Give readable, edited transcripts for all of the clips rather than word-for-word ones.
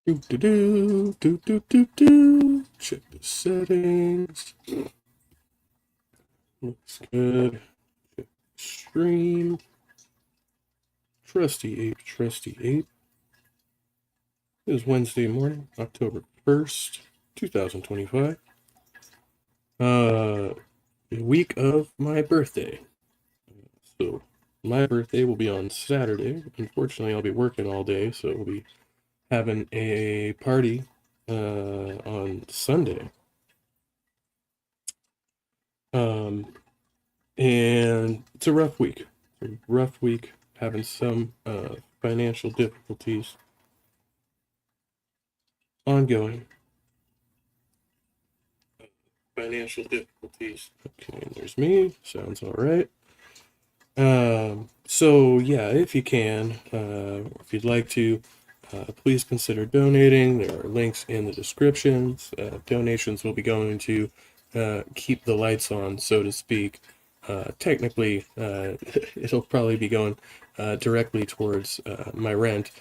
Do do do do do do do. Check the settings. Looks good. Stream. Trusty ape. Trusty ape. It is Wednesday morning, October 1st, 2025. The week of my birthday. So my birthday will be on Saturday. Unfortunately, I'll be working all day, so we'll be having a party on Sunday. Um, and it's a rough week. It's a rough week, having some financial difficulties ongoing. Financial difficulties. Okay, there's me. Sounds all right. So yeah, if you can, if you'd like to, please consider donating. There are links in the descriptions. Donations will be going to keep the lights on, so to speak. Technically, it'll probably be going directly towards my rent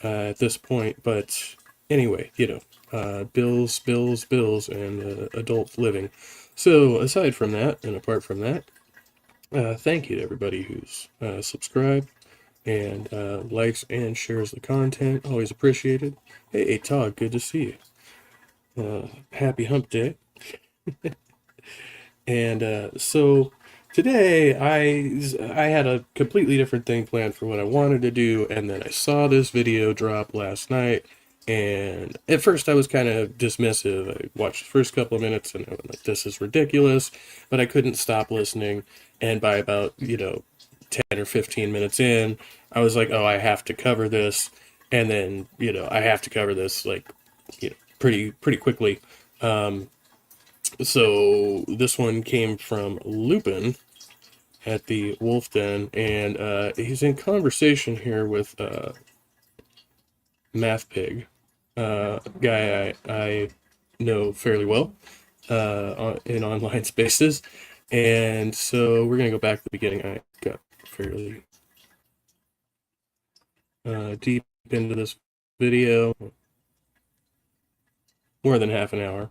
at this point, but anyway, bills, bills, bills, and adult living. So aside from that, and apart from that, thank you to everybody who's subscribed and likes and shares the content. Always appreciated. Hey, Todd, good to see you. Happy hump day. And so today I had a completely different thing planned for what I wanted to do, and then I saw this video drop last night. And at first I was kind of dismissive. I watched the first couple of minutes and I was like, this is ridiculous, but I couldn't stop listening. And by about, 10 or 15 minutes in, I was like, oh, I have to cover this. And then, I have to cover this like, pretty quickly. So this one came from Lupin at the Wolf Den, and he's in conversation here with Math Pig, guy I know fairly well in online spaces. And so we're gonna go back to the beginning. I got fairly deep into this video, more than half an hour.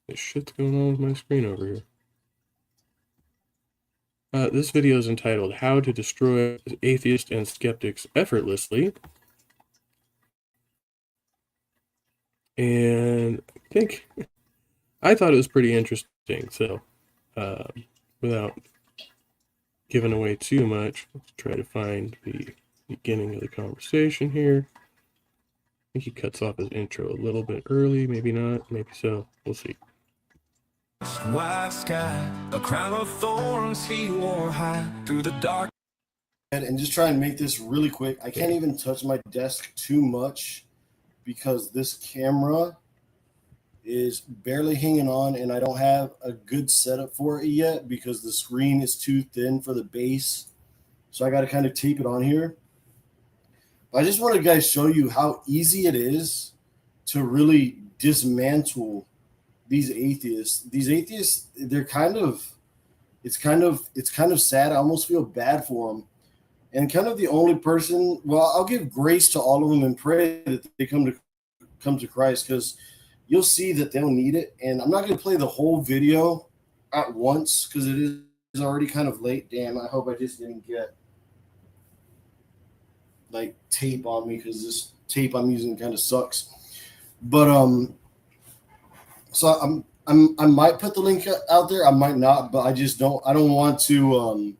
This shit's going on with my screen over here. This video is entitled How to Destroy Atheists and Skeptics Effortlessly. And I thought it was pretty interesting. So, without giving away too much, let's try to find the beginning of the conversation here. I think he cuts off his intro a little bit early, maybe not, maybe so. We'll see. White sky, a crown of thorns he wore high through the dark. And just try and make this really quick. I can't even touch my desk too much because this camera is barely hanging on and I don't have a good setup for it yet because the screen is too thin for the base. So I got to kind of tape it on here. I just want to guys show you how easy it is to really dismantle these atheists. These atheists, they're it's kind of sad. I almost feel bad for them. And kind of the only person, well, I'll give grace to all of them and pray that they come to Christ, because you'll see that they'll need it. And I'm not going to play the whole video at once because it is already kind of late. Damn, I hope I just didn't get like tape on me because this tape I'm using kind of sucks. But so I might put the link out there. I might not, but I don't want to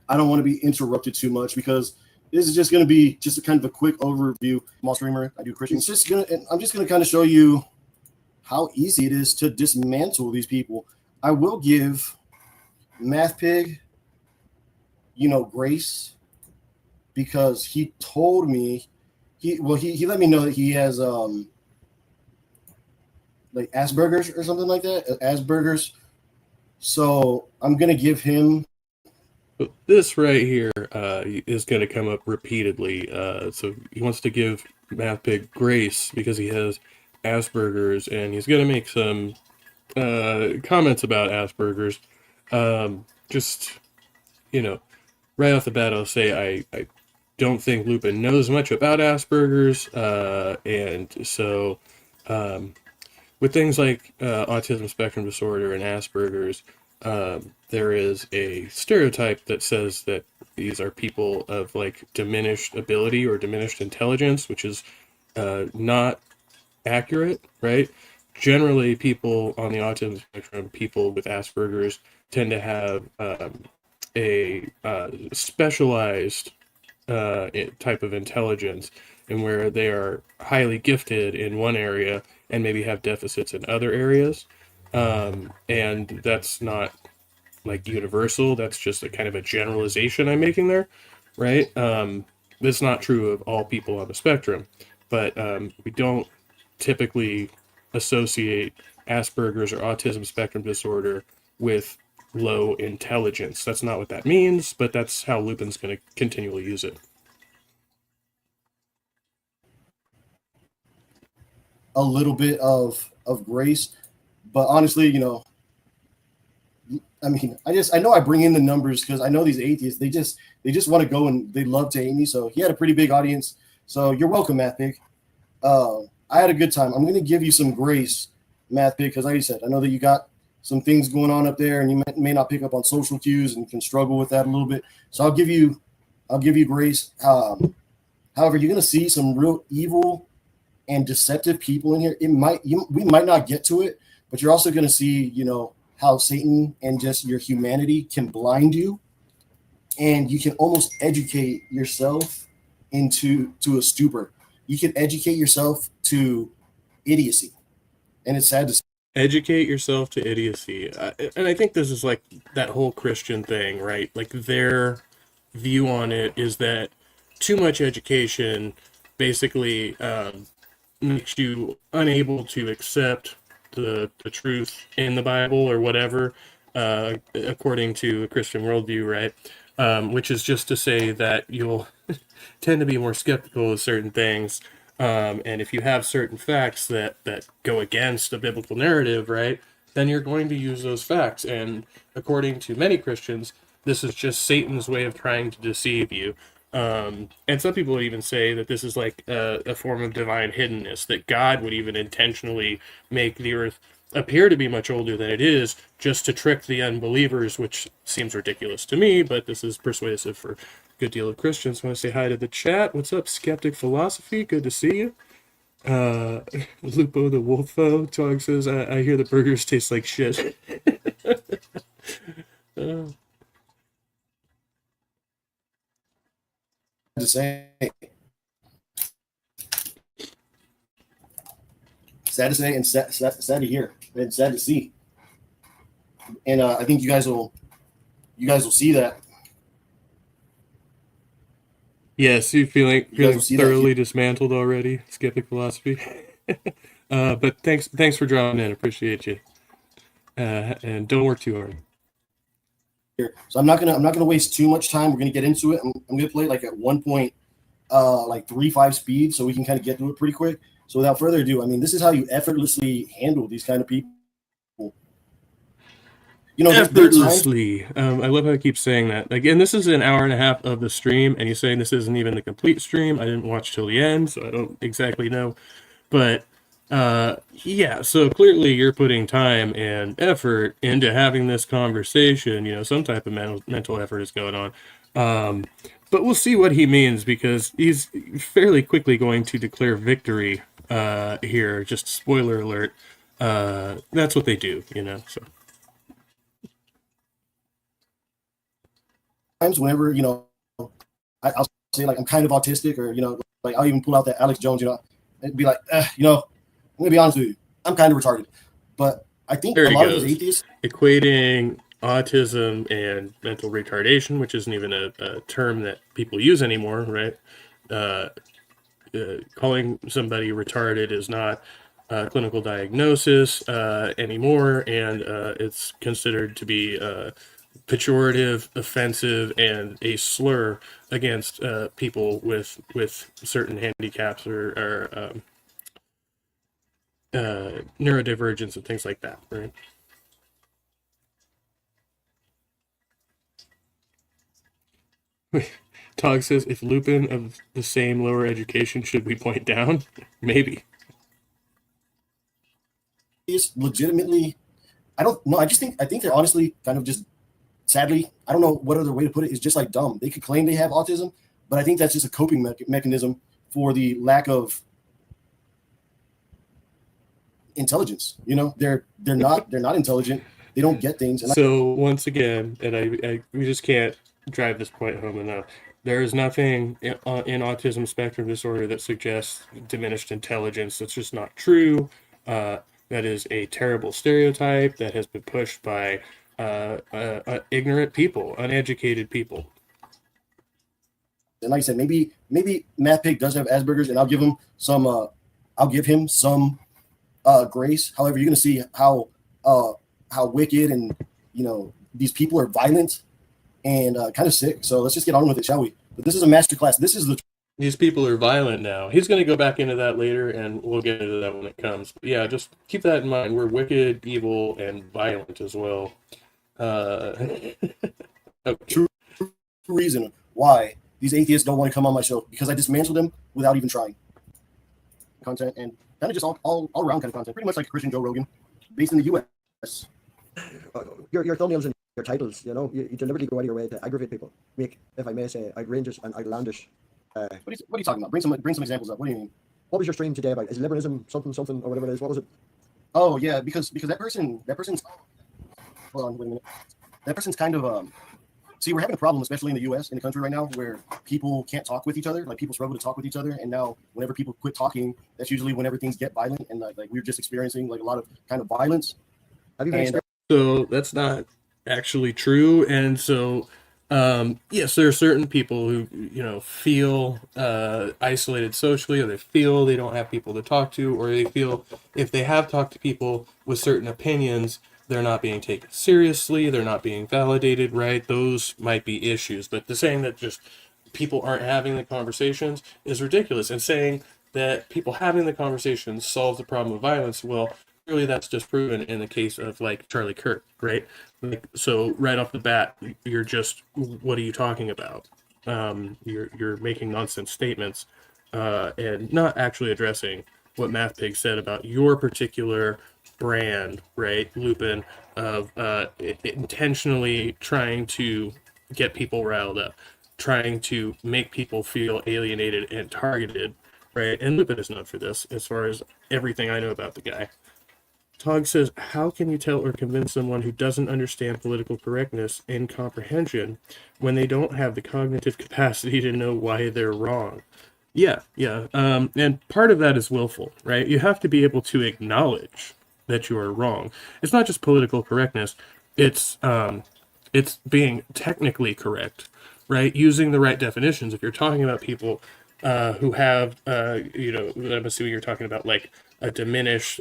I don't want to be interrupted too much because this is just going to be just a kind of a quick overview. I'm a streamer. I do Christian. I'm just going to kind of show you how easy it is to dismantle these people. I will give MathPig, grace, because he told me he let me know that he has like Asperger's or something like that. Asperger's. So I'm going to give him. But this right here is going to come up repeatedly. So he wants to give MathPig grace because he has Asperger's, and he's going to make some comments about Asperger's. Just, you know, right off the bat, I'll say I don't think Lupin knows much about Asperger's, and so with things like autism spectrum disorder and Asperger's, there is a stereotype that says that these are people of like diminished ability or diminished intelligence, which is not accurate, right? Generally, people on the autism spectrum, people with Asperger's, tend to have a specialized type of intelligence, and where they are highly gifted in one area and maybe have deficits in other areas. And that's not like universal. That's just a kind of a generalization I'm making there, right? That's not true of all people on the spectrum, but we don't typically associate Asperger's or autism spectrum disorder with low intelligence. That's not what that means, but that's how Lupin's going to continually use it. A little bit of grace, but honestly, I mean, I know I bring in the numbers because I know these atheists, they just want to go and they love to hate me. So he had a pretty big audience. So you're welcome, Math Pig. I had a good time. I'm going to give you some grace, Math Pig, because like I said, I know that you got some things going on up there, and you may not pick up on social cues and can struggle with that a little bit. So I'll give you grace. However, you're going to see some real evil and deceptive people in here. We might not get to it, but you're also going to see, how Satan and just your humanity can blind you, and you can almost educate yourself into a stupor. You can educate yourself to idiocy, and it's sad to say. Educate yourself to idiocy. And I think this is like that whole Christian thing, right? Like their view on it is that too much education basically makes you unable to accept the truth in the Bible or whatever, according to a Christian worldview, right? Which is just to say that you'll tend to be more skeptical of certain things. And if you have certain facts that go against a biblical narrative, right, then you're going to use those facts. And according to many Christians, this is just Satan's way of trying to deceive you. And some people would even say that this is like a form of divine hiddenness, that God would even intentionally make the earth appear to be much older than it is just to trick the unbelievers, which seems ridiculous to me, but this is persuasive for a good deal of Christians. I want to say hi to the chat. What's up, Skeptic Philosophy? Good to see you. Lupo the Wolfo Tog says, I hear the burgers taste like shit. To say, sad to say, and sad to hear, and sad to see. And I think you guys will see that. Yes, you feeling thoroughly that. dismantled already, Skeptic Philosophy. But thanks for dropping in. Appreciate you. And don't work too hard. Here. So I'm not gonna waste too much time. We're gonna get into it. I'm gonna play like at 1.35 speed, so we can kind of get through it pretty quick. So without further ado, I mean, this is how you effortlessly handle these kind of people. Effortlessly. I love how I keep saying that. Again, this is an hour and a half of the stream, and you're saying this isn't even the complete stream. I didn't watch till the end, so I don't exactly know. But yeah, so clearly you're putting time and effort into having this conversation. Some type of mental effort is going on. But we'll see what he means, because he's fairly quickly going to declare victory here. Just spoiler alert. That's what they do, so. Times whenever, I'll say like I'm kind of autistic, or, like I'll even pull out that Alex Jones, and be like, I'm gonna be honest with you, I'm kind of retarded. But I think a lot of those atheists equating autism and mental retardation, which isn't even a term that people use anymore, right? Calling somebody retarded is not a clinical diagnosis anymore, and it's considered to be pejorative, offensive, and a slur against people with certain handicaps or neurodivergence and things like that, right? Tog says, if Lupin of the same lower education, should we point down? Maybe. It's legitimately, I don't know. I think they're honestly kind of just, sadly, I don't know what other way to put it, is just like dumb. They could claim they have autism, but I think that's just a coping mechanism for the lack of intelligence. You know, they're not intelligent. They don't get things. And So once again, and we just can't drive this point home enough. There is nothing in autism spectrum disorder that suggests diminished intelligence. That's just not true. That is a terrible stereotype that has been pushed by ignorant people, uneducated people. And like I said, maybe Matt Pig does have Asperger's, and I'll give him some grace. However, you're going to see how wicked and these people are violent and kind of sick. So let's just get on with it, shall we? But this is a masterclass. This is These people are violent now. He's going to go back into that later, and we'll get into that when it comes. But yeah, just keep that in mind. We're wicked, evil, and violent as well. Okay. true reason why these atheists don't want to come on my show, because I dismantle them without even trying. Content and kind of just all around kind of content, pretty much like Christian Joe Rogan, based in the U.S. Your thumbnails and your titles, you deliberately go out of your way to aggravate people, make, if I may say, outrageous and outlandish. What are you talking about? Bring some examples up. What do you mean? What was your stream today about? Is liberalism something or whatever it is? What was it? Oh yeah, because that person's hold on, wait a minute. That person's kind of see, we're having a problem, especially in the U.S. in the country right now, where people can't talk with each other. Like, people struggle to talk with each other, and now whenever people quit talking, that's usually whenever things get violent, and like we're just experiencing like a lot of kind of violence. Have you been So that's not actually true, and so yes, there are certain people who feel isolated socially, or they feel they don't have people to talk to, or they feel if they have talked to people with certain opinions, they're not being taken seriously, they're not being validated, right? Those might be issues, but the saying that just people aren't having the conversations is ridiculous, and saying that people having the conversations solve the problem of violence, well, really that's just proven in the case of like Charlie Kirk, right? Like, so right off the bat, you're just, what are you talking about? You're making nonsense statements and not actually addressing what Math Pig said about your particular brand, right, Lupin, of intentionally trying to get people riled up, trying to make people feel alienated and targeted, right? And Lupin is known for this, as far as everything I know about the guy. Tog says, how can you tell or convince someone who doesn't understand political correctness and comprehension when they don't have the cognitive capacity to know why they're wrong? Yeah. And part of that is willful, right? You have to be able to acknowledge that you are wrong. It's not just political correctness. It's being technically correct, right? Using the right definitions. If you're talking about people who have, I'm assuming you're talking about like a diminished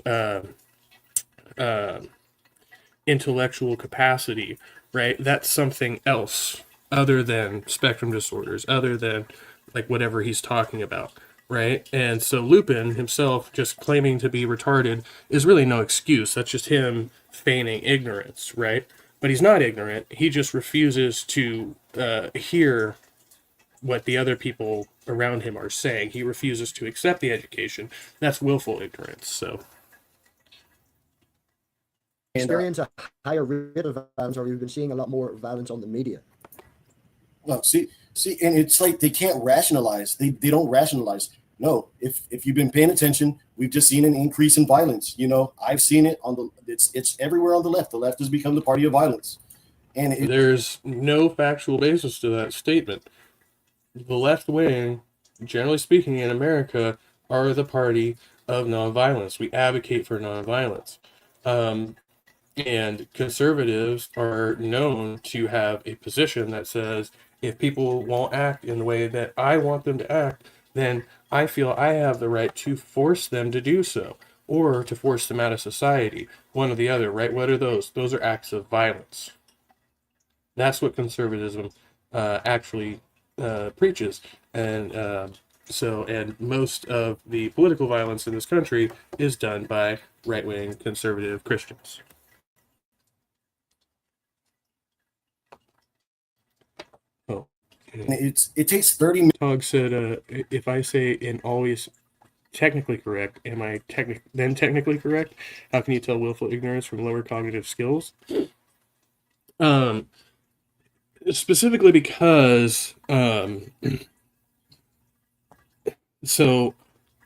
intellectual capacity, right? That's something else other than spectrum disorders, other than like whatever he's talking about, right? And so Lupin himself just claiming to be retarded is really no excuse. That's just him feigning ignorance, right? But he's not ignorant. He just refuses to hear what the other people around him are saying. He refuses to accept the education. That's willful ignorance. So experience a higher rate of violence, or you've been seeing a lot more violence on the media? No, see, and it's like they can't rationalize. They don't rationalize. No, if you've been paying attention, we've just seen an increase in violence. I've seen it it's everywhere on the left. The left has become the party of violence. And there's no factual basis to that statement. The left wing, generally speaking, in America, are the party of nonviolence. We advocate for nonviolence. And conservatives are known to have a position that says, if people won't act in the way that I want them to act, then I feel I have the right to force them to do so, or to force them out of society. One or the other, right? What are those? Those are acts of violence. That's what conservatism actually preaches. And and most of the political violence in this country is done by right-wing conservative Christians. And it takes 30 minutes. Tog said, if I say and always technically correct, am I technically correct? How can you tell willful ignorance from lower cognitive skills? Specifically because so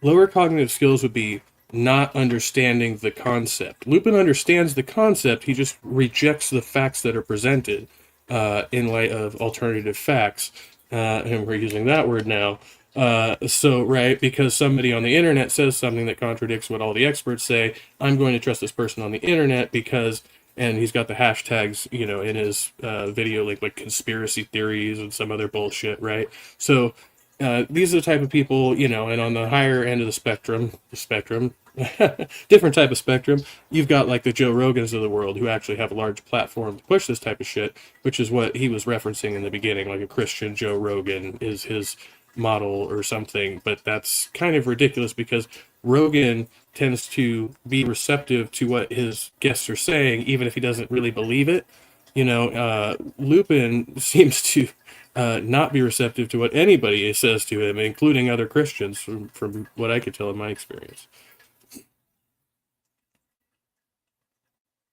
lower cognitive skills would be not understanding the concept. Lupin understands the concept, he just rejects the facts that are presented in light of alternative facts. And we're using that word now. Right, because somebody on the internet says something that contradicts what all the experts say, I'm going to trust this person on the internet because, and he's got the hashtags, in his video, like conspiracy theories and some other bullshit, right? So these are the type of people, and on the higher end of the spectrum, different type of spectrum, you've got like the Joe Rogans of the world who actually have a large platform to push this type of shit, which is what he was referencing in the beginning, like a Christian Joe Rogan is his model or something, but that's kind of ridiculous because Rogan tends to be receptive to what his guests are saying, even if he doesn't really believe it. Lupin seems to not be receptive to what anybody says to him, including other Christians, from what I could tell in my experience.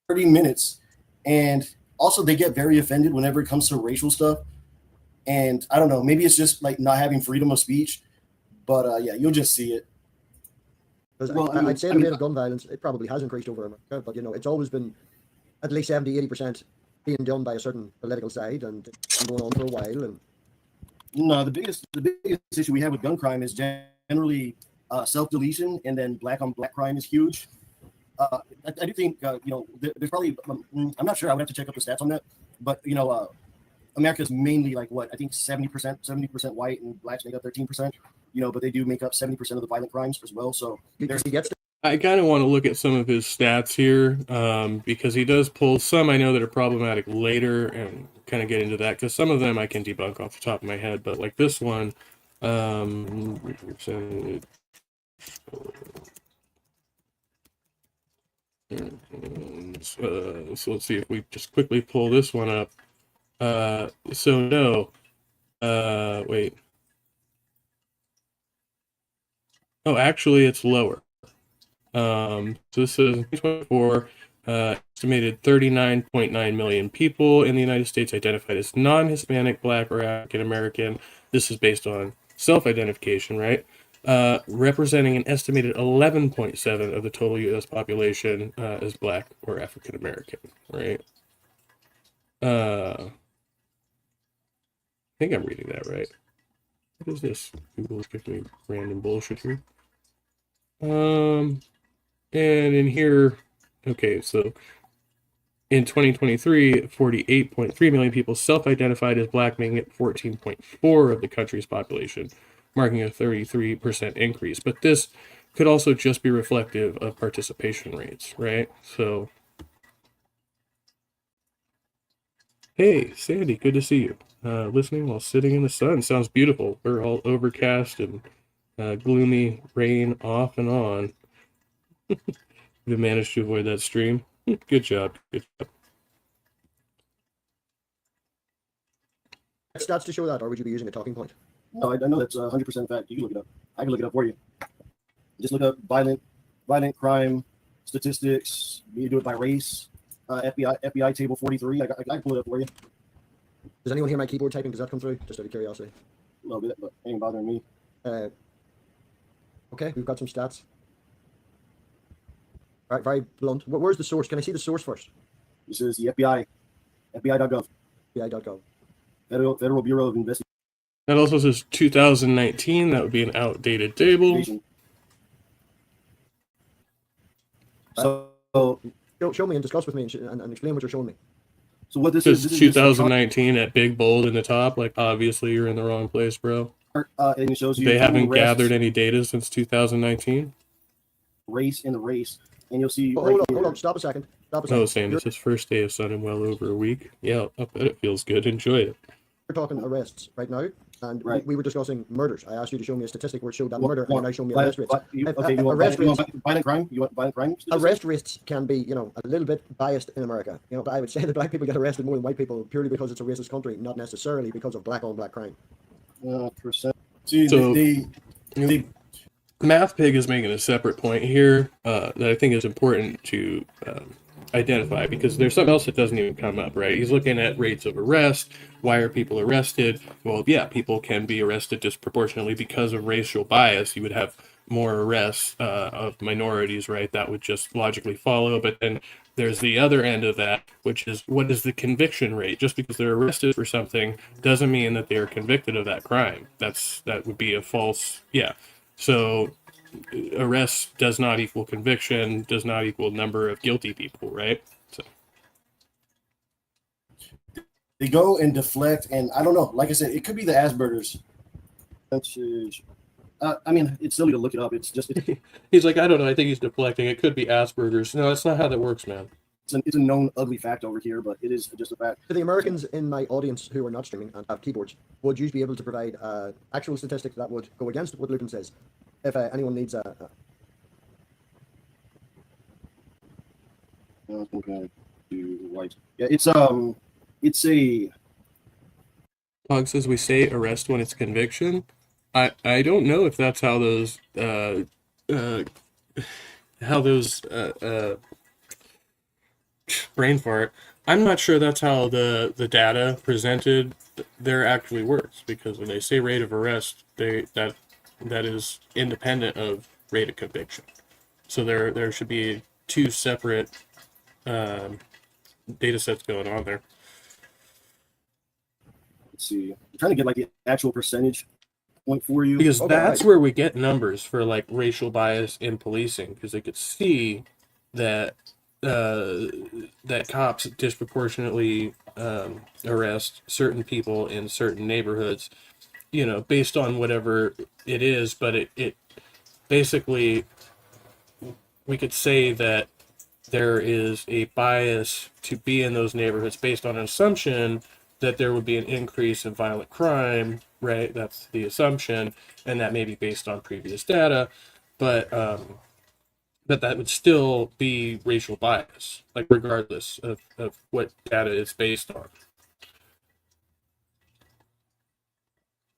30 minutes. And also they get very offended whenever it comes to racial stuff. And I don't know, maybe it's just like not having freedom of speech, but yeah, you'll just see it. Well, I'd say the rate of gun violence, it probably has increased over America, but it's always been at least 70-80% being done by a certain political side, and it's been going on for a while. And no, the biggest issue we have with gun crime is generally self-deletion, and then black on black crime is huge. I do think there's probably I'm not sure, I would have to check up the stats on that, but America's mainly like what I think 70% white, and blacks make up 13%. But they do make up 70% of the violent crimes as well. So I kind of want to look at some of his stats here because he does pull some I know that are problematic later, and kind of get into that because some of them I can debunk off the top of my head. But like this one, so let's see if we just quickly pull this one up. Wait. Oh, actually, it's lower. So this is 2024, estimated 39.9 million people in the United States identified as non-Hispanic, Black, or African American. This is based on self-identification, right? Representing an estimated 11.7 of the total U.S. population as Black or African American, right? I think I'm reading that right. What is this? Google's giving me random bullshit here. And in here, okay, so in 2023, 48.3 million people self-identified as Black, making it 14.4 of the country's population, marking a 33% increase. But this could also just be reflective of participation rates, right? So, hey, Sandy, good to see you. Listening while sitting in the sun. Sounds beautiful. We're all overcast and gloomy, rain off and on. You managed to avoid that stream. Good job. Good job. Stats to show that, or would you be using a talking point? No, I know that's 100% fact. You can look it up. I can look it up for you. Just look up violent crime statistics. You do it by race. FBI table 43. I can pull it up for you. Does anyone hear my keyboard typing? Does that come through? Just out of curiosity. A little bit, but it ain't bothering me. Okay, we've got some stats. All right, very blunt. Where's the source? Can I see the source first? This is the FBI, FBI.gov. FBI.gov. Federal Bureau of Investigation. That also says 2019. That would be an outdated table. So show me and discuss with me and explain what you're showing me. So what this is? This 2019 at big bold in the top. Like obviously you're in the wrong place, bro. And it shows you they haven't gathered any data since 2019. Race in the race, and you'll see. Hold on. Stop a second. Oh, Sam, this is first day of sun in well over a week. Yeah, I bet it feels good. Enjoy it. We're talking arrests right now. And Right. we were discussing murders. I asked you to show me a statistic where it showed that What- murder, and what- you now show me what- arrest rates. what- you- okay, you want Arrest violent crime? You want violent crime? statistics? Arrest rates can be, you know, a little bit biased in America. You know, but I would say that black people get arrested more than white people purely because it's a racist country, not necessarily because of black on black crime. Percent. See, So- they Math Pig is making a separate point here that I think is important to identify, because there's something else that doesn't even come up, right? He's looking at rates of arrest. Why are people arrested? Well, yeah, people can be arrested disproportionately because of racial bias. You would have more arrests of minorities, right? That would just logically follow. But then there's the other end of that, which is, what is the conviction rate? Just because they're arrested for something doesn't mean that they are convicted of that crime. That would be a false, yeah. So arrest does not equal conviction, does not equal number of guilty people, right? So they go and deflect, and I don't know. Like I said, it could be the Asperger's. I mean, it's silly to look it up. It's just he's like, I don't know. I think he's deflecting. It could be Asperger's. No, that's not how that works, man. it's a known ugly fact over here, but it is just a fact. To the Americans in my audience who are not streaming and have keyboards, would you be able to provide actual statistics that would go against what Lucan says? If anyone needs Okay. White. Yeah, it's a Pog says we say arrest when it's conviction. I don't know if that's how those brain fart. I'm not sure that's how the data presented there actually works, because when they say rate of arrest, that is independent of rate of conviction. So there should be two separate data sets going on there. let's see. I'm trying to get like the actual percentage point for you. Because Okay, that's right. where we get numbers for like racial bias in policing, because they could see that that cops disproportionately arrest certain people in certain neighborhoods, you know, based on whatever it is. But it basically, we could say that there is a bias to be in those neighborhoods based on an assumption that there would be an increase in violent crime, right? That's the assumption, and that may be based on previous data, but that would still be racial bias, like regardless of what data it's based on.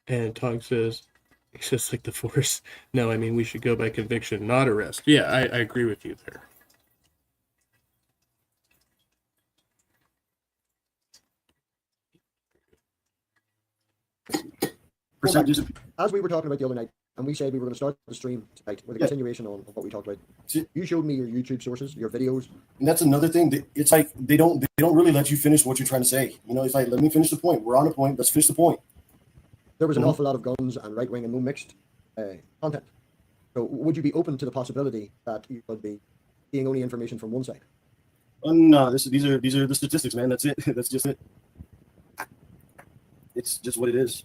And Tog says, it's just like the force. No, I mean, we should go by conviction, not arrest. Yeah, I agree with you there. Percentages. as we were talking about the other night, and we said we were going to start the stream tonight with a Yeah. continuation on what we talked about. See- You showed me your YouTube sources, your videos. And that's another thing. It's like they don't really let you finish what you're trying to say. You know, it's like, let me finish the point. We're on a point. Let's finish the point. There was an Mhm. awful lot of guns and right wing and no mixed content. So would you be open to the possibility that you could be seeing only information from one side? No, these are the statistics, man. That's it. That's just it. It's just what it is.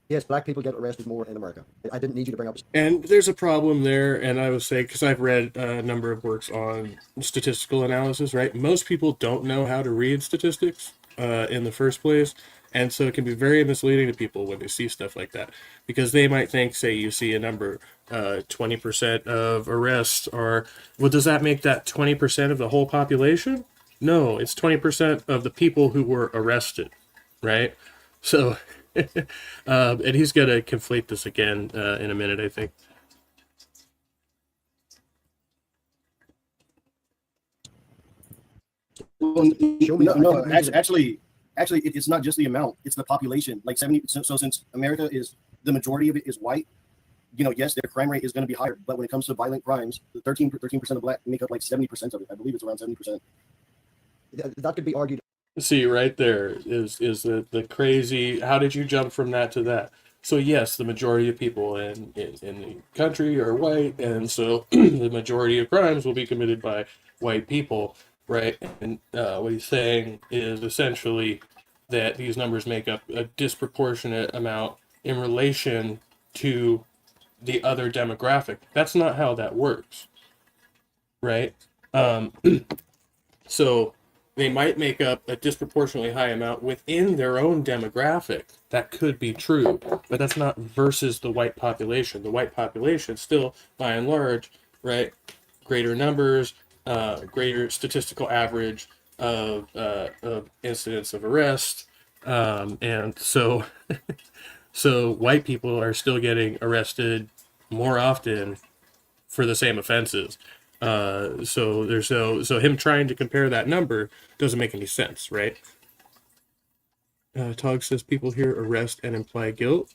Yes, black people get arrested more in America. I didn't need you to bring up. And there's a problem there, and I would say, because I've read a number of works on statistical analysis, right? Most people don't know how to read statistics in the first place, and so it can be very misleading to people when they see stuff like that, because they might think, say, you see a number, 20% of arrests are, well, does that make that 20% of the whole population? No, it's 20% of the people who were arrested, right? So, and he's going to conflate this again in a minute, I think. Well, Show me. no, I didn't- actually, it's not just the amount; it's the population. Like 70. So since America is the majority of it is white, you know, yes, their crime rate is going to be higher. But when it comes to violent crimes, the 13% of black make up like 70% of it. I believe it's around 70%. That could be argued. See, right there is the crazy. How did you jump from that to that? So yes, the majority of people in the country are white, and so the majority of crimes will be committed by white people, right? And what he's saying is essentially that these numbers make up a disproportionate amount in relation to the other demographic. That's not how that works, right? So they might make up a disproportionately high amount within their own demographic. That could be true, but that's not versus the white population. The white population still, by and large, right, greater numbers, greater statistical average of incidents of arrest, and so so white people are still getting arrested more often for the same offenses. So there's so him trying to compare that number doesn't make any sense, right? Tog says people here arrest and imply guilt.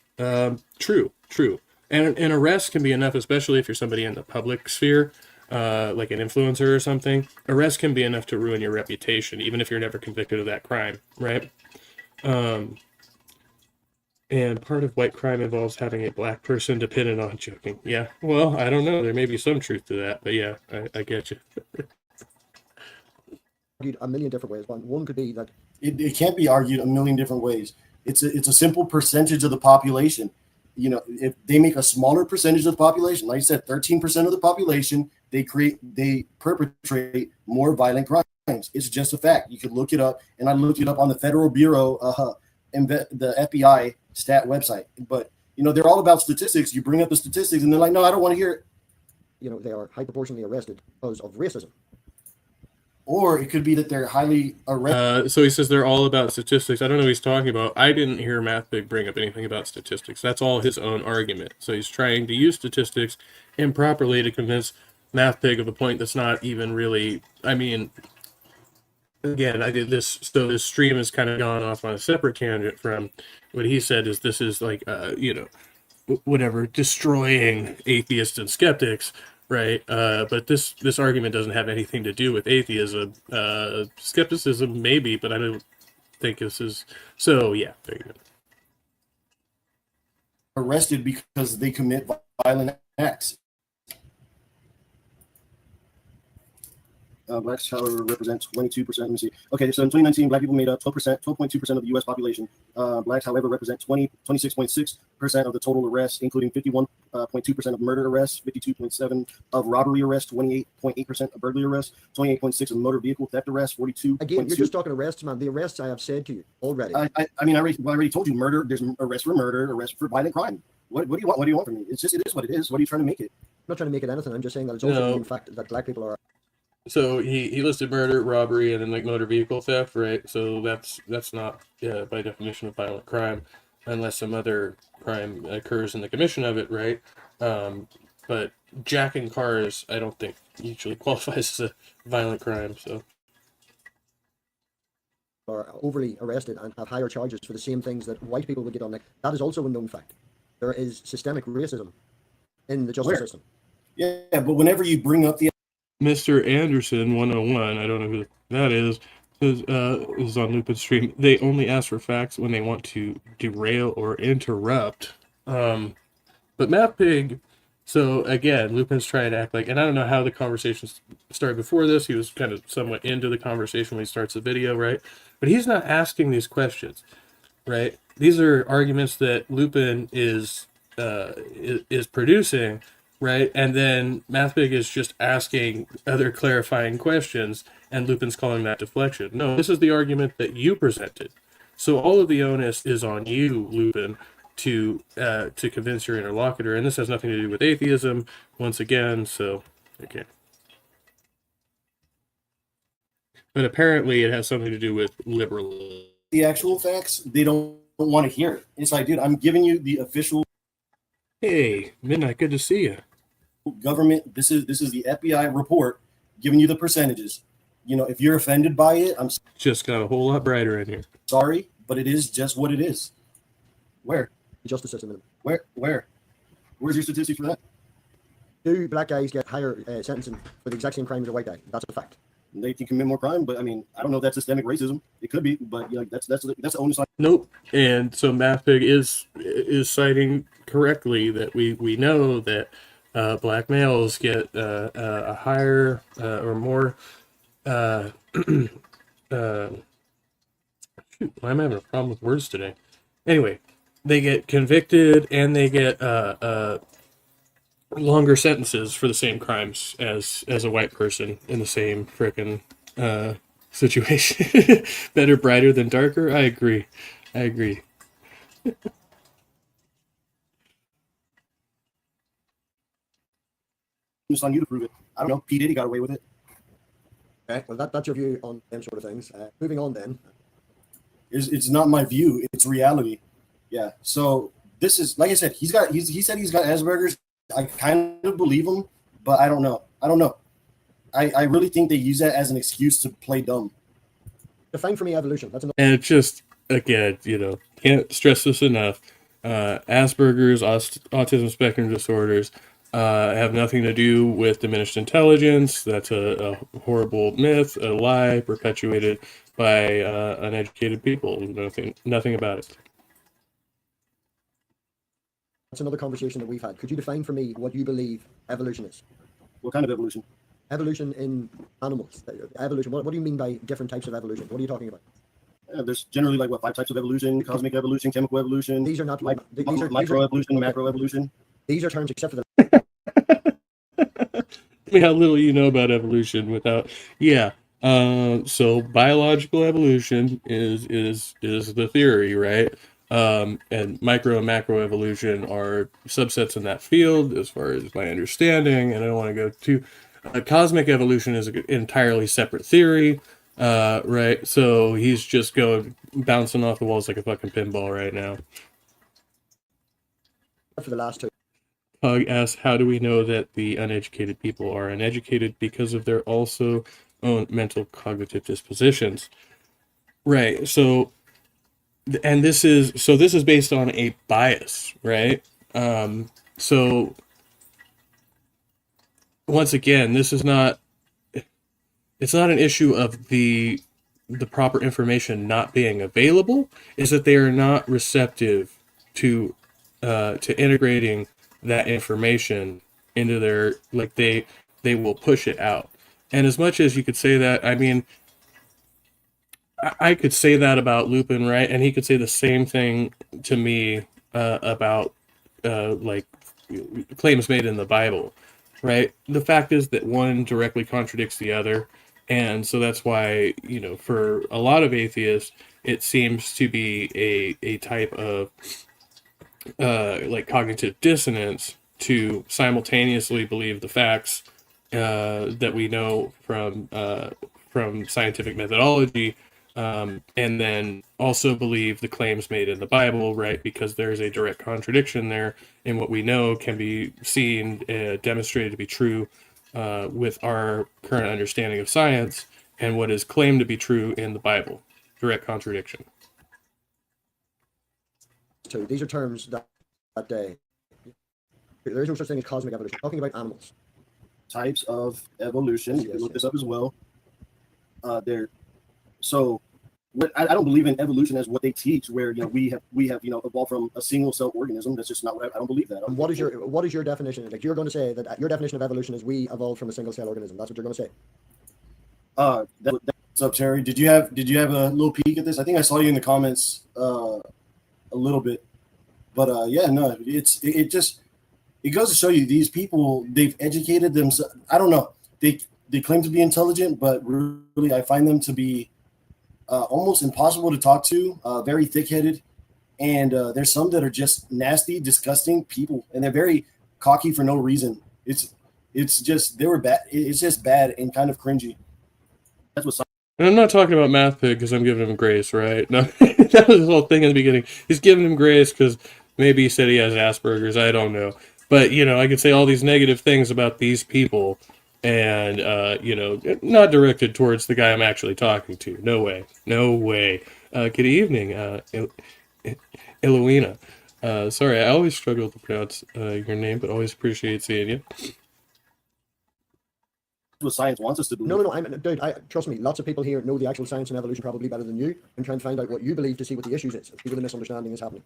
True. And an arrest can be enough, especially if you're somebody in the public sphere, like an influencer or something. Arrest can be enough to ruin your reputation, even if you're never convicted of that crime, right? And part of white crime involves having a black person dependent on joking. Yeah, well, I don't know. There may be some truth to that, but yeah, I get you. Argued a million different ways. One could be that It can't be argued a million different ways. It's a simple percentage of the population. You know, if they make a smaller percentage of the population, like I said, 13% of the population, they perpetrate more violent crimes. It's just a fact. You could look it up, and I looked it up on the Federal Bureau, the FBI stat website. But you know, they're all about statistics. You bring up the statistics, and they're like, "No, I don't want to hear it." you know they are high proportionally arrested because of racism. Or it could be that they're highly arrested. So he says they're all about statistics. I don't know what he's talking about. I didn't hear MathBig bring up anything about statistics. That's all his own argument. So he's trying to use statistics improperly to convince MathPig of a point that's not even really. I mean, again, I did this. So this stream has kind of gone off on a separate tangent from what he said. Is this is like, whatever, destroying atheists and skeptics. Right, but this argument doesn't have anything to do with atheism. Skepticism, maybe, but I don't think this is. So, yeah, there you go. Arrested because they commit violent acts. Blacks, however, represent 22%. Let me see. Okay, so in 2019, black people made up 12.2% of the U.S. population. Blacks, however, represent 26.6% of the total arrests, including 51.2% of murder arrests, 52.7% of robbery arrests, 28.8% of burglary arrests, 28.6% of motor vehicle theft arrests, 42. Again, you're just talking arrests, man. The arrests I have said to you already. I already told you murder. There's arrest for murder, arrest for violent crime. What do you want? What do you want from me? It is what it is. What are you trying to make it? I'm not trying to make it anything. I'm just saying that it's also a fact that black people are. So he listed murder, robbery, and then like motor vehicle theft, right? So that's not by definition a violent crime, unless some other crime occurs in the commission of it, right? But jacking cars, I don't think usually qualifies as a violent crime. So Are overly arrested and have higher charges for the same things that white people would get on. Like, that is also a known fact. There is systemic racism in the justice system. Yeah, but whenever you bring up the Mr. Anderson 101, I don't know who that is on Lupin's stream. They only ask for facts when they want to derail or interrupt. But MathPig, so again, Lupin's trying to act like, and I don't know how the conversation started before this. He was kind of somewhat into the conversation when he starts the video, right? But he's not asking these questions, right? These are arguments that Lupin is producing. Right, and then MathPig is just asking other clarifying questions, and Lupin's calling that deflection. No, this is the argument that you presented. So all of the onus is on you, Lupin, to convince your interlocutor, and this has nothing to do with atheism, once again. So, okay. But apparently, it has something to do with liberalism. The actual facts, they don't want to hear it. It's like, dude, I'm giving you the official. Hey, Midnight, good to see you. Government, this is the FBI report giving you the percentages. You know, if you're offended by it, I'm just got a whole lot brighter in here. Sorry, but it is just what it is. Where? The justice system. Where's your statistic for that? Do black guys get higher sentencing for the exact same crime as a white guy? That's a fact. They can commit more crime, but I mean, I don't know if that's systemic racism. It could be, but you know, that's the onus on. Nope. And so MathPig is citing correctly that we know that black males get a higher or more. Shoot, I'm having a problem with words today. Anyway, they get convicted and they get longer sentences for the same crimes as a white person in the same frickin' situation. Better brighter than darker. I agree. I agree. It's on you to prove it. I don't know. P Diddy got away with it. Okay, well, that's your view on them sort of things. Moving on then. It's not my view. It's reality. Yeah. So this is, like I said, he said he's got Asperger's. I kind of believe him, but I don't know. I really think they use that as an excuse to play dumb. Define for me evolution. That's another. And it just, again, can't stress this enough. Asperger's, autism spectrum disorders have nothing to do with diminished intelligence. That's a horrible myth, a lie perpetuated by uneducated people. Nothing about it. That's another conversation that we've had. Could you define for me what you believe evolution is? What kind of evolution? Evolution in animals. Evolution. What do you mean by different types of evolution? What are you talking about? There's generally like 5 types of evolution: cosmic evolution, chemical evolution. These are not microevolution, macroevolution. These are terms except for the. Tell me how little you know about evolution without. Yeah. So biological evolution is the theory, right? And micro and macro evolution are subsets in that field, as far as my understanding. And I don't want to go too. Cosmic evolution is an entirely separate theory, right? So he's just bouncing off the walls like a fucking pinball right now. For the last two. Pug asks, how do we know that the uneducated people are uneducated? Because of their also own mental cognitive dispositions. Right. So, and this is based on a bias, right? So once again, it's not an issue of the proper information not being available. Is that they are not receptive to integrating that information into their, like, they will push it out. And as much as you could say that, I mean, I could say that about Lupin, right? And he could say the same thing to me about like claims made in the Bible, right? The fact is that one directly contradicts the other. And so that's why, for a lot of atheists, it seems to be a type of like cognitive dissonance to simultaneously believe the facts that we know from scientific methodology, and then also believe the claims made in the Bible, right? Because there's a direct contradiction there in what we know can be seen, demonstrated to be true with our current understanding of science and what is claimed to be true in the Bible. Direct contradiction. So these are terms that there is no such thing as cosmic evolution. We're talking about animals. Types of evolution. You can look this up as well. So I don't believe in evolution as what they teach, where we have evolved from a single cell organism. That's just not what I don't believe that. And what is your definition? Like, you're going to say that your definition of evolution is we evolved from a single cell organism. That's what you're going to say. What's up, Terry? Did you have a little peek at this? I think I saw you in the comments a little bit, but yeah, no, it goes to show you these people, they've educated themselves. I don't know. They claim to be intelligent, but really I find them to be almost impossible to talk to, very thick-headed, and there's some that are just nasty, disgusting people, and they're very cocky for no reason. It's just they were bad. It's just bad and kind of cringy. That's what. And I'm not talking about Math Pig because I'm giving him grace, right? No, that was the whole thing in the beginning. He's giving him grace because maybe he said he has Asperger's. I don't know. But, I could say all these negative things about these people and, not directed towards the guy I'm actually talking to. No way. No way. Good evening, Eloina. Sorry, I always struggle to pronounce your name, but always appreciate seeing you. What science wants us to believe. No, trust me, lots of people here know the actual science and evolution probably better than you, and trying to find out what you believe to see what the issues is. Even the misunderstanding is happening.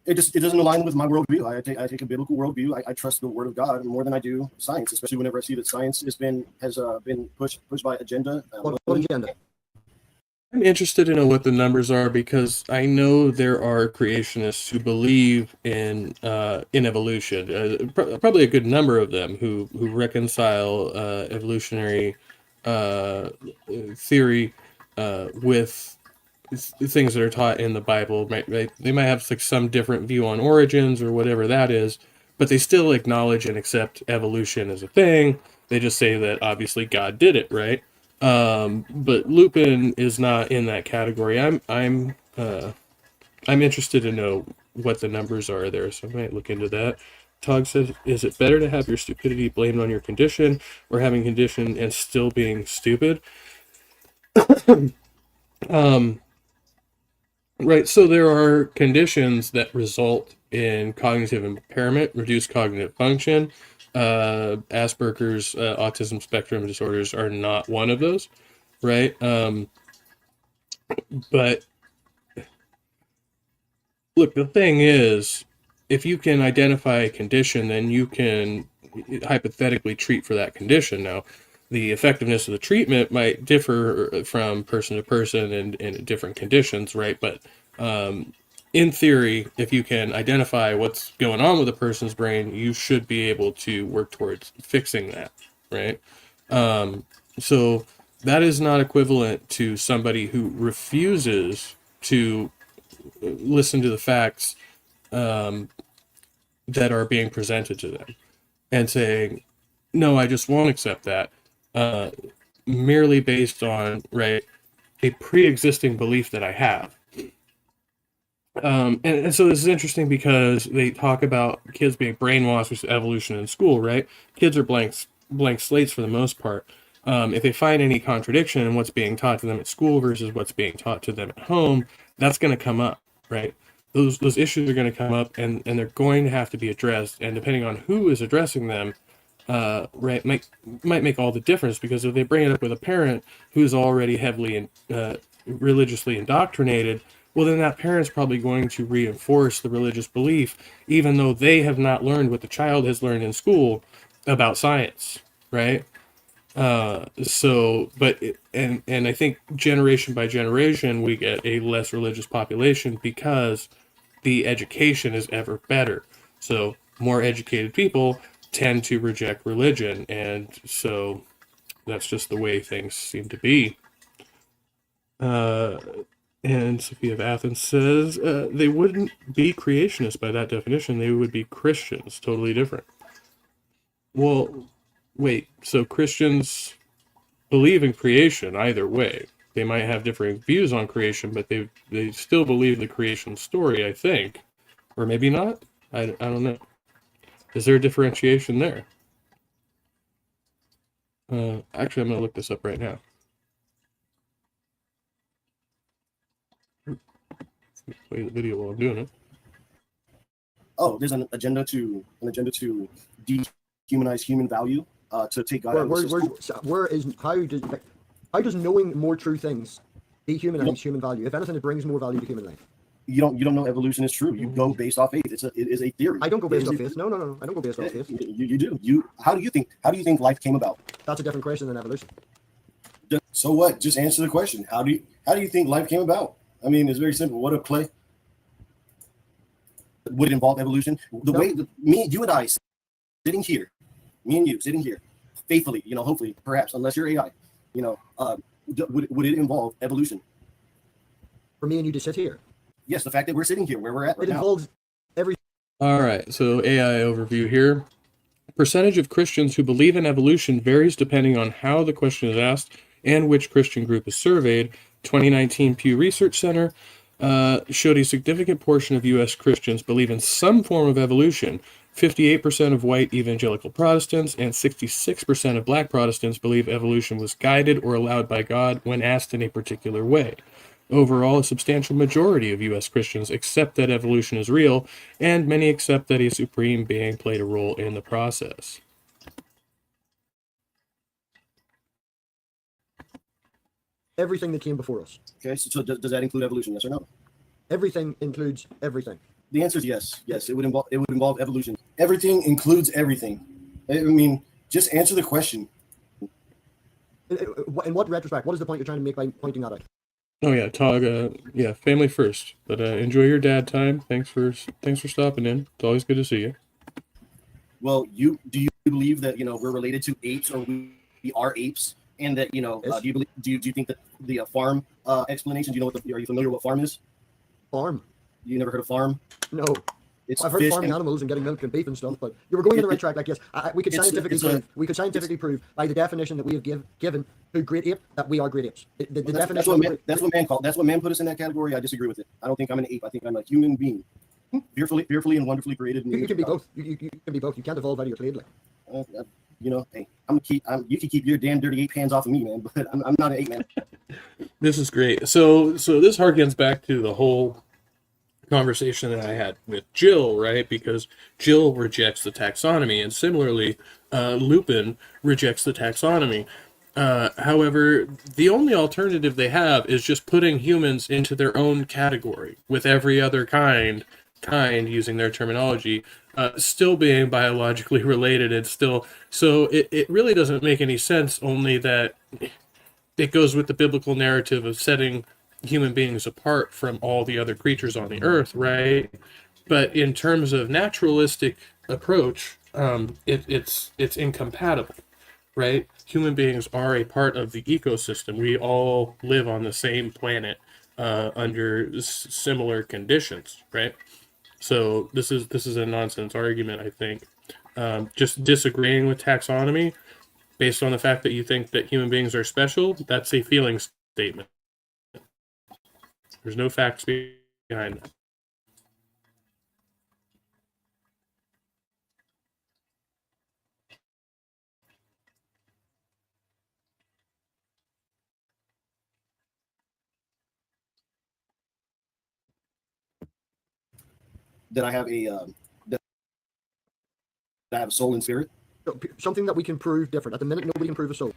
It doesn't align with my worldview. I take a biblical worldview. I trust the Word of God more than I do science, especially whenever I see that science has been pushed by agenda. What agenda? I'm interested to know what the numbers are because I know there are creationists who believe in evolution. Probably a good number of them who reconcile evolutionary theory with things that are taught in the Bible. They might have like some different view on origins or whatever that is, but they still acknowledge and accept evolution as a thing. They just say that obviously God did it, right? But Lupin is not in that category. I'm interested to know what the numbers are there, so I might look into that. Tog says, is it better to have your stupidity blamed on your condition or having condition and still being stupid? Right, so there are conditions that result in cognitive impairment, reduced cognitive function. Asperger's, autism spectrum disorders are not one of those, right? But look, the thing is, if you can identify a condition, then you can hypothetically treat for that condition. Now, the effectiveness of the treatment might differ from person to person and in different conditions, right? But in theory, if you can identify what's going on with a person's brain, you should be able to work towards fixing that, right? So that is not equivalent to somebody who refuses to listen to the facts that are being presented to them and saying, no, I just won't accept that, merely based on, right, a pre-existing belief that I have. And so this is interesting because they talk about kids being brainwashed with evolution in school, right? Kids are blank slates for the most part. If they find any contradiction in what's being taught to them at school versus what's being taught to them at home, that's going to come up, right? Those issues are going to come up, and they're going to have to be addressed. And depending on who is addressing them, right, might make all the difference. Because if they bring it up with a parent who's already heavily religiously indoctrinated, well, then that parent's probably going to reinforce the religious belief, even though they have not learned what the child has learned in school about science, right? And I think generation by generation we get a less religious population because the education is ever better. So more educated people tend to reject religion, and so that's just the way things seem to be. And Sophia of Athens says they wouldn't be creationists by that definition. They would be Christians, totally different. Well, wait, so Christians believe in creation either way. They might have differing views on creation, but they still believe the creation story, I think. Or maybe not. I don't know. Is there a differentiation there? Actually, I'm going to look this up right now. Play the video while I'm doing it. Oh, there's an agenda to dehumanize human value, to take God out of the system. How does knowing more true things dehumanize human value? If anything, it brings more value to human life. You don't know evolution is true. You go based off faith. It is a theory. I don't go based off faith. No. I don't go based off faith. You do. How do you think life came about? That's a different question than evolution. So what? Just answer the question. How do you think life came about? I mean, it's very simple. What if Clay? Would it involve evolution? You and I sitting here, me and you sitting here, faithfully, hopefully, perhaps, unless you're AI, would it involve evolution? For me and you to sit here. Yes, the fact that we're sitting here where we're at right now. It involves every. All right, so AI overview here. Percentage of Christians who believe in evolution varies depending on how the question is asked and which Christian group is surveyed. 2019 Pew Research Center showed a significant portion of U.S. Christians believe in some form of evolution. 58% of white evangelical Protestants and 66% of black Protestants believe evolution was guided or allowed by God when asked in a particular way. Overall, a substantial majority of U.S. Christians accept that evolution is real, and many accept that a supreme being played a role in the process. Everything that came before us. Okay, so does that include evolution? Yes or no? Everything includes everything. The answer is yes. Yes, it would involve evolution. Everything includes everything. I mean, just answer the question. In what retrospect? What is the point you're trying to make by pointing that out? Oh yeah, Tog. Yeah, family first. But enjoy your dad time. Thanks for stopping in. It's always good to see you. Well, do you believe that we're related to apes, or we are apes, and that Yes. do you believe? Do you think that the farm explanation? Do you know what? Are you familiar with what farm is? Farm? You never heard of farm? No. It's I've heard fish farming and- animals and getting milk and beef and stuff, but you were going in the right track. Like, yes, we could It's- scientifically it's a- prove. We could scientifically prove by the definition that we have given to great ape that we are great apes. The that's definition. what man put us in that category. I disagree with it. I don't think I'm an ape. I think I'm a human being, fearfully and wonderfully created. You can be both. You can be both. You can't evolve out of your clade. Like. Hey, you can keep your damn dirty ape hands off of me, man. But I'm not an ape, man. This is great. So this harkens back to the whole conversation that I had with Jill, right? Because Jill rejects the taxonomy, and similarly, Lupin rejects the taxonomy. However, the only alternative they have is just putting humans into their own category with every other kind using their terminology, still being biologically related and still. So it really doesn't make any sense, only that it goes with the biblical narrative of setting human beings apart from all the other creatures on the earth, right? But in terms of naturalistic approach, it's incompatible, right? Human beings are a part of the ecosystem. We all live on the same planet under similar conditions, right? So this is a nonsense argument, I think. Just disagreeing with taxonomy based on the fact that you think that human beings are special, that's a feeling statement. There's no facts behind that. That I have a soul and spirit. Something that we can prove different. At the minute, nobody can prove a soul.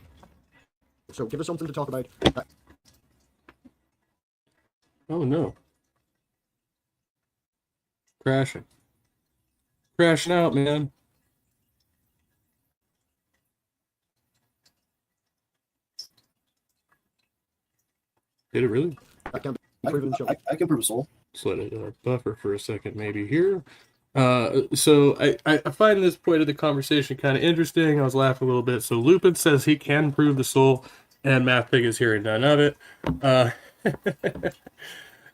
So give us something to talk about. Oh no. Crashing out, man. Did it really? That can be proven and shown. I can prove a soul. Just let it buffer for a second, maybe here. So I find this point of the conversation kind of interesting. I was laughing a little bit. So Lupin says he can prove the soul, and MathPig is hearing none of it.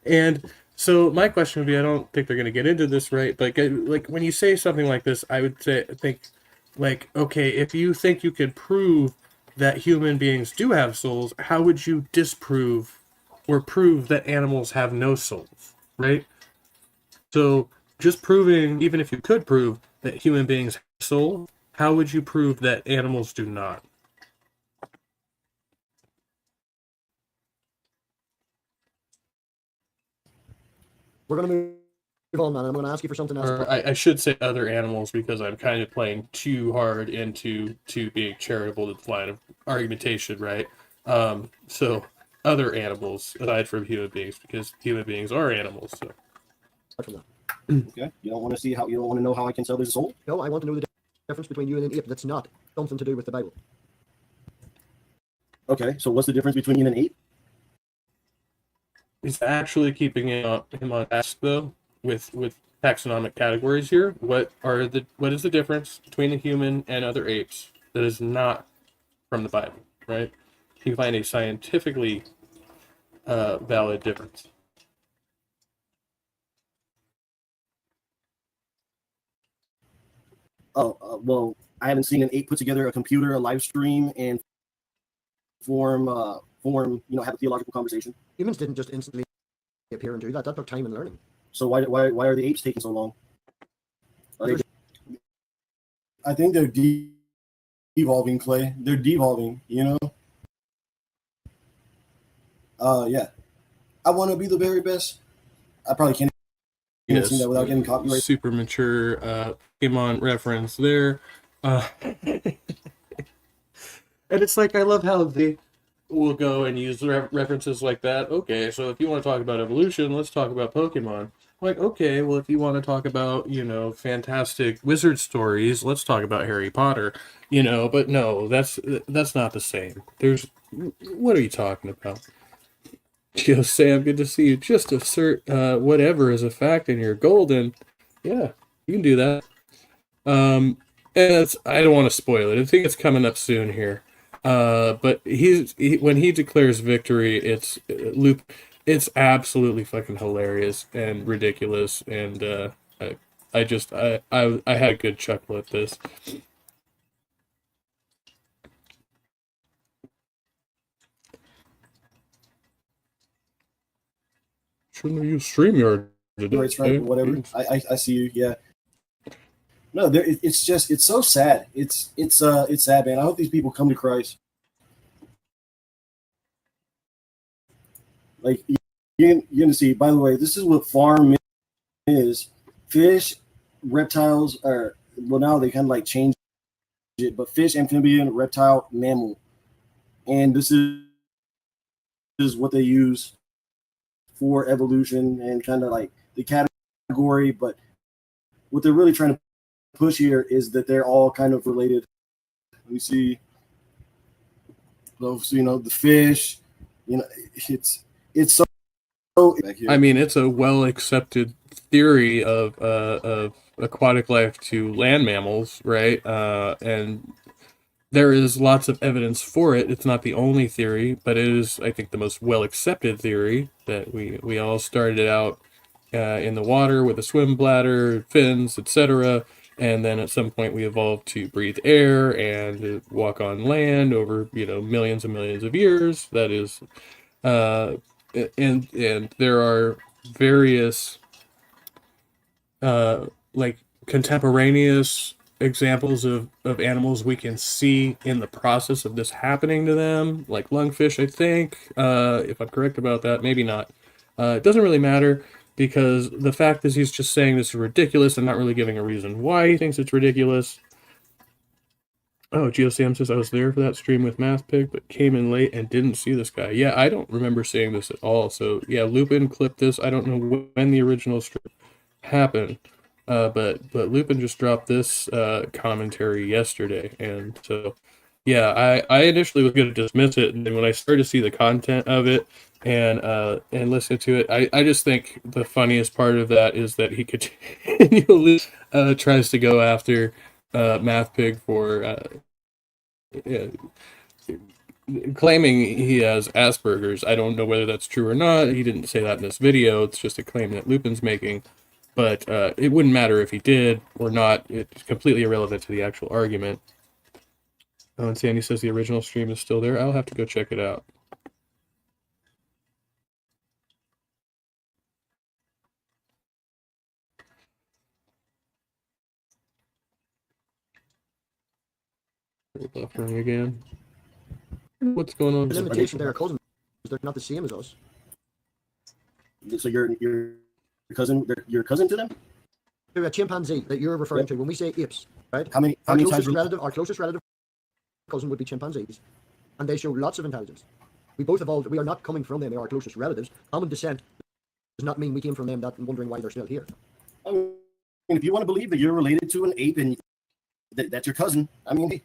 And so my question would be, I don't think they're going to get into this, right? But like when you say something like this, I would think, like, okay, if you think you can prove that human beings do have souls, how would you disprove or prove that animals have no souls, right? So just proving, even if you could prove that human beings have a soul, how would you prove that animals do not? We're going to move on, man. I'm going to ask you for something else. Or I should say other animals, because I'm kind of playing too hard into being charitable to the line of argumentation, right? So other animals aside from human beings, because human beings are animals. So. From that. Okay. You don't want to know how I can tell there's a soul? No, I want to know the difference between you and an ape that's not something to do with the Bible. Okay. So what's the difference between you and an ape? He's actually keeping him on task though with taxonomic categories here. What is the difference between a human and other apes that is not from the Bible, right? You find a scientifically valid difference. Well, I haven't seen an ape put together a computer, a live stream, and form, have a theological conversation. Humans didn't just instantly appear and do that. That took time and learning. So why are the apes taking so long? I think they're devolving, Clay. They're devolving, Yeah. I want to be the very best. I probably can't even see that without getting copyright. Super mature Pokemon reference there. And it's like, I love how they will go and use references like that. Okay, so if you want to talk about evolution, let's talk about Pokemon. Like, okay, well, if you want to talk about, fantastic wizard stories, let's talk about Harry Potter, but no, that's not the same. What are you talking about? Yo, Sam, good to see you. Just assert whatever is a fact and you're golden. Yeah, you can do that. And I don't want to spoil it. I think it's coming up soon here. But when he declares victory, it's Loop. It's absolutely fucking hilarious and ridiculous, and I had a good chuckle at this. Shouldn't have used StreamYard today. Right, whatever. I see you. Yeah. No, it's so sad. It's sad, man. I hope these people come to Christ. Like you're gonna see. By the way, this is what farm is. Fish, reptiles, or well, now they kind of like change it, but fish, amphibian, reptile, mammal, and this is what they use for evolution and kind of like the category. But what they're really trying to push here is that they're all kind of related. We see those, the fish. It's so. I mean, it's a well accepted theory of aquatic life to land mammals, right? And there is lots of evidence for it. It's not the only theory, but it is, I think, the most well accepted theory that we all started out in the water with a swim bladder, fins, etc. And then at some point we evolved to breathe air and walk on land over, millions and millions of years. That is, and there are various like contemporaneous examples of animals we can see in the process of this happening to them, like lungfish, I think, if I'm correct about that, maybe not. It doesn't really matter, because the fact is he's just saying this is ridiculous and not really giving a reason why he thinks it's ridiculous. Oh, GeoSam says, I was there for that stream with MathPig, but came in late and didn't see this guy. Yeah, I don't remember seeing this at all. So, yeah, Lupin clipped this. I don't know when the original stream happened, but Lupin just dropped this commentary yesterday. And so, yeah, I initially was going to dismiss it. And then when I started to see the content of it and listen to it, I just think the funniest part of that is that he continually tries to go after MathPig for claiming he has Asperger's. I don't know whether that's true or not. He didn't say that in this video. It's just a claim that Lupin's making. But it wouldn't matter if he did or not. It's completely irrelevant to the actual argument. Oh, and Sandy says the original stream is still there. I'll have to go check it out. Buffering again. What's going on? The limitation there, cousins, they're not the same as us. So your cousin, your cousin to them? To a chimpanzee that you're referring to, when we say apes, right? How many times? Our closest relative cousin would be chimpanzees, and they show lots of intelligence. We both evolved. We are not coming from them. They are our closest relatives. Common descent does not mean we came from them. That and wondering why they're still here. I mean, if you want to believe that you're related to an ape and that's your cousin, I mean, hey,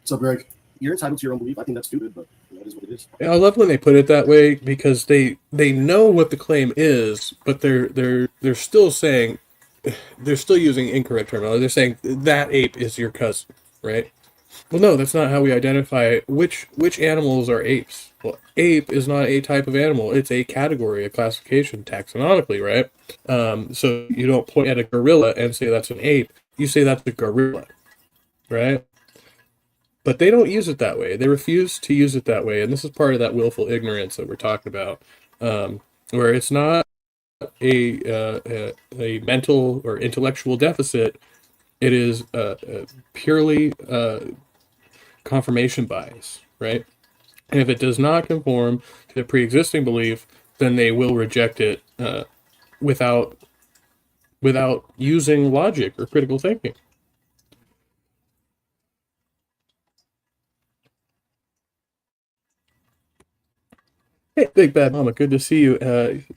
so Greg, you're entitled to your own belief. I think that's stupid, but that is what it is. I love when they put it that way, because they know what the claim is, but they're still saying, they're still using incorrect terminology. They're saying that ape is your cousin, right? Well, no, that's not how we identify which animals are apes. Well, ape is not a type of animal. It's a category, a classification, taxonomically, right? So you don't point at a gorilla and say that's an ape. You say that's a gorilla, right? But they don't use it that way. They refuse to use it that way, and this is part of that willful ignorance that we're talking about, where it's not a mental or intellectual deficit. It is purely confirmation bias, right? And if it does not conform to the pre-existing belief, then they will reject it without using logic or critical thinking. Hey, Big Bad Mama, good to see you.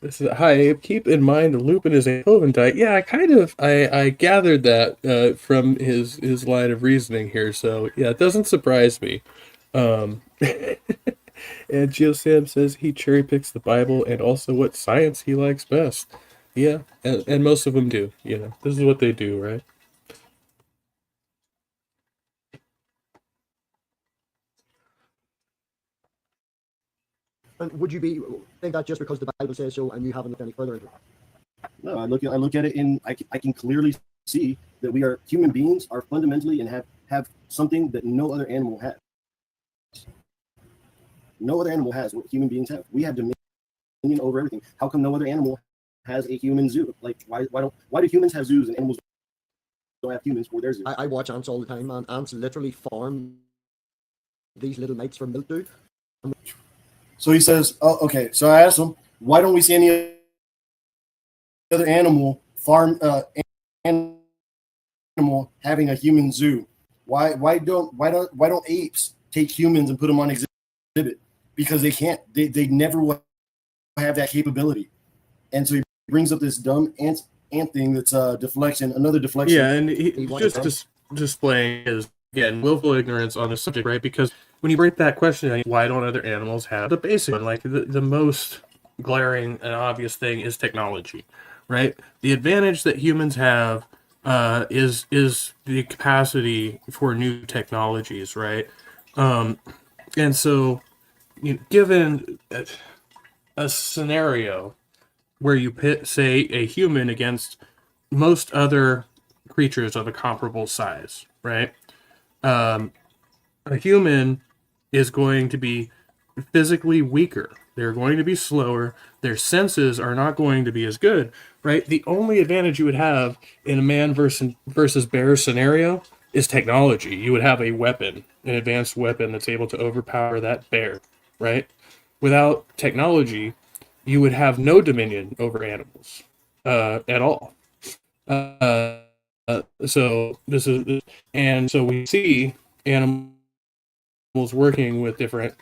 This is, hi, Abe. Keep in mind Lupin is a Coventite. Yeah, I gathered that from his line of reasoning here. So yeah, it doesn't surprise me. And GeoSam says he cherry picks the Bible and also what science he likes best. Yeah, and most of them do. This is what they do, right? And would you think that just because the Bible says so and you haven't looked any further into it? No, I look at it, and I can clearly see that we are human beings are fundamentally and have something that no other animal has. No other animal has what human beings have. We have dominion over everything. How come no other animal has a human zoo? Like why do humans have zoos and animals don't have humans for their zoos? I watch ants all the time, man. Ants literally farm these little mites for mildew. So he says, oh, okay. So I asked him, why don't we see any other animal animal having a human zoo? Why don't apes take humans and put them on exhibit? Because they can't. They never will have that capability. And so he brings up this dumb ant thing that's deflection, another deflection. Yeah, and he just displaying his, again, willful ignorance on the subject, right? Because when you break that question down, why don't other animals have the basic one? Like the most glaring and obvious thing is technology, right? The advantage that humans have is the capacity for new technologies, right? And so, given a scenario where you pit, say, a human against most other creatures of a comparable size, right? A human is going to be physically weaker. They're going to be slower. Their senses are not going to be as good, right? The only advantage you would have in a man versus bear scenario is technology. You would have a weapon, an advanced weapon that's able to overpower that bear, right? Without technology, you would have no dominion over animals at all. So we see animals working with different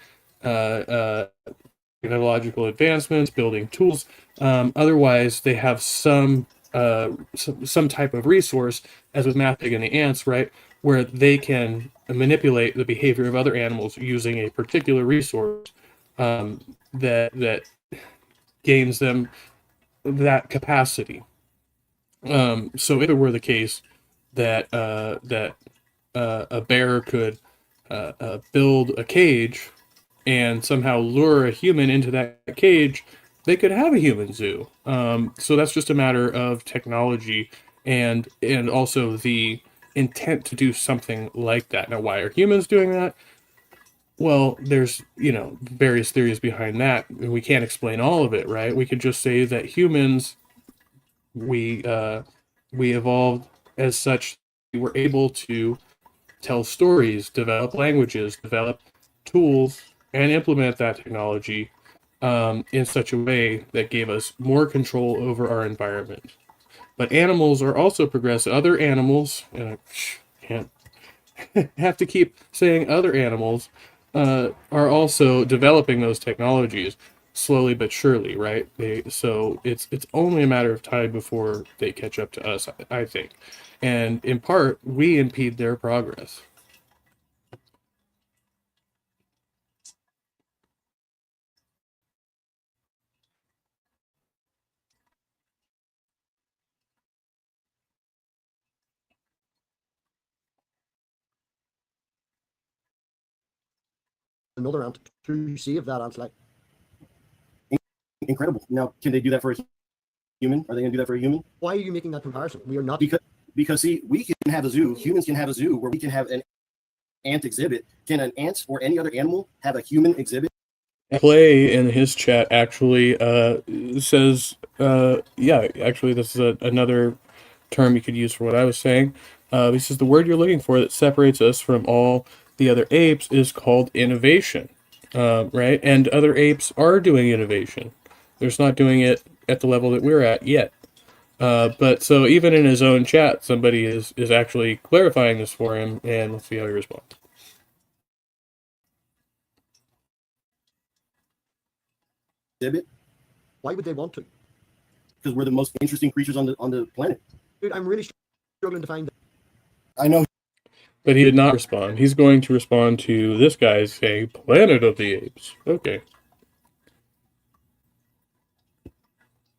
technological advancements, building tools. Otherwise, they have some type of resource, as with Mathpig and the ants, right, where they can manipulate the behavior of other animals using a particular resource that gains them that capacity. So if it were the case that a bear could build a cage and somehow lure a human into that cage, they could have a human zoo. So that's just a matter of technology and also the intent to do something like that. Now, why are humans doing that? Well, there's, various theories behind that, and we can't explain all of it, right? We could just say that humans, we evolved as such. We were able to tell stories, develop languages, develop tools, and implement that technology in such a way that gave us more control over our environment. But animals are also progressive. Other animals, and I can't have to keep saying other animals, are also developing those technologies slowly but surely, right? So it's only a matter of time before they catch up to us, I think. And in part, we impede their progress. Another ant to save that ant's life. Incredible. Now, can they do that for a human? Are they going to do that for a human? Why are you making that comparison? We are not. Because see, we can have a zoo. Humans can have a zoo where we can have an ant exhibit. Can an ant or any other animal have a human exhibit? Play in his chat actually says, actually this is another term you could use for what I was saying. He says the word you're looking for that separates us from all the other apes is called innovation, right? And other apes are doing innovation. They're just not doing it at the level that we're at yet. But so even in his own chat, somebody is actually clarifying this for him, and let's see how he responds. Exhibit? Why would they want to? Because we're the most interesting creatures on the planet. Dude, I'm really struggling to find. I know. But he did not respond. He's going to respond to this guy saying Planet of the Apes. Okay.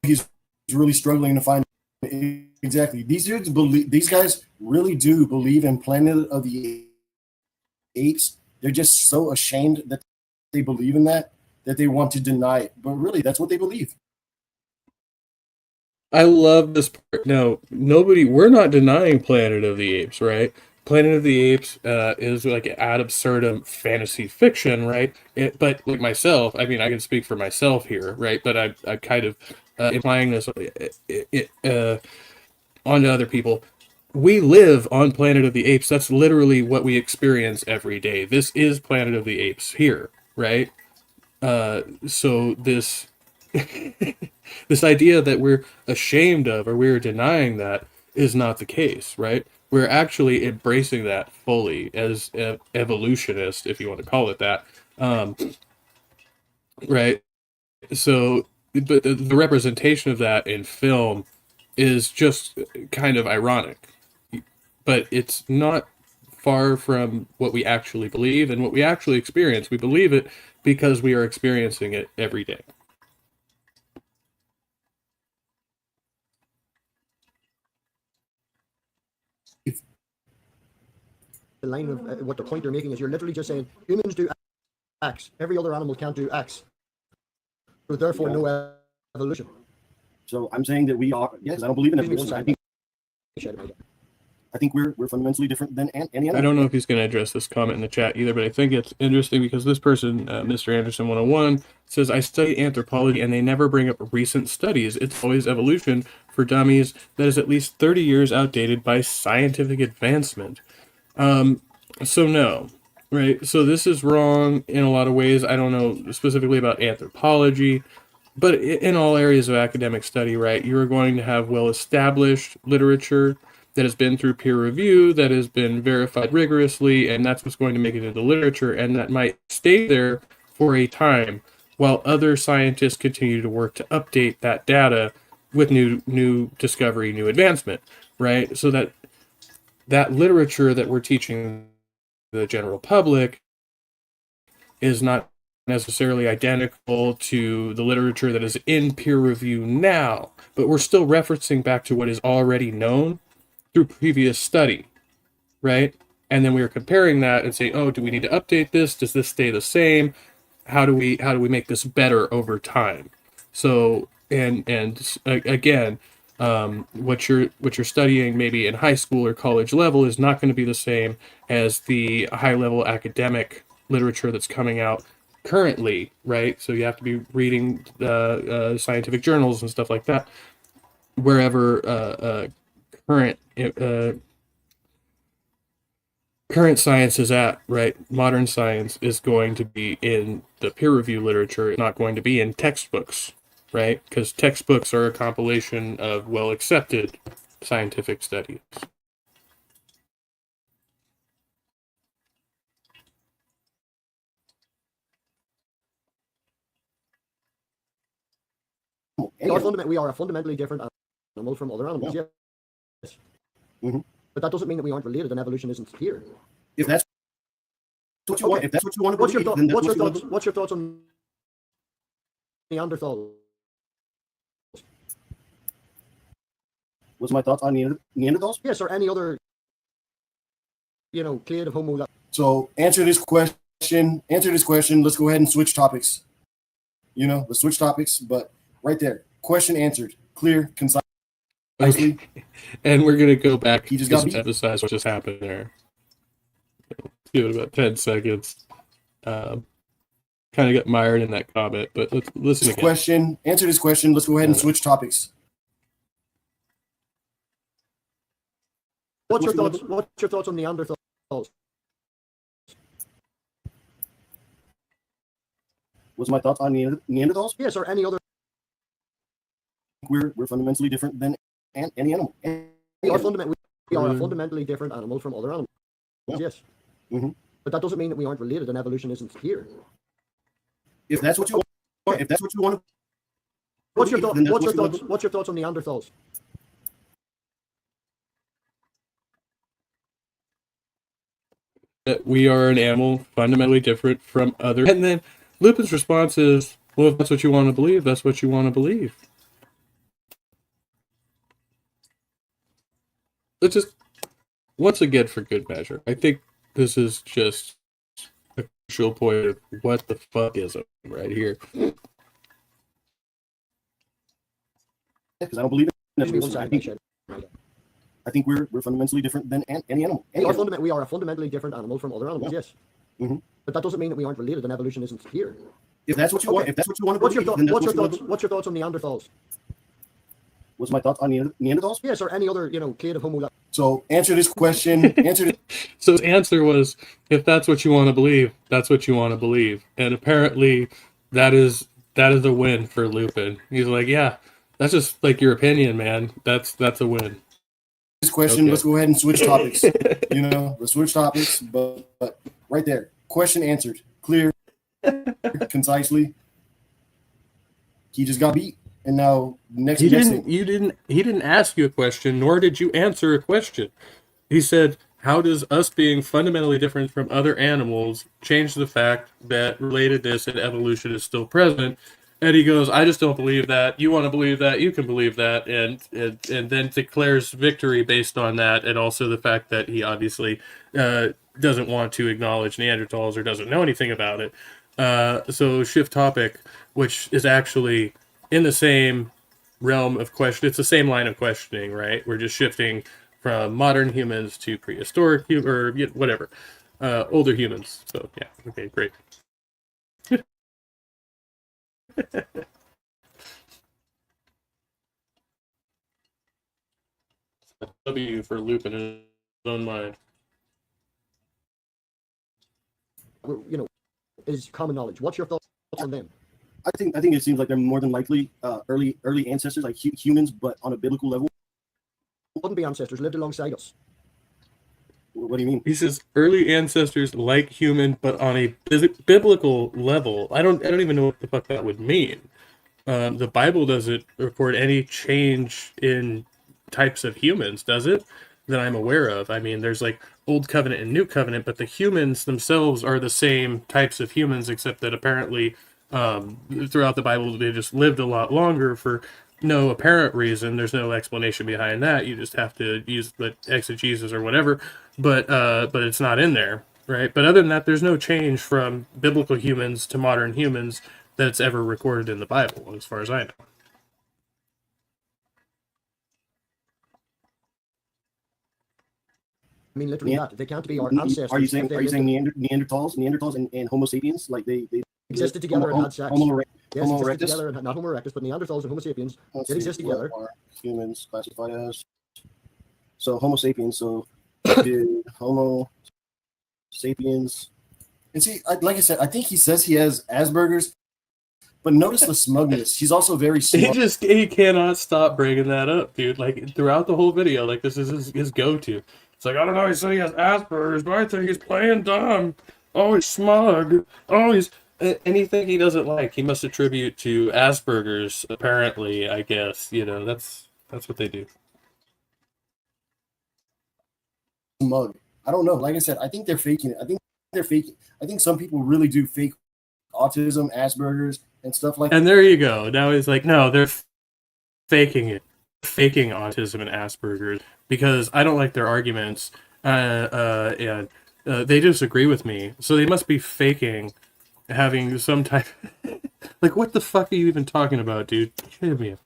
He's really struggling to find exactly. These guys really do believe in Planet of the Apes. They're just so ashamed that they believe in that that they want to deny it, but really that's what they believe. I love this part. No, we're not denying Planet of the Apes, right? Planet of the Apes is like ad absurdum fantasy fiction, right? But like myself, I mean, I can speak for myself here, right? But I'm kind of implying this onto other people. We live on Planet of the Apes. That's literally what we experience every day. This is Planet of the Apes here, right? So this this idea that we're ashamed of or we're denying that is not the case, right? We're actually embracing that fully as evolutionists, if you want to call it that, right? So, but the representation of that in film is just kind of ironic, but it's not far from what we actually believe and what we actually experience. We believe it because we are experiencing it every day. The line of what the point you're making is you're literally just saying humans do X, every other animal can't do X, so therefore no evolution. So I'm saying that we are, yes, I don't believe in evolution. I think we're fundamentally different than any animal. I don't know if he's going to address this comment in the chat either, but I think it's interesting because this person, Mr. Anderson 101, says, I study anthropology and they never bring up recent studies. It's always evolution for dummies that is at least 30 years outdated by scientific advancement. So no, right? So this is wrong in a lot of ways. I don't know specifically about anthropology, but in all areas of academic study, right, you're going to have well-established literature that has been through peer review, that has been verified rigorously, and that's what's going to make it into literature, and that might stay there for a time while other scientists continue to work to update that data with new discovery, new advancement, right? So that literature that we're teaching the general public is not necessarily identical to the literature that is in peer review now, but we're still referencing back to what is already known through previous study, right? And then we are comparing that and saying, oh, do we need to update this? Does this stay the same? How do we make this better over time? So and again, what you're studying maybe in high school or college level is not going to be the same as the high level academic literature that's coming out currently, right? So you have to be reading scientific journals and stuff like that wherever current science is at, right? Modern science is going to be in the peer review literature, it's not going to be in textbooks, right? Because textbooks are a compilation of well accepted scientific studies. We are a fundamentally different animal from other animals, yes. Mm-hmm. But that doesn't mean that we aren't related and evolution isn't here. If that's what you want, if that's what you want to believe, then what's your thoughts on Neanderthals? What's my thoughts on Neanderthals? Yes, or any other, creative Homo. So answer this question. Let's go ahead and switch topics. Let's switch topics. But right there, question answered, clear, concise. Okay. And we're gonna go back. He just to emphasize what just happened there. Give it about 10 seconds. Kind of got mired in that comment, but let's listen again. Answer this question. Let's go ahead and switch topics. What's your thoughts on Neanderthals? What's my thoughts on Neanderthals? Yes, or any other. We're fundamentally different than any animal. We are a fundamentally different animal from other animals. Yeah. Yes. Mm-hmm. But that doesn't mean that we aren't related and evolution isn't here. If that's what you want, what's your thoughts on Neanderthals? That we are an animal fundamentally different from other. And then Lupin's response is, well, if that's what you want to believe, that's what you want to believe. Let's just, once again, for good measure, I think this is just a crucial point of what the fuck is it right here. Because I don't believe in Excuse me one evolution. second, I think we're fundamentally different than any animal. we are a fundamentally different animal from other animals, yes. Mhm. But that doesn't mean that we aren't related and evolution isn't here. If that's what you want, if that's what you want to What's your, believe, then that's what's, your what you want thoughts, to- what's your thoughts on Neanderthals? What's my thoughts on Neanderthals? Yes, or any other, creative Homo. So answer this question. Answer this. So his answer was, if that's what you want to believe, that's what you want to believe. And apparently that is a win for Lupin. He's like, yeah, that's just like your opinion, man. That's a win. This question. Okay. Let's go ahead and switch topics. Let's switch topics. But right there, question answered, clear, concisely. He just got beat, and now next. He next didn't. thing. He didn't ask you a question, nor did you answer a question. He said, "How does us being fundamentally different from other animals change the fact that relatedness and evolution is still present?" And he goes, "I just don't believe that. You want to believe that? You can believe that." And then declares victory based on that, and also the fact that he obviously doesn't want to acknowledge Neanderthals or doesn't know anything about it. So shift topic, which is actually in the same realm of question. It's the same line of questioning, right? We're just shifting from modern humans to prehistoric or whatever, older humans. So yeah, okay, great. W for Lupin in his own mind. Is common knowledge. What's your thoughts on them? I think it seems like they're more than likely early ancestors, like humans, but on a biblical level. Wouldn't be ancestors, lived alongside us. What do you mean? He says early ancestors like human, but on a biblical level. I don't even know what the fuck that would mean. The Bible doesn't record any change in types of humans, does it? That I'm aware of. I mean, there's like Old Covenant and New Covenant, but the humans themselves are the same types of humans, except that apparently throughout the Bible they just lived a lot longer for no apparent reason. There's no explanation behind that. You just have to use the exegesis or whatever, but it's not in there, right? But other than that, there's no change from biblical humans to modern humans that's ever recorded in the Bible, as far as I know. I mean, literally that. They can't be our ancestors. Are you saying Neanderthals and Homo sapiens, like they existed together and had sex? Homo Yes, Homo existed erectus? together, and not Homo erectus, but Neanderthals and Homo sapiens Let's did see, exist what together. are humans classified as? So Homo sapiens. So did Homo sapiens? And see, like I said, I think he says he has Asperger's, but notice the smugness. He's also very smart. He cannot stop bringing that up, dude. Like throughout the whole video, like this is his go-to. It's like, I don't know, he said he has Asperger's, but I think he's playing dumb. Oh, he's smug. Oh, he's anything he doesn't like, he must attribute to Asperger's. Apparently, I guess that's what they do. Smug. I don't know. Like I said, I think they're faking it. I think they're faking. I think some people really do fake autism, Asperger's, and stuff like that. And there you go. Now he's like, no, they're faking it, faking autism and Asperger's because I don't like their arguments, and they disagree with me. So they must be faking having some type. Like, what the fuck are you even talking about, dude? Give me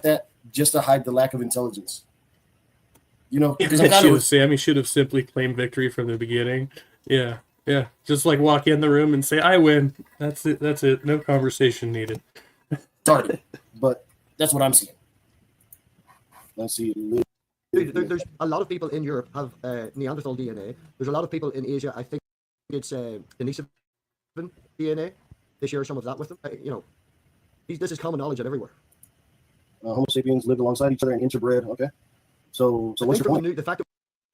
That just to hide the lack of intelligence. Because Sammy should have simply claimed victory from the beginning. Yeah. Just like walk in the room and say, "I win." That's it. No conversation needed. started, but that's what I'm seeing. Let's see. There's a lot of people in Europe have Neanderthal DNA. There's a lot of people in Asia. I think it's Denisovan DNA. They share some of that with them. This is common knowledge everywhere. Homo sapiens lived alongside each other and interbred. Okay. So what's your point? The fact that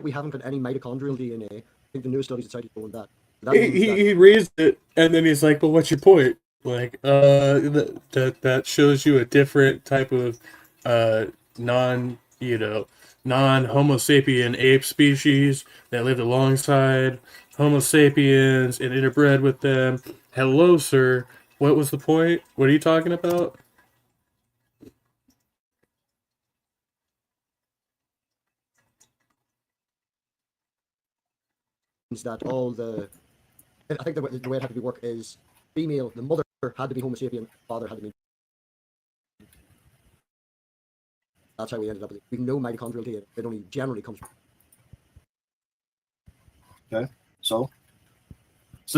we haven't got any mitochondrial DNA, I think the newest studies decided to go on that. He reads it and then he's like, "But what's your point?" Like, that shows you a different type of non-Homo sapien ape species that lived alongside Homo sapiens and interbred with them. Hello, sir. What was the point? What are you talking about? That all the I think the way it had to be work is female. The mother had to be Homo sapien. Father had to be. That's how we ended up with it. We know mitochondrial DNA. It only generally comes from. Okay. So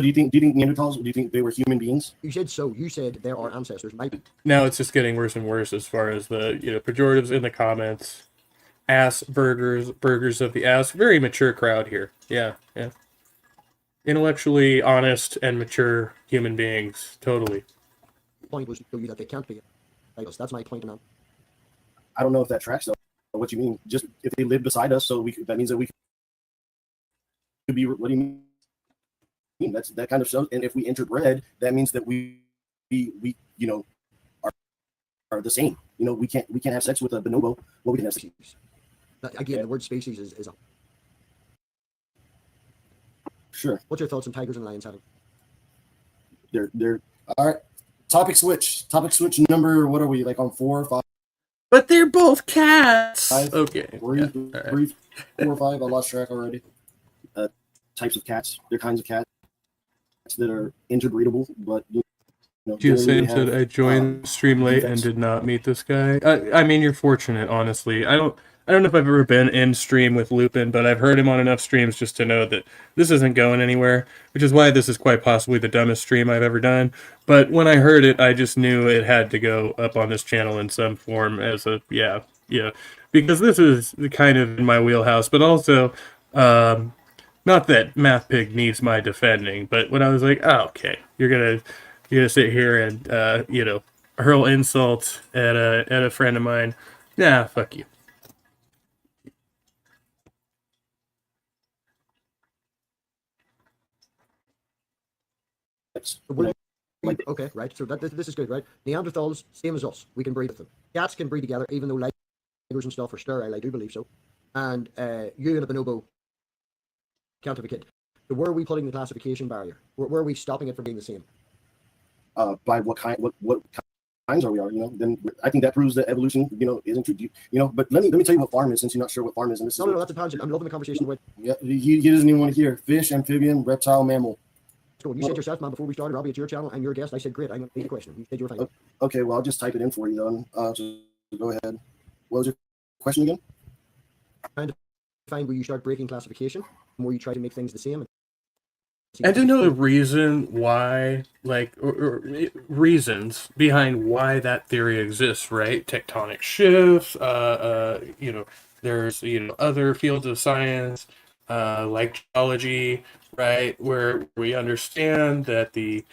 do you think Neanderthals? Do you think they were human beings? You said so. You said there are ancestors. Now it's just getting worse and worse as far as the pejoratives in the comments. Ass burgers of the ass. Very mature crowd here. Yeah. Intellectually honest and mature human beings. Totally. The point was to show you that they can't be. That's my point, man. I don't know if that tracks though. What you mean? Just if they live beside us, so that means that we could be. What do you mean? That's that kind of shows. And if we interbred, that means that we are the same. We can't have sex with a bonobo. Well, we can have sex. Again, the word species is a. Sure. What's your thoughts on tigers and lions, Adam? They're all right. Topic switch number. What are we like on 4 or 5? But they're both cats. 5? Okay. Three, Yeah. 3, 4, or 5. I lost track already. Types of cats. They're kinds of cats that are interbreedable, but Giuseppe said I joined the stream late and did not meet this guy. I mean, you're fortunate, honestly. I don't know if I've ever been in stream with Lupin, but I've heard him on enough streams just to know that this isn't going anywhere, which is why this is quite possibly the dumbest stream I've ever done. But when I heard it, I just knew it had to go up on this channel in some form as a, yeah, because this is kind of in my wheelhouse, but also, not that Math Pig needs my defending, but when I was like, oh, okay, you're gonna sit here and, hurl insults at a friend of mine. Nah, fuck you. Okay, right. So this is good, right? Neanderthals, same as us. We can breed with them. Cats can breed together, even though tigers and stuff are sterile. I do believe so. And you and a bonobo can't have a kid. So where are we putting the classification barrier? Where are we stopping it from being the same? By what kinds are we are? Then I think that proves that evolution, isn't too deep. But let me tell you what farm is, since you're not sure what farm is. And this No, that's a tangent. I'm loving the conversation with. Yeah, he doesn't even want to hear fish, amphibian, reptile, mammal. You said yourself, man, before we started, Robbie, it's your channel. I'm your guest. I said, great. I'm going to ask a question. You said you were fine. Okay, well, I'll just type it in for you, then. So go ahead. What was your question again? Trying to find where you start breaking classification, and where you try to make things the same. I do know the reason why, or reasons behind why that theory exists, right? Tectonic shifts, there's, other fields of science, like geology, right? Where we understand that the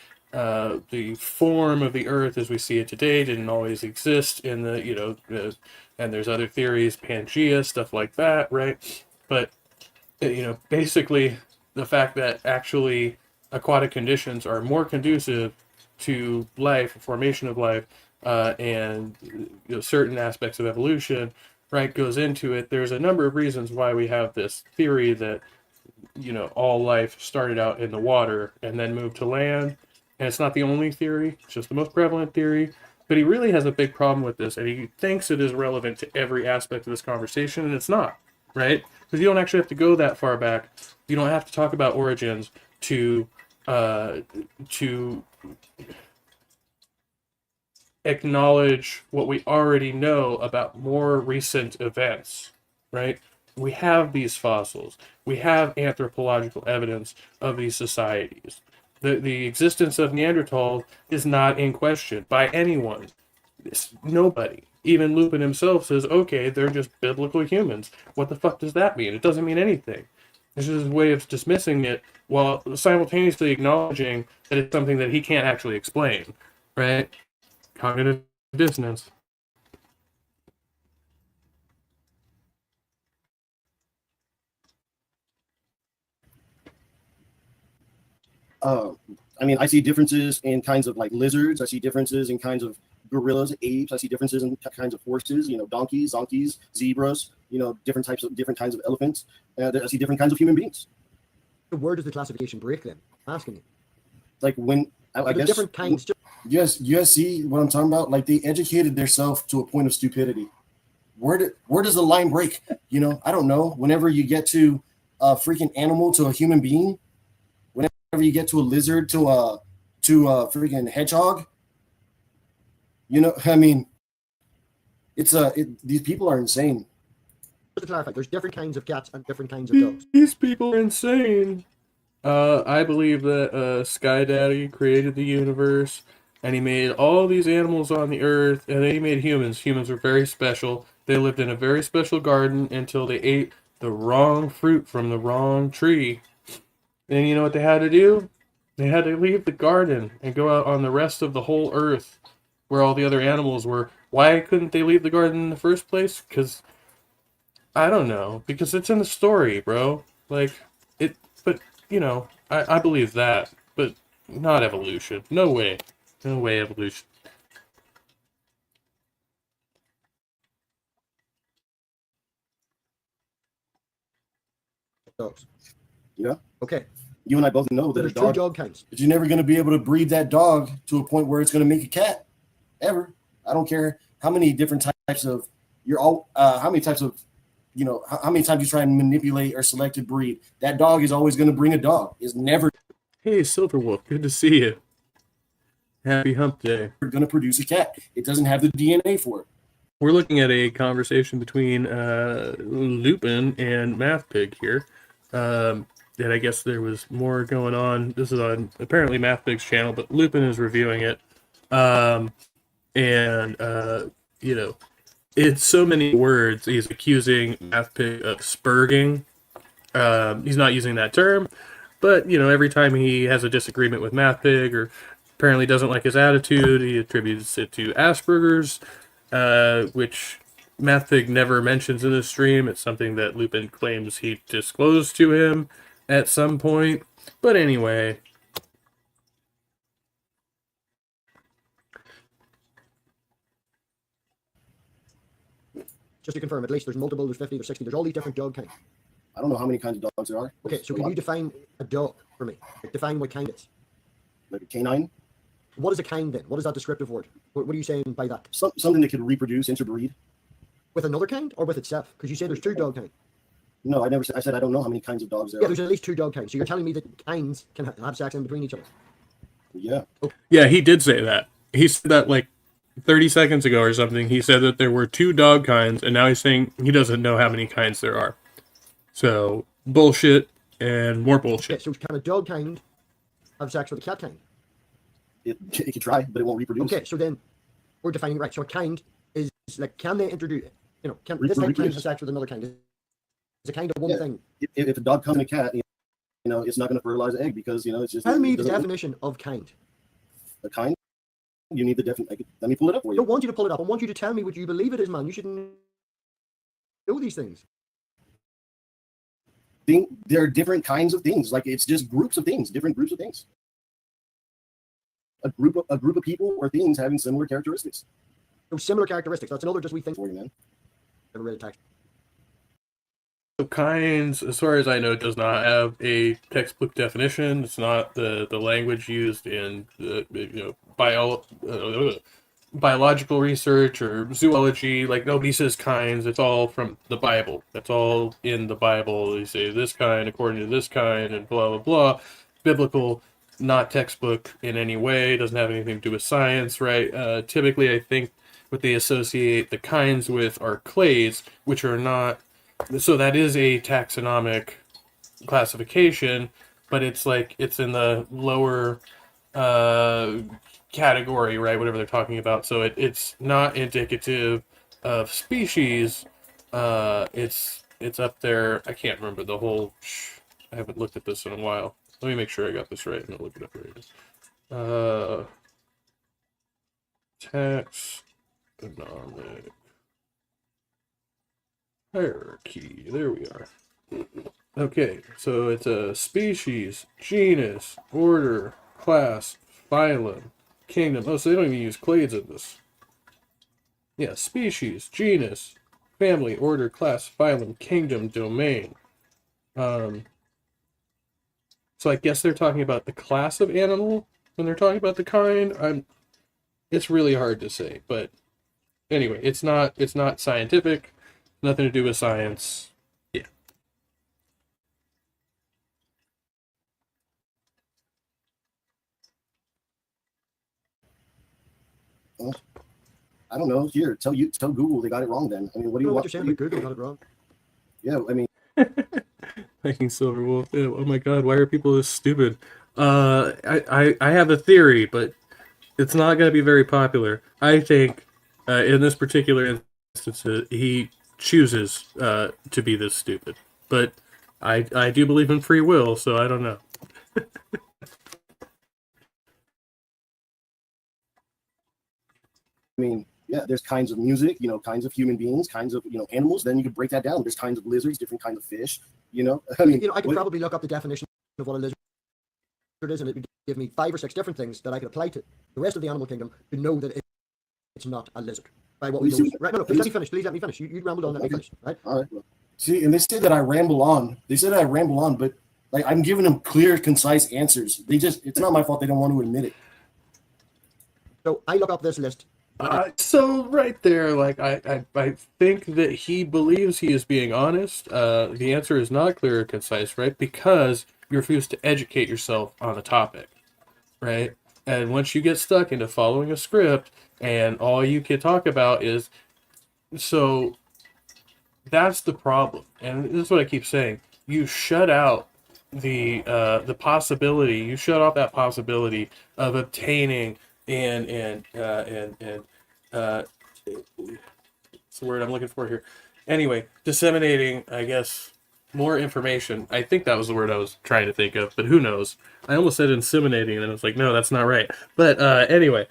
form of the Earth as we see it today didn't always exist in and there's other theories, Pangea, stuff like that, right? But, basically the fact that actually aquatic conditions are more conducive to life, formation of life, and certain aspects of evolution, right, goes into it. There's a number of reasons why we have this theory that, all life started out in the water and then moved to land. And it's not the only theory, it's just the most prevalent theory. But he really has a big problem with this, and he thinks it is relevant to every aspect of this conversation, and it's not, right? Because you don't actually have to go that far back. You don't have to talk about origins to acknowledge what we already know about more recent events, right? We have these fossils. We have anthropological evidence of these societies. The existence of Neanderthal is not in question by anyone. Nobody. Even Lupin himself says, okay, they're just biblical humans. What the fuck does that mean? It doesn't mean anything. It's just his way of dismissing it while simultaneously acknowledging that it's something that he can't actually explain, right? Cognitive dissonance. I see differences in kinds of like lizards. I see differences in kinds of gorillas, apes. I see differences in kinds of horses, donkeys, zonkeys, zebras, different kinds of elephants. I see different kinds of human beings. So where does the classification break then? I'm asking you. Like when, I guess. Different kinds. Yes, you see what I'm talking about? Like they educated themselves to a point of stupidity. Where does the line break? I don't know. Whenever you get to a freaking animal to a human being, whenever you get to a lizard to a freaking hedgehog. You know, I mean, these people are insane. Just to clarify, there's different kinds of cats and different kinds of dogs. These people are insane. I believe that Sky Daddy created the universe, and he made all these animals on the earth, and then he made humans. Humans were very special. They lived in a very special garden until they ate the wrong fruit from the wrong tree. And you know what they had to do? They had to leave the garden and go out on the rest of the whole earth where all the other animals were. Why couldn't they leave the garden in the first place? Because, I don't know. Because it's in the story, bro. Like, but, you know, I believe that. But not evolution. No way. No way evolution. Dogs. Yeah. Okay. You and I both know that There's a two dog, dog kinds. but you're never going to be able to breed that dog to a point where it's going to make a cat, ever. I don't care how many different types of how many types of, you know, how many times you try and manipulate or select a breed. That dog is always going to bring a dog. It's never Hey, Silverwolf, good to see you. Happy hump day. going to produce a cat. It doesn't have the DNA for it. We're looking at a conversation between Lupin and MathPig here. And I guess there was more going on. This is on apparently MathPig's channel, but Lupin is reviewing it. You know, it's so many words. He's accusing MathPig of spurging. He's not using that term, but, you know, every time he has a disagreement with MathPig or apparently doesn't like his attitude, he attributes it to Asperger's, which MathPig never mentions in the stream. It's something that Lupin claims he disclosed to him at some point. But anyway. Just to confirm, at least there's multiple, there's 50, there's 60, there's all these different dog kinds. I don't know how many kinds of dogs there are. Okay, so can you define a dog for me? Like, define what kind it is. Like a canine? What is a kind then? What is that descriptive word? What are you saying by that? Something that could reproduce, interbreed. With another kind or with itself? Because you say there's two dog kinds. No, I said I don't know how many kinds of dogs there Yeah, are. there's at least two dog kinds. So you're telling me that kinds can have sex in between each other. Yeah. Yeah, he did say that. He said that like 30 seconds ago or something. He said that there were two dog kinds, and now he's saying he doesn't know how many kinds there are. So, bullshit and more bullshit. Okay, so can a dog kind have sex with a cat kind? It can try, but it won't reproduce. Okay, so then we're defining right. So a kind is like, can they introduce, you know, can this kind have sex with another kind? It's a kind of one thing. If a dog comes in a cat, you know, it's not going to fertilize an egg because, you know, it's just. Tell me the definition of kind. A kind? You need the definition. Let me pull it up for I you. don't want you to pull it up. I want you to tell me what you believe it is, man. You shouldn't know these things. There are different kinds of things. Like, it's just groups of things, different groups of things. A group of people or things having similar characteristics. So similar characteristics. That's another just we think. For you, man. Never read a text. So kinds, as far as I know, does not have a textbook definition. It's not the language used in biological research or zoology. Like, nobody says kinds. It's all from the Bible. That's all in the Bible. They say this kind according to this kind and blah, blah, blah. Biblical, not textbook in any way. Doesn't have anything to do with science, right? Typically, I think what they associate the kinds with are clades, which are not. So that is a taxonomic classification, but it's like it's in the lower category, right? Whatever they're talking about. So it's not indicative of species. It's up there. I can't remember the whole. I haven't looked at this in a while. Let me make sure I got this right, and I'll look it up right. Taxonomic hierarchy. There we are. Okay, so it's a species, genus, order, class, phylum, kingdom. Oh, so they don't even use clades in this. Yeah, species, genus, family, order, class, phylum, kingdom, domain. So I guess they're talking about the class of animal when they're talking about the kind. It's really hard to say, but anyway, it's not scientific. Nothing to do with science. Yeah. I don't know. Here, tell Google they got it wrong. Then I mean, what do I you don't know what want? you're saying, but Google got it wrong. Yeah, I mean, Viking Silver Wolf. Ew, oh my god, why are people this stupid? I have a theory, but it's not going to be very popular. I think in this particular instance, he chooses to be this stupid. But I do believe in free will, so I don't know. I mean, yeah, there's kinds of music, you know, kinds of human beings, kinds of, you know, animals. Then you could break that down. There's kinds of lizards, different kinds of fish. You know, I mean, You know, I could what- probably look up the definition of what a lizard is, and it would give me 5 or 6 different things that I could apply to the rest of the animal kingdom to know that it's not a lizard. By what we You know. see- Right? No, please let me finish. Please let me finish. You rambled on. Let me finish. Right? all right. Well, see, and they say that I ramble on. They said I ramble on, but like I'm giving them clear, concise answers. It's not my fault they don't want to admit it. So I look up this list. So right there, like I think that he believes he is being honest. The answer is not clear or concise, right? Because you refuse to educate yourself on the topic, right? And once you get stuck into following a script and all you can talk about is, so that's the problem. And this is what I keep saying. You shut out the possibility. You shut off that possibility of obtaining and what's the word I'm looking for here? Anyway, disseminating, I guess, more information. I think that was the word I was trying to think of, but who knows? I almost said inseminating, and I was like, no, that's not right. But anyway,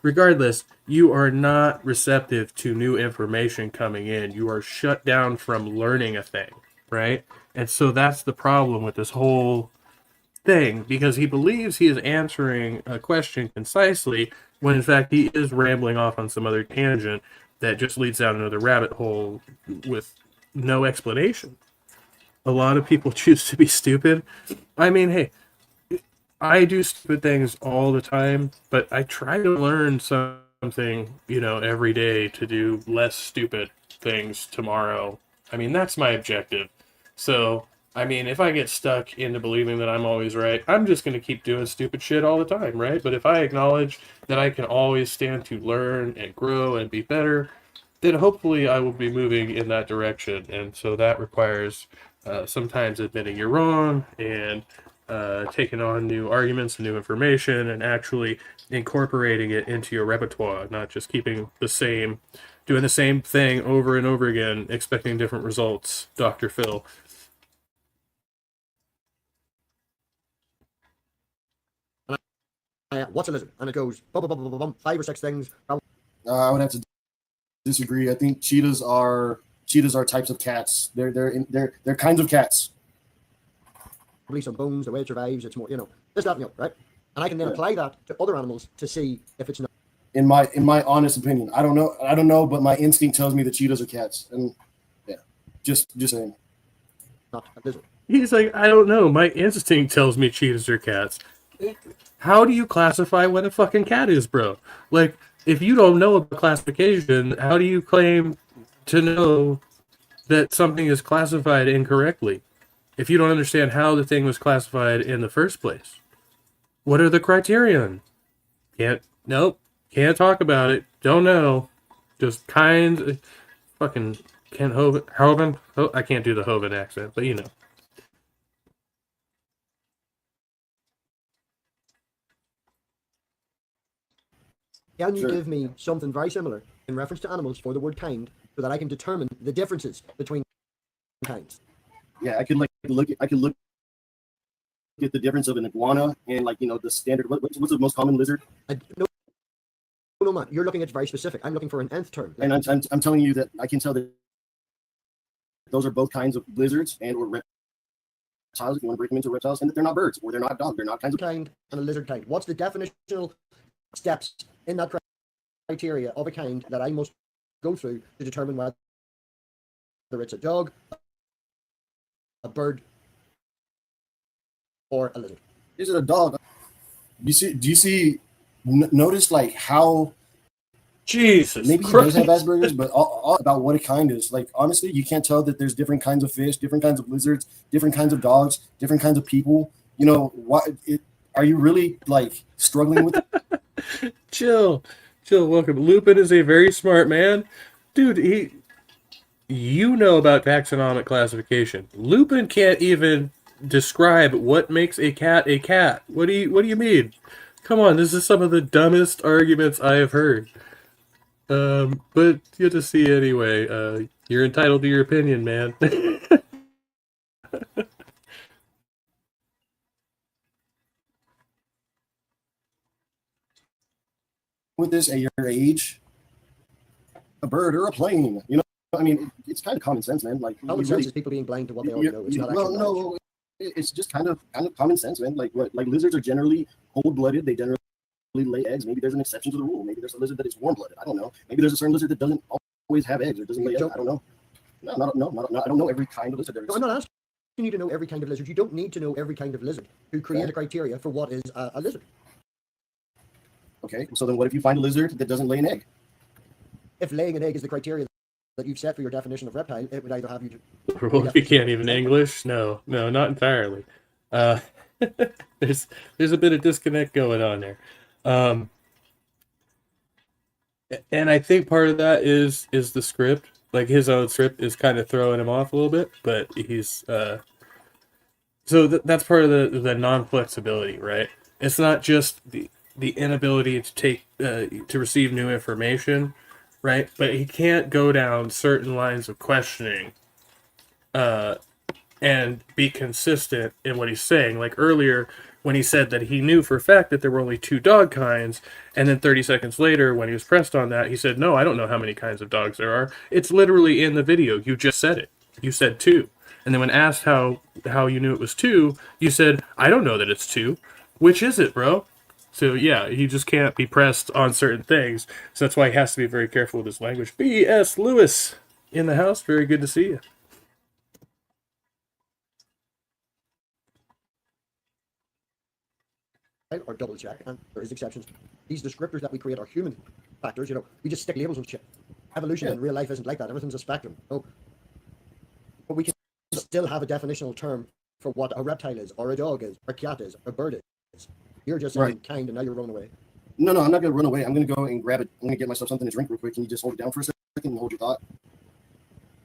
regardless, you are not receptive to new information coming in. You are shut down from learning a thing, right? And so that's the problem with this whole thing, because he believes he is answering a question concisely when in fact he is rambling off on some other tangent that just leads down another rabbit hole with no explanation. A lot of people choose to be stupid. I mean, hey, I do stupid things all the time, but I try to learn something, you know, every day to do less stupid things tomorrow. I mean, that's my objective. So, I mean, if I get stuck into believing that I'm always right, I'm just going to keep doing stupid shit all the time, right? But if I acknowledge that I can always stand to learn and grow and be better, then hopefully I will be moving in that direction. And so that requires sometimes admitting you're wrong and taking on new arguments and new information and actually incorporating it into your repertoire, not just keeping doing the same thing over and over again, expecting different results. Dr. Phil. What's a lizard? And it goes bum, bum, bum, bum, bum, 5 or 6 things. I would have to disagree. I think cheetahs are types of cats. They're kinds of cats. Probably some bones, the way it survives. It's more, you know, this, that, and the other, right? And I can then apply that to other animals to see if it's not. In my honest opinion, I don't know, but my instinct tells me that cheetahs are cats. And yeah, just saying. Not a lizard. He's like, I don't know. My instinct tells me cheetahs are cats. How do you classify what a fucking cat is, bro? Like, if you don't know about classification, how do you claim to know that something is classified incorrectly if you don't understand how the thing was classified in the first place? What are the criterion? Nope, can't talk about it. Don't know. Just fucking Ken Hovind. Oh, I can't do the Hovind accent, but you know. Can you Sure. give me something very similar in reference to animals for the word kind so that I can determine the differences between kinds? Yeah, I could look at the difference of an iguana and, like, you know, the standard. What's the most common lizard? No, man, you're looking at very specific. I'm looking for an nth term. And I'm telling you that I can tell that those are both kinds of lizards and or reptiles, if you want to break them into reptiles, and that they're not birds or they're not dogs. They're not kinds of. Kind and a lizard kind. What's the definitional steps in that criteria of a kind that I must go through to determine whether it's a dog, a bird, or a lizard? Is it a dog? Do you see? Notice like how Jesus maybe he Christ. does have Asperger's, but all about what a kind is. Like, honestly, you can't tell that there's different kinds of fish, different kinds of lizards, different kinds of dogs, different kinds of people. You know, are you really like struggling with it? Chill, chill. Welcome. Lupin is a very smart man, dude. You know about taxonomic classification. Lupin can't even describe what makes a cat a cat. What do you mean? Come on, this is some of the dumbest arguments I have heard. But good to see you anyway. You're entitled to your opinion, man. With this at your age, a bird or a plane. You know, I mean, it's kind of common sense, man. Like, Common you sense really, is people being blind to what they already know. It's not well, actual knowledge. no, it's just kind of common sense, man. Like what? Like lizards are generally cold-blooded. They generally lay eggs. Maybe there's an exception to the rule. Maybe there's a lizard that is warm-blooded. I don't know. Maybe there's a certain lizard that doesn't always have eggs or doesn't lay eggs. I don't know. No, I don't know every kind of lizard there is. No, I'm not asking you to know every kind of lizard. You don't need to know every kind of lizard to create a criteria for what is a lizard. Okay, so then what if you find a lizard that doesn't lay an egg? If laying an egg is the criteria that you've set for your definition of reptile, it would either have you. Well, if you can't even English, no, not entirely. Uh, there's a bit of disconnect going on there, and I think part of that is the script. Like his own script is kind of throwing him off a little bit, but he's so that's part of the non-flexibility, right? It's not just the inability to take to receive new information, right? But he can't go down certain lines of questioning and be consistent in what he's saying. Like earlier, when he said that he knew for a fact that there were only 2 dog kinds, and then 30 seconds later, when he was pressed on that, he said, "No, I don't know how many kinds of dogs there are. It's literally in the video. You just said it. You said 2." And then when asked how you knew it was 2, you said, "I don't know that it's 2. Which is it, bro?" So yeah, he just can't be pressed on certain things. So that's why he has to be very careful with his language. B.S. Lewis in the house. Very good to see you. Or double check, and there is exceptions. These descriptors that we create are human factors. You know, we just stick labels on shit. Evolution in real life isn't like that. Everything's a spectrum. No, but we can still have a definitional term for what a reptile is, or a dog is, or a cat is, or a bird is. You're just saying kind, and now you're running away. No, I'm not gonna run away. I'm gonna go and grab it. I'm gonna get myself something to drink real quick. Can you just hold it down for a second and hold your thought?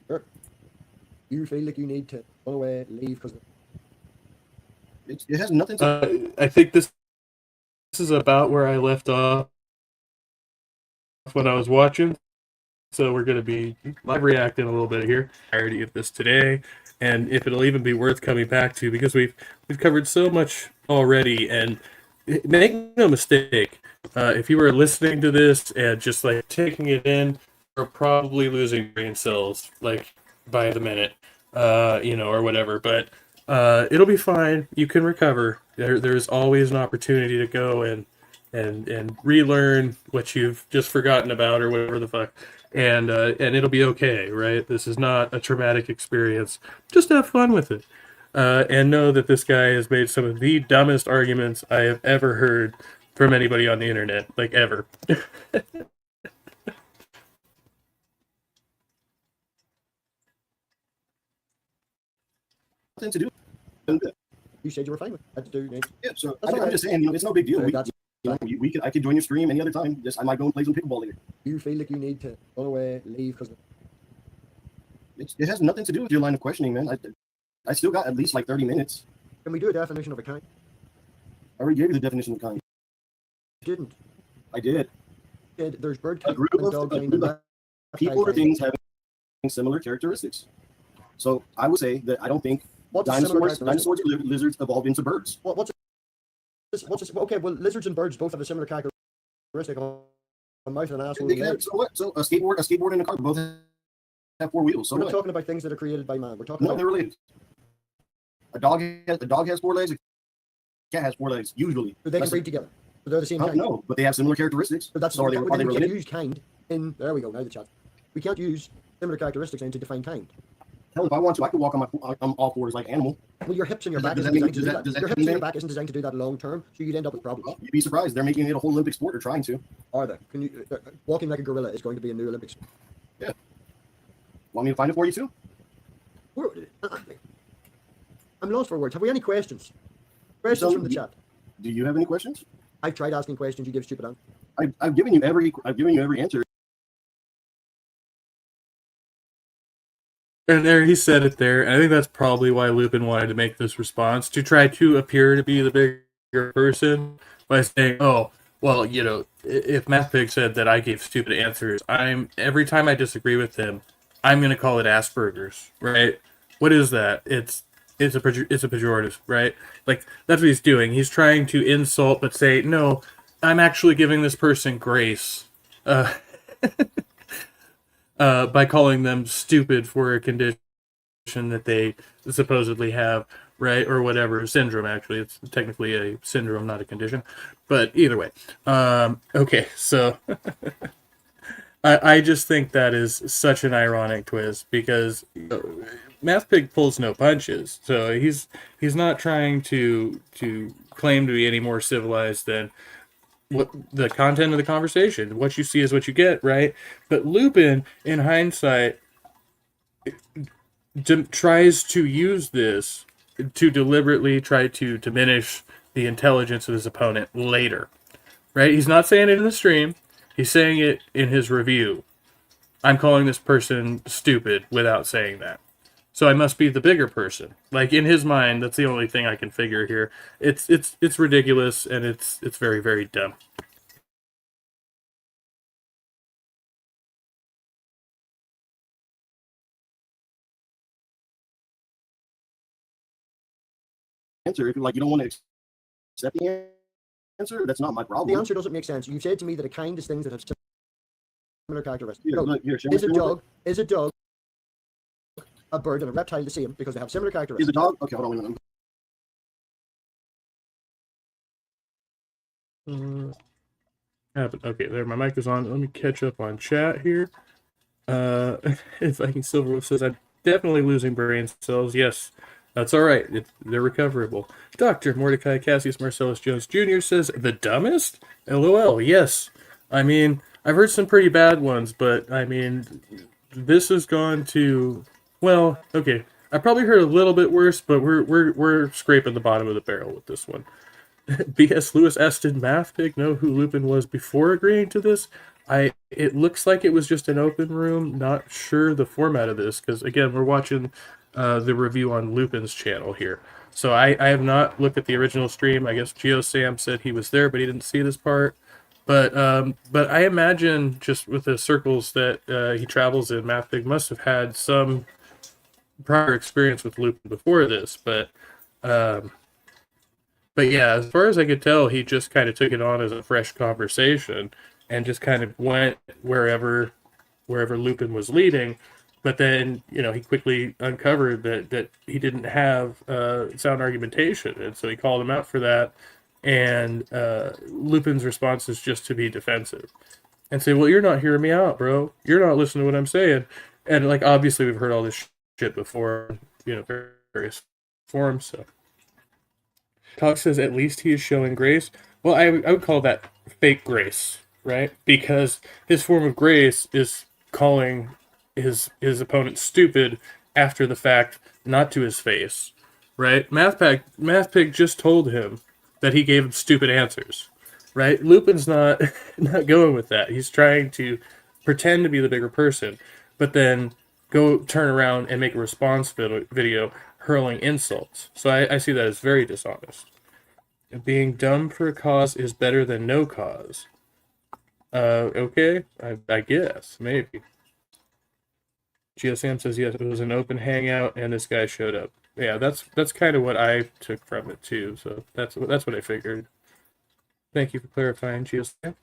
Sure. You feel like you need to run away, leave, because It has nothing to. I think this is about where I left off when I was watching. So we're going to be live reacting a little bit here. Entirety of this today, and if it'll even be worth coming back to, because we've covered so much already. And make no mistake, if you were listening to this and just like taking it in, you're probably losing brain cells like by the minute, or whatever. But it'll be fine. You can recover. There's always an opportunity to go and relearn what you've just forgotten about or whatever the fuck. And it'll be okay, right? This is not a traumatic experience. Just have fun with it. And know that this guy has made some of the dumbest arguments I have ever heard from anybody on the internet, like ever. Nothing to do. you said you were fine with it. Yeah, so That's all I'm right. just saying, it's no big deal. I could join your stream any other time. Just I might go and play some pickleball later. You feel like you need to run away, leave, because It has nothing to do with your line of questioning, man. I still got at least like 30 minutes. can we do a definition of a kind? I already gave you the definition of kind. You didn't. I did. There's bird A kind group and of- dog a kind group and of People or things having similar characteristics. So I would say that I don't think What's a similar dinosaurs characteristic? or lizards evolved into birds. What's this? Okay, well, lizards and birds both have a similar characteristic of a mouth and an asshole. They can have, so what? So a skateboard and a car both have 4 wheels. So We're not what? talking about things that are created by man. We're talking No, about they're related. A dog has 4 legs. A cat has 4 legs. Usually, so they can breed together. So they're the same kind. No, but they have similar characteristics. So that's So are they we can't related? use kind in. There we go. Now the chat. We can't use similar characteristics then to define kind. Hell, if I want to, I could walk on all 4s like an animal. Well, your hips and your Does back that isn't mean- designed to do does that. that Your hips mean and your that- back isn't designed to do that long term, so you'd end up with problems. Well, you'd be surprised. They're making it a whole Olympic sport or trying to. Are they? Can you walking like a gorilla is going to be a new Olympics? Want me to find it for you too? I'm lost for words. Have we any questions? Questions from the chat. Do you have any questions? I've tried asking questions, you give stupid answers. I've given you every answer. And there, he said it there. I think that's probably why Lupin wanted to make this response, to try to appear to be the bigger person by saying, "Oh, well, you know, if MathPig said that I gave stupid answers, every time I disagree with him, I'm going to call it Asperger's, right? What is that? It's a pejorative, right? Like, that's what he's doing. He's trying to insult, but say, no, I'm actually giving this person grace." By calling them stupid for a condition that they supposedly have, right? Or whatever, syndrome, actually. It's technically a syndrome, not a condition. But either way. Okay, so I just think that is such an ironic twist, because MathPig pulls no punches. So he's not trying to claim to be any more civilized than what the content of the conversation. What you see is what you get, right? But Lupin, in hindsight, tries to use this to deliberately try to diminish the intelligence of his opponent later, right? He's not saying it in the stream. He's saying it in his review. I'm calling this person stupid without saying that. So I must be the bigger person. Like, in his mind, that's the only thing I can figure here. It's ridiculous, and it's very, very dumb. Answer if like you don't want to accept the answer. That's not my problem. The answer doesn't make sense. You've said to me that a kind is things that have similar characteristics. Here, No, look, here, is a dog, a bird, and a reptile the same because they have similar Is characteristics? a dog? Okay, hold on. Okay, there, my mic is on. Let me catch up on chat here. If Viking Silverwolf says, I'm definitely losing brain cells. Yes, that's all right. They're recoverable. Dr. Mordecai Cassius Marcellus Jones Jr. says, the dumbest? LOL, yes. I mean, I've heard some pretty bad ones, but I mean, this has gone to, well, okay. I probably heard a little bit worse, but we're scraping the bottom of the barrel with this one. B.S. Lewis asked, did MathPig know who Lupin was before agreeing to this? It looks like it was just an open room. Not sure the format of this, because again, we're watching the review on Lupin's channel here. So I have not looked at the original stream. I guess GeoSam said he was there, but he didn't see this part. But I imagine, just with the circles that he travels in, MathPig must have had some prior experience with Lupin before this. But yeah, as far as I could tell, he just kind of took it on as a fresh conversation and just kind of went wherever Lupin was leading. But then, you know, he quickly uncovered that he didn't have sound argumentation, and so he called him out for that. And Lupin's response is just to be defensive and say, well, you're not hearing me out, bro. You're not listening to what I'm saying. And, like, obviously we've heard all this shit before, you know, various forms, so. Talk says, at least he is showing grace. Well, I would call that fake grace, right? Because his form of grace is calling his opponent stupid after the fact, not to his face, right? MathPig just told him that he gave him stupid answers, right? Lupin's not going with that. He's trying to pretend to be the bigger person, but then go turn around and make a response video hurling insults. So I see that as very dishonest. Being dumb for a cause is better than no cause. Okay, I guess, maybe. GeoSam says, yes, it was an open hangout, and this guy showed up. Yeah, that's kind of what I took from it, too, so that's what I figured. Thank you for clarifying, GeoSam.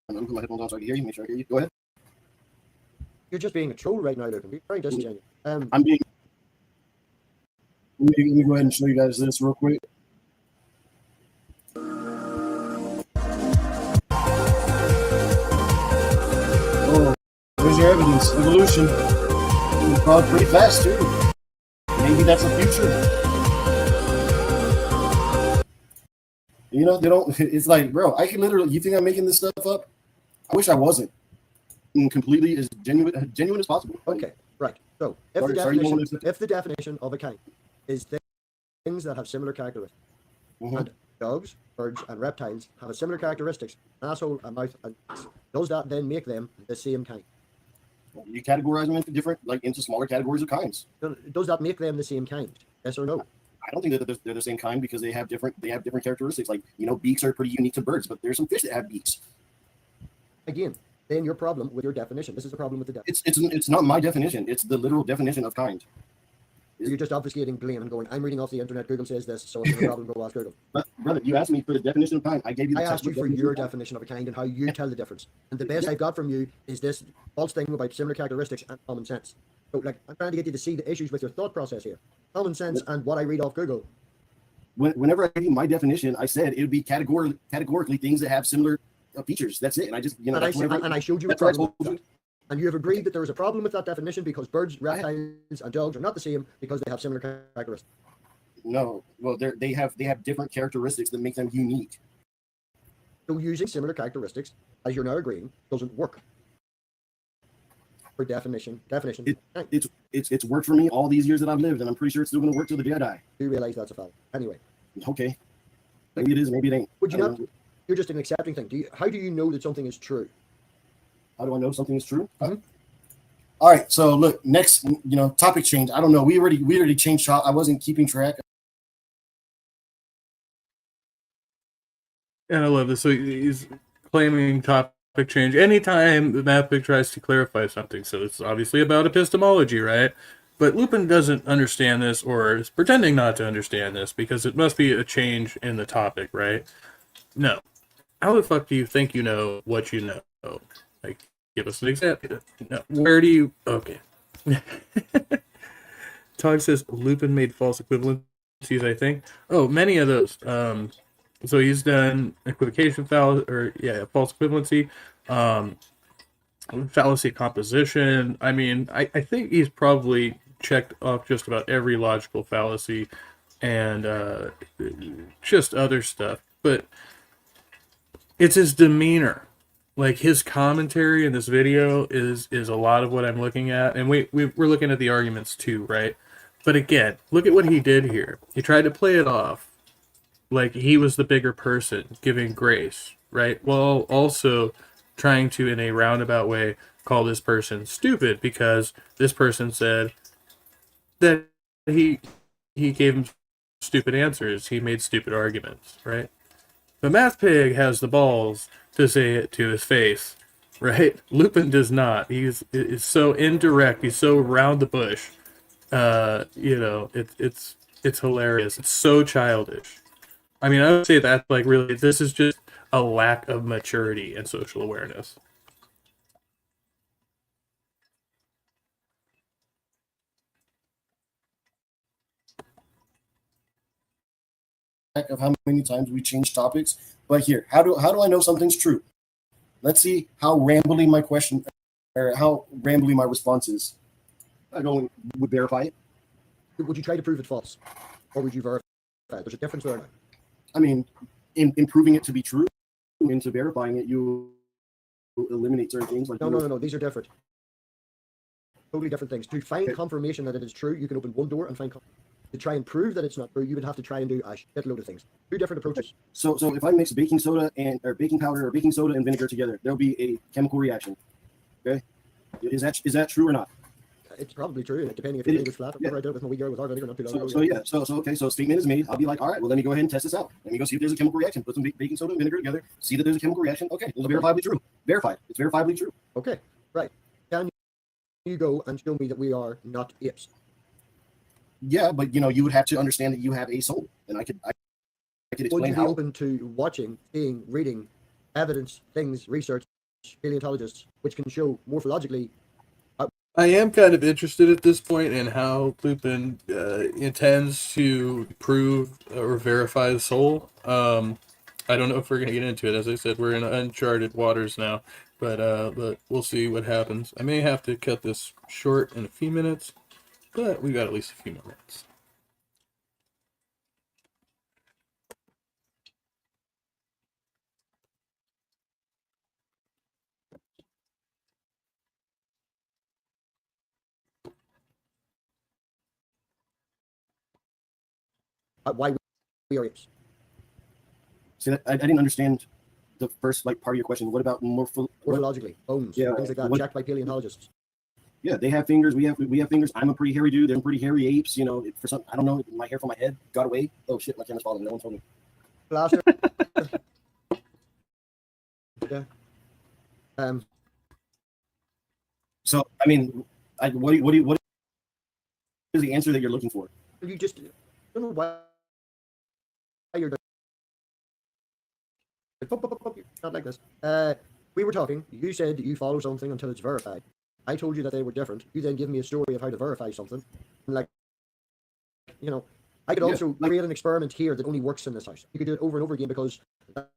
I'm gonna put my headphones on so I can hear you. Make sure I hear you. Go ahead. You're just being a troll right now, Lupin. Be very disingenuous. I'm being. Let me go ahead and show you guys this real quick. Oh, there's your evidence. Evolution. It evolved pretty fast too. Maybe that's the future. You know, they don't. It's like, bro, I can literally. You think I'm making this stuff up? I wish I wasn't. completely as genuine as possible. Okay, right. So if Sorry, the sorry, you don't definition, want to accept it. if the definition of a kind is things that have similar characteristics, Mhm. and dogs, birds, and reptiles have a similar characteristics, an asshole, a mouth, and does that then make them the same kind? You categorize them into different, like into smaller categories of kinds. Does that make them the same kind? Yes or no? I don't think that they're the same kind because they have different characteristics. Like, beaks are pretty unique to birds, but there's some fish that have beaks. Again, then your problem with your definition. This is the problem with the definition. It's not my definition. It's the literal definition of kind. You're just obfuscating blame and going, I'm reading off the internet, Google says this, so if there's a problem, go ask Google. But brother, you asked me for the definition of kind. I gave you. I The asked you textbook for your of kind. definition of a kind and how you tell the difference. And the best I've got from you is this false thing about similar characteristics and common sense. So, like, I'm trying to get you to see the issues with your thought process here. Common sense and what I read off Google. Whenever I gave you my definition, I said it would be categorically things that have similar features. That's it. And I just, And I showed you a that's what I problem with told that. you. And you have agreed that there is a problem with that definition because birds, reptiles, and dogs are not the same because they have similar characteristics. No, well, they have different characteristics that make them unique. So using similar characteristics, as you're now agreeing, doesn't work. For definition. It's worked for me all these years that I've lived, and I'm pretty sure it's still going to work till the day I die. You realize that's a fact. Anyway, Okay, maybe it is, maybe it ain't. would you I not? don't know. You're just an accepting thing. How do you know that something is true? How do I know something is true? Mhm. All right, so look, next, topic change. I don't know. We already changed shot. I wasn't keeping track. And I love this. So he's claiming topic change anytime the Mathpig tries to clarify something. So it's obviously about epistemology, right? But Lupin doesn't understand this, or is pretending not to understand this, because it must be a change in the topic, right? No. How the fuck do you think you know what you know? Like, give us an example. No. Where do you... Okay. Tog says Lupin made false equivalencies, I think. Oh, many of those. So he's done equivocation false equivalency, fallacy composition. I mean, I think he's probably checked off just about every logical fallacy and just other stuff. But it's his demeanor. Like, his commentary in this video is a lot of what I'm looking at. And we're looking at the arguments too, right? But again, look at what he did here. He tried to play it off like he was the bigger person, giving grace, right? While also trying to, in a roundabout way, call this person stupid because this person said that he gave him stupid answers. He made stupid arguments, right? But Mathpig has the balls to say it to his face, right? Lupin does not. Is so indirect. He's so round the bush. It's hilarious. It's so childish. I mean, I would say that, like, really, this is just a lack of maturity and social awareness. Of how many times we change topics. But here, how do I know something's true? Let's see how rambly my question or how rambly my response is. I go would verify it. Would you try to prove it false? Or would you verify it? There's a difference there now. I mean, in proving it to be true, into verifying it, you eliminate certain things. Like No. These are different. Totally different things. To find confirmation that it is true, you can open one door and find to try and prove that it's not true, you would have to try and do a shitload of things. Two different approaches. So if I mix baking soda or baking powder or baking soda and vinegar together, there'll be a chemical reaction. Okay, is that true or not? It's probably true, depending if your neighbor's flat. I did it with my wee girl with our vinegar not too long ago. So a statement is made. I'll be like, all right, well, let me go ahead and test this out. Let me go see if there's a chemical reaction. Put some baking soda and vinegar together. See that there's a chemical reaction. Okay, it's verifiably true. Verified. It's verifiably true. Okay, right. Can you go and show me that we are not apes? Yeah, but you would have to understand that you have a soul, and I could Would explain you be how. open to watching, seeing, reading, evidence, things, research, paleontologists, which can show morphologically? I am kind of interested at this point in how Lupin intends to prove or verify the soul. I don't know if we're going to get into it. As I said, we're in uncharted waters now, but we'll see what happens. I may have to cut this short in a few minutes, but we got at least a few more minutes. why we are apes. See, I didn't understand the first like part of your question. What about Morphologically, bones, Yeah, things like that, what- checked by paleontologists. Yeah, they have fingers. We have fingers. I'm a pretty hairy dude. They're pretty hairy apes. You know, for some, I don't know. My hair from my head got away. Oh shit, my camera's falling. No one told me. Blaster. Yeah. So I mean, what is the answer that you're looking for? You just don't know why you're not like this. We were talking. You said you follow something until it's verified. I told you that they were different. You then give me a story of how to verify something. And like, you know, I could Yeah, also like- create an experiment here that only works in this house. You could do it over and over again because that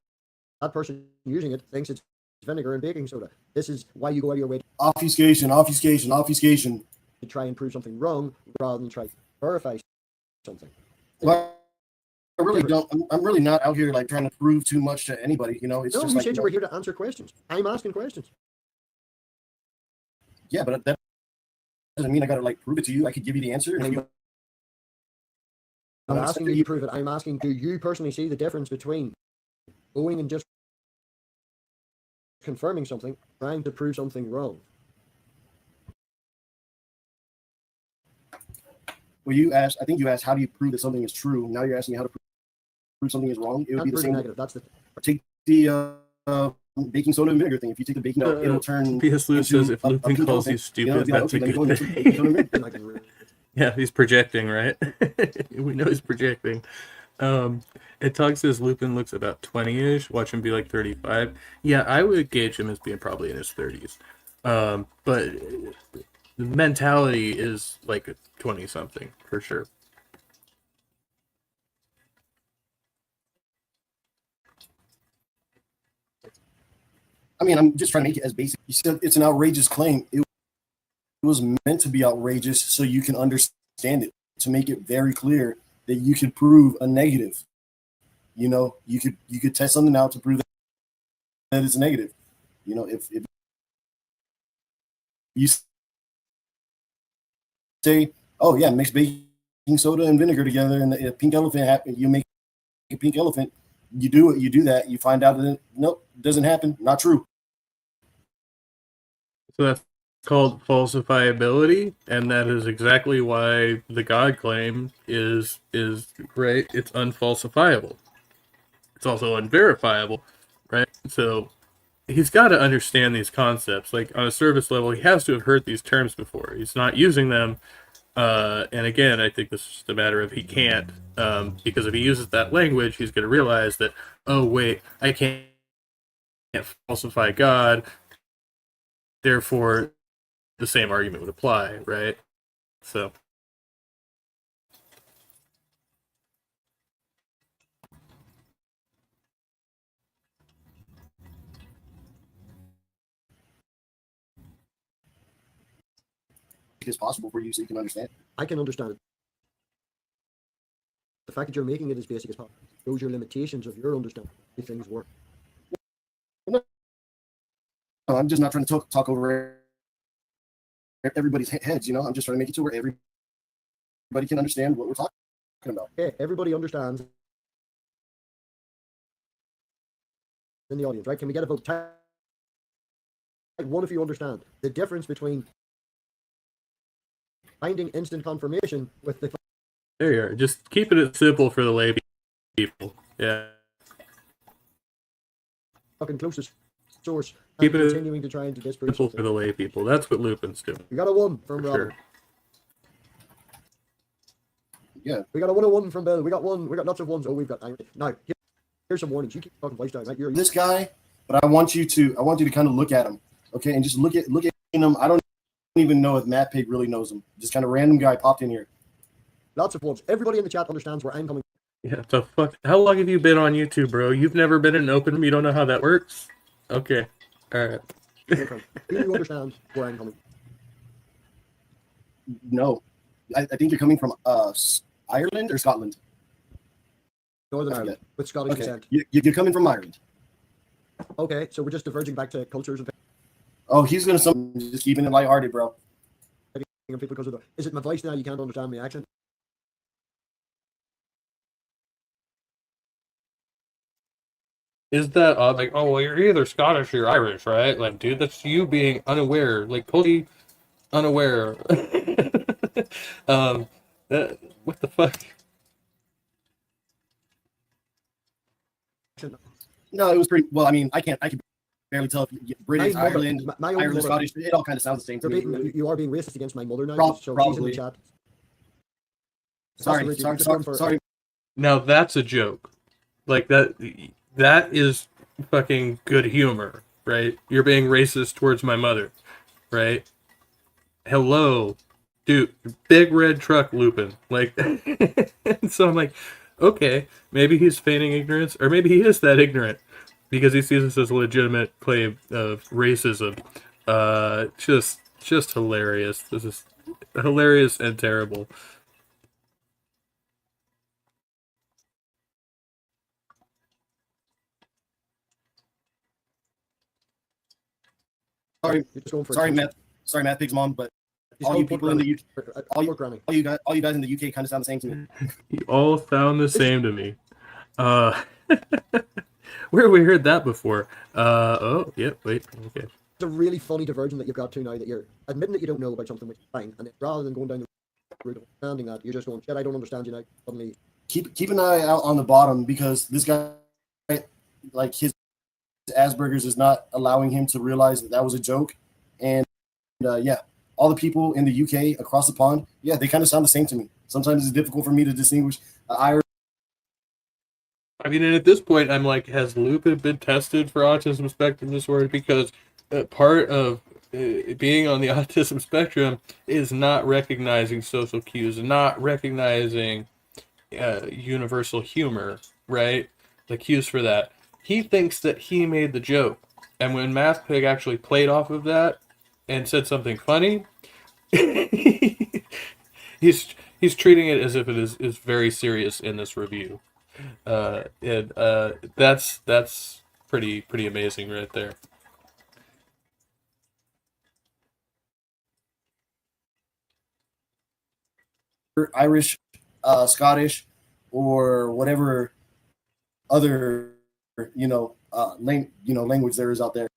person using it thinks it's vinegar and baking soda. This is why you go out of your way Obfuscation, obfuscation, obfuscation. to try and prove something wrong rather than try to verify something. Well, I really don't. I'm really not out here like trying to prove too much to anybody. You know, it's No, just you like, said you were here to answer questions. I'm asking questions. yeah, but that doesn't mean I gotta like prove it to you. I could give you the answer. And if you I'm don't asking accept you it, to prove it. I'm asking, do you personally see the difference between going and just confirming something, trying to prove something wrong? well, you asked. I think you asked, how do you prove that something is true? Now you're asking how to prove something is wrong. It would Can't be the prove same. negative. That's the Take the baking soda and vinegar thing. If you take the baking soda, it'll turn. P.S. Lou into says if a Lupin pink calls you elephant. You know, stupid, it'd be like, that's a okay, let me go good and get some thing. baking soda and vinegar. thing I can Yeah, he's projecting, right? We know he's projecting. It talks says Lupin looks about 20-ish. Watch him be like 35. Yeah, I would gauge him as being probably in his 30s. But the mentality is like a 20-something for sure. I mean, I'm just trying to make it as basic. You said it's an outrageous claim. It was meant to be outrageous so you can understand it, to make it very clear that you could prove a negative. You know, you could test something out to prove that it's negative. You know, if you say, oh yeah, mix baking soda and vinegar together and a pink elephant happen, you make a pink elephant. You do it, you do that, you find out that nope, doesn't happen, not true. So that's called falsifiability, and that is exactly why the God claim is right. It's unfalsifiable. It's also unverifiable, right? So he's got to understand these concepts. Like on a surface level, he has to have heard these terms before. He's not using them. And again, I think this is just a matter of he can't, because if he uses that language, he's going to realize that, oh, wait, I can't falsify God. Therefore, the same argument would apply, right? So. As possible for you so you can understand. I can understand it. The fact that you're making it as basic as possible shows your limitations of your understanding of things work. No, I'm just not trying to talk over everybody's heads. You know, I'm just trying to make it to where everybody can understand what we're talking about. Okay, everybody understands in the audience, right? Can we get a vote? Type one if you understand the difference between finding instant confirmation with the There you are. Just keeping it simple for the lay people. Yeah. fucking closest source and Keep it continuing to try and disprove Simple for something. the lay people. That's what Lupin's doing. We got a 1 from For Robert. sure. Yeah. We got a 101 from Bill. We got one. We got lots of ones. Oh, we've got now. Here's some warnings. You keep talking voice down, right? You're This guy, but I want you to kind of look at him, okay, and just look at him. I don't even know if Matt Pig really knows him. Just kind of random guy popped in here. lots of ones. Everybody in the chat understands where I'm coming Yeah, the fuck. How long have you been on YouTube, bro? You've never been in an open room? You don't know how that works? Okay. Alright. from. Do you understand where I'm coming? No, I think you're coming from Ireland or Scotland. Northern I Ireland forget. with Scottish Okay, descent. you're coming from Ireland. Okay, so we're just diverging back to cultures and Oh, he's gonna just keeping it lighthearted, bro. people because of the. Is it my voice now? You can't understand my accent. is that like, oh well, you're either Scottish or you're Irish, right? Like, dude, that's you being unaware, like totally unaware. um, what the fuck? No, it was pretty well. I mean, I can barely tell if British, My mother- Ireland, my own Irish, mother- Scottish. It all kind of sounds the same to You're me. being, you are being racist against my mother now. Prob- so she's in probably. the chat. Sorry, Richard, sorry, just sorry, going for- sorry. Now that's a joke. Like that is fucking good humor, right? You're being racist towards my mother, right? Hello, dude, big red truck Lupin. Like, so I'm like, okay, maybe he's feigning ignorance, or maybe he is that ignorant because he sees this as a legitimate claim of racism. Just hilarious. This is hilarious and terrible. Sorry, You're just going for sorry, attention. Matt Pig's mom, but Just all go you pork people in the granny. UK, Pork granny. all you guys in the UK kind of sound the same to me. You all sound the same to me. Uh, where have we heard that before? Oh, yep, wait, okay. It's a really funny diversion that you've got to now that you're admitting that you don't know about something, which is fine, and then rather than going down the route of understanding that, you're just going, shit, I don't understand you now. Suddenly, Keep an eye out on the bottom because this guy, like his Asperger's, is not allowing him to realize that was a joke. And yeah, all the people in the UK across the pond, yeah, they kind of sound the same to me. Sometimes it's difficult for me to distinguish Irish. I mean, and at this point, I'm like, has Lupin been tested for autism spectrum disorder? Because part of being on the autism spectrum is not recognizing social cues, not recognizing universal humor, right? The cues for that. He thinks that he made the joke, and when Math Pig actually played off of that and said something funny, he's treating it as if it is very serious in this review. And that's pretty amazing right there. Irish, Scottish, or whatever other language there is out there.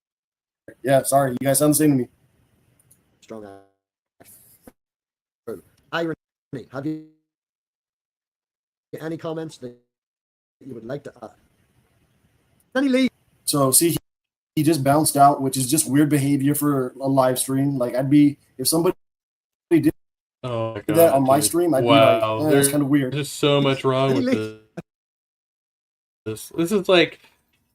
Yeah, sorry, you guys sound the same to me. strong irony. Have you any comments that you would like to add? Any leave? So see, he just bounced out, which is just weird behavior for a live stream. Like I'd be if somebody did Oh my god, that on my dude. stream, I'd Wow, be like, that's there's kind of weird. just so much wrong with this.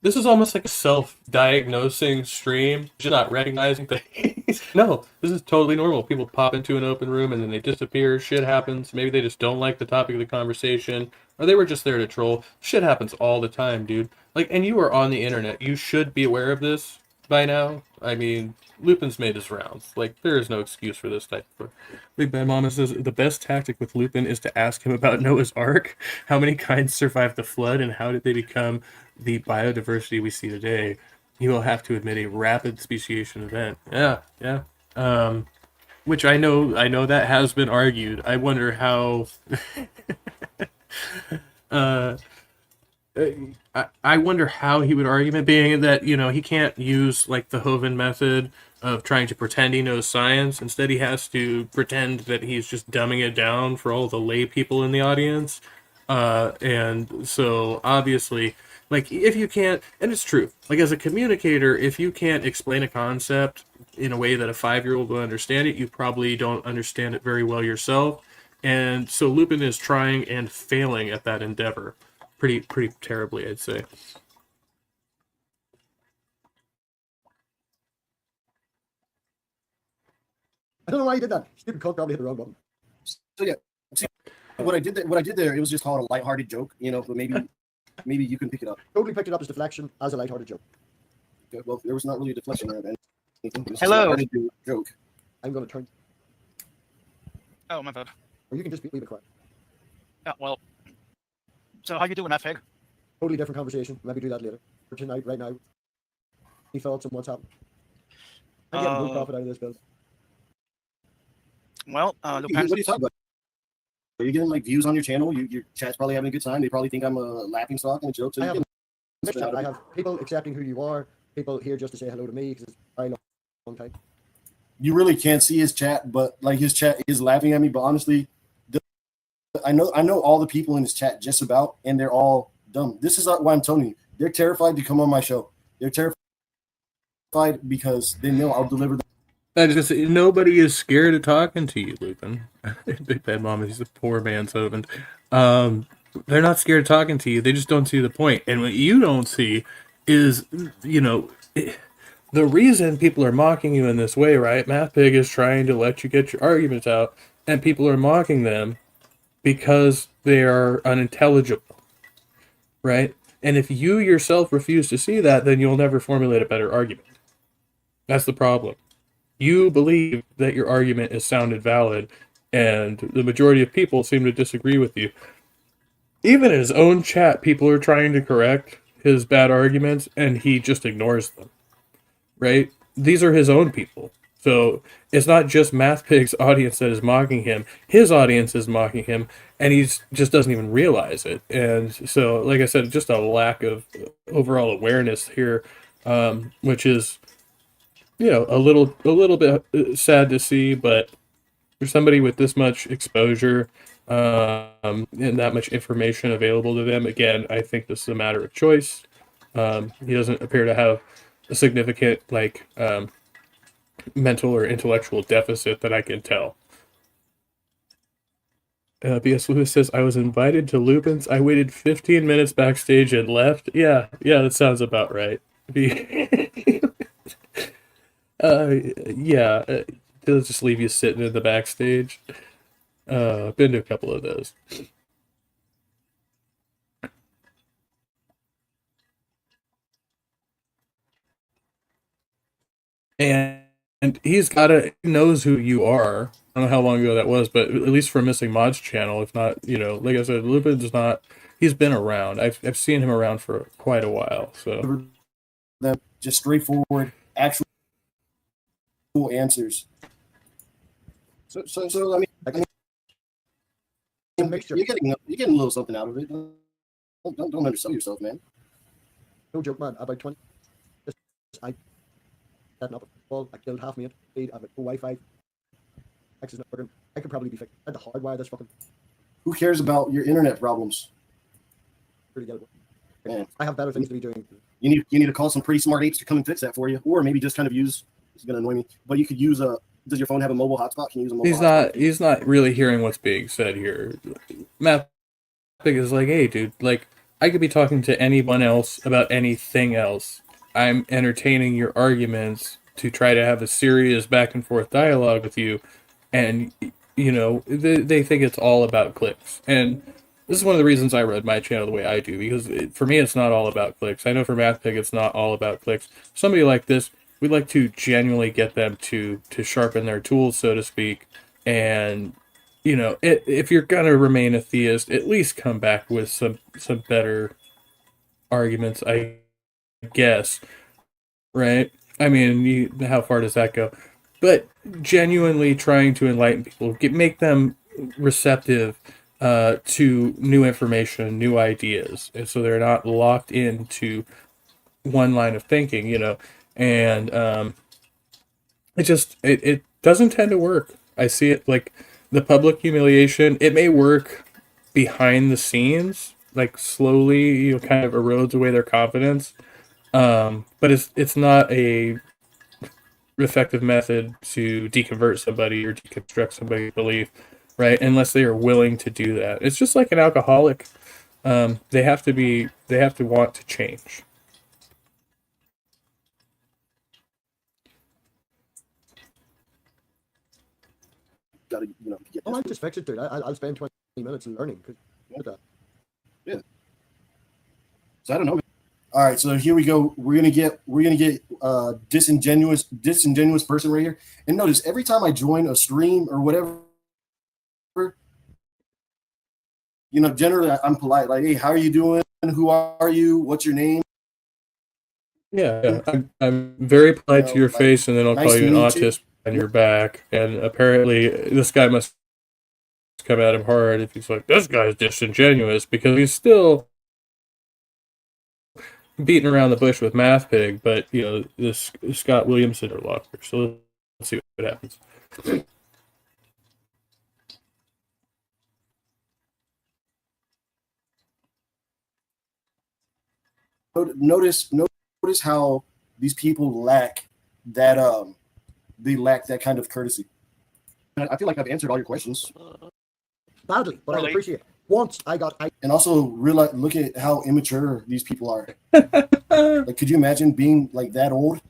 This is almost like a self-diagnosing stream, just not recognizing things. No, this is totally normal. People pop into an open room and then they disappear. Shit happens. Maybe they just don't like the topic of the conversation, or they were just there to troll. Shit happens all the time, dude. Like, and you are on the internet. You should be aware of this by now. I mean, Lupin's made his rounds. Like, there is no excuse for this type of... Big Bad Mama says, the best tactic with Lupin is to ask him about Noah's Ark. How many kinds survived the flood, and how did they become the biodiversity we see today? You will have to admit a rapid speciation event. Yeah. Which I know that has been argued. I wonder how... I wonder how he would argue it, being that, he can't use, like, the Hovind method of trying to pretend he knows science. Instead, he has to pretend that he's just dumbing it down for all the lay people in the audience. And so, obviously, like, if you can't, and it's true, like, as a communicator, if you can't explain a concept in a way that a 5-year-old will understand it, you probably don't understand it very well yourself. And so Lupin is trying and failing at that endeavor. Pretty terribly, I'd say. I don't know why you did that. Stupid cunt probably hit the wrong button. So yeah, see, what I did there, it was just called a lighthearted joke, but maybe you can pick it up. Totally picked it up as deflection, as a lighthearted joke. Okay, well, there was not really a deflection there. Anything. It was just a Hello. lighthearted joke. I'm going to turn, Oh, my bad. or you can just leave it quiet. Yeah, well. So how you doing, that fig? Totally different conversation. Maybe do that later. For tonight, right now. Any thoughts on what's happened? I'm getting no profit out of this, Bill. Well, What Lupin. are you talking about? Are you getting like views on your channel? Your chat's probably having a good time. They probably think I'm a laughing stock and a joke. So I you're have getting mixture. I have people accepting who you are, people here just to say hello to me because it's a very long time. You really can't see his chat, but like his chat is laughing at me. But honestly, I know all the people in his chat just about, and they're all dumb. This is why I'm telling you, they're terrified to come on my show. They're terrified because they know I'll deliver. Nobody is scared of talking to you, Lupin. Big Bad Mama, he's a poor man's husband. They're not scared of talking to you. They just don't see the point. And what you don't see is, the reason people are mocking you in this way, right? MathPig is trying to let you get your arguments out, and people are mocking them because they are unintelligible, right? And if you yourself refuse to see that, then you'll never formulate a better argument. That's the problem. You believe that your argument is sound and valid, and the majority of people seem to disagree with you. Even in his own chat, people are trying to correct his bad arguments, and he just ignores them, right? These are his own people. So it's not just MathPig's audience that is mocking him. His audience is mocking him, and he just doesn't even realize it. And so, like I said, just a lack of overall awareness here, which is, a little bit sad to see. But for somebody with this much exposure and that much information available to them, again, I think this is a matter of choice. He doesn't appear to have a significant mental or intellectual deficit that I can tell. B.S. Lewis says, I was invited to Lupin's. I waited 15 minutes backstage and left. Yeah, that sounds about right. They'll just leave you sitting in the backstage. I've been to a couple of those. And he knows who you are. I don't know how long ago that was, but at least for Missing Mods channel, if not, like I said, Lupin's he's been around. I've seen him around for quite a while. So Them just straightforward, actual answers. So I mean, A mixture. you're getting a little something out of it. Don't undersell yourself, man. No joke, man. About 20. I setting up a wall. I killed half me. I have no Wi-Fi. Access not working. I could probably be fixed. I had to hardwire this fucking. Who cares about your internet problems? Really get it. Man. I have better things to be doing. You need to call some pretty smart apes to come and fix that for you, or maybe just kind of use. It's gonna annoy me, but you could use a. Does your phone have a mobile hotspot? Can you use a mobile? He's not really hearing what's being said here. Matt is like, hey, dude, like I could be talking to anyone else about anything else. I'm entertaining your arguments to try to have a serious back and forth dialogue with you, and they think it's all about clicks. And this is one of the reasons I run my channel the way I do, because for me it's not all about clicks. I know for MathPig it's not all about clicks. Somebody like this, we'd like to genuinely get them to sharpen their tools, so to speak. And if you're gonna remain a theist, at least come back with some better arguments, I guess. Right? I mean, how far does that go? But genuinely trying to enlighten people, make them receptive to new information, new ideas, and so they're not locked into one line of thinking, and it doesn't tend to work. I see it like the public humiliation. It may work behind the scenes, like slowly, kind of erodes away their confidence, but it's not a effective method to deconvert somebody or deconstruct somebody's belief, right? Unless they are willing to do that. It's just like an alcoholic. They have to want to change. Gotta, get Oh, I'll just fix it, dude. I'll spend 20 minutes learning. Yeah. So I don't know. Man. All right, so here we go. We're gonna get disingenuous person right here. And notice every time I join a stream or whatever, generally I'm polite. Like, hey, how are you doing? Who are you? What's your name? Yeah. I'm very polite to your face, and then I'll nice call you an you. autist on your back. And apparently, this guy must come at him hard if he's like, this guy's disingenuous, because he's still beating around the bush with Math Pig, but this Scott Williamson or Locker. So let's see what happens. Notice how these people lack that they lack that kind of courtesy. I feel like I've answered all your questions. Badly, but I Really? appreciate it. Once I And also realize, look at how immature these people are. Like, could you imagine being like that old?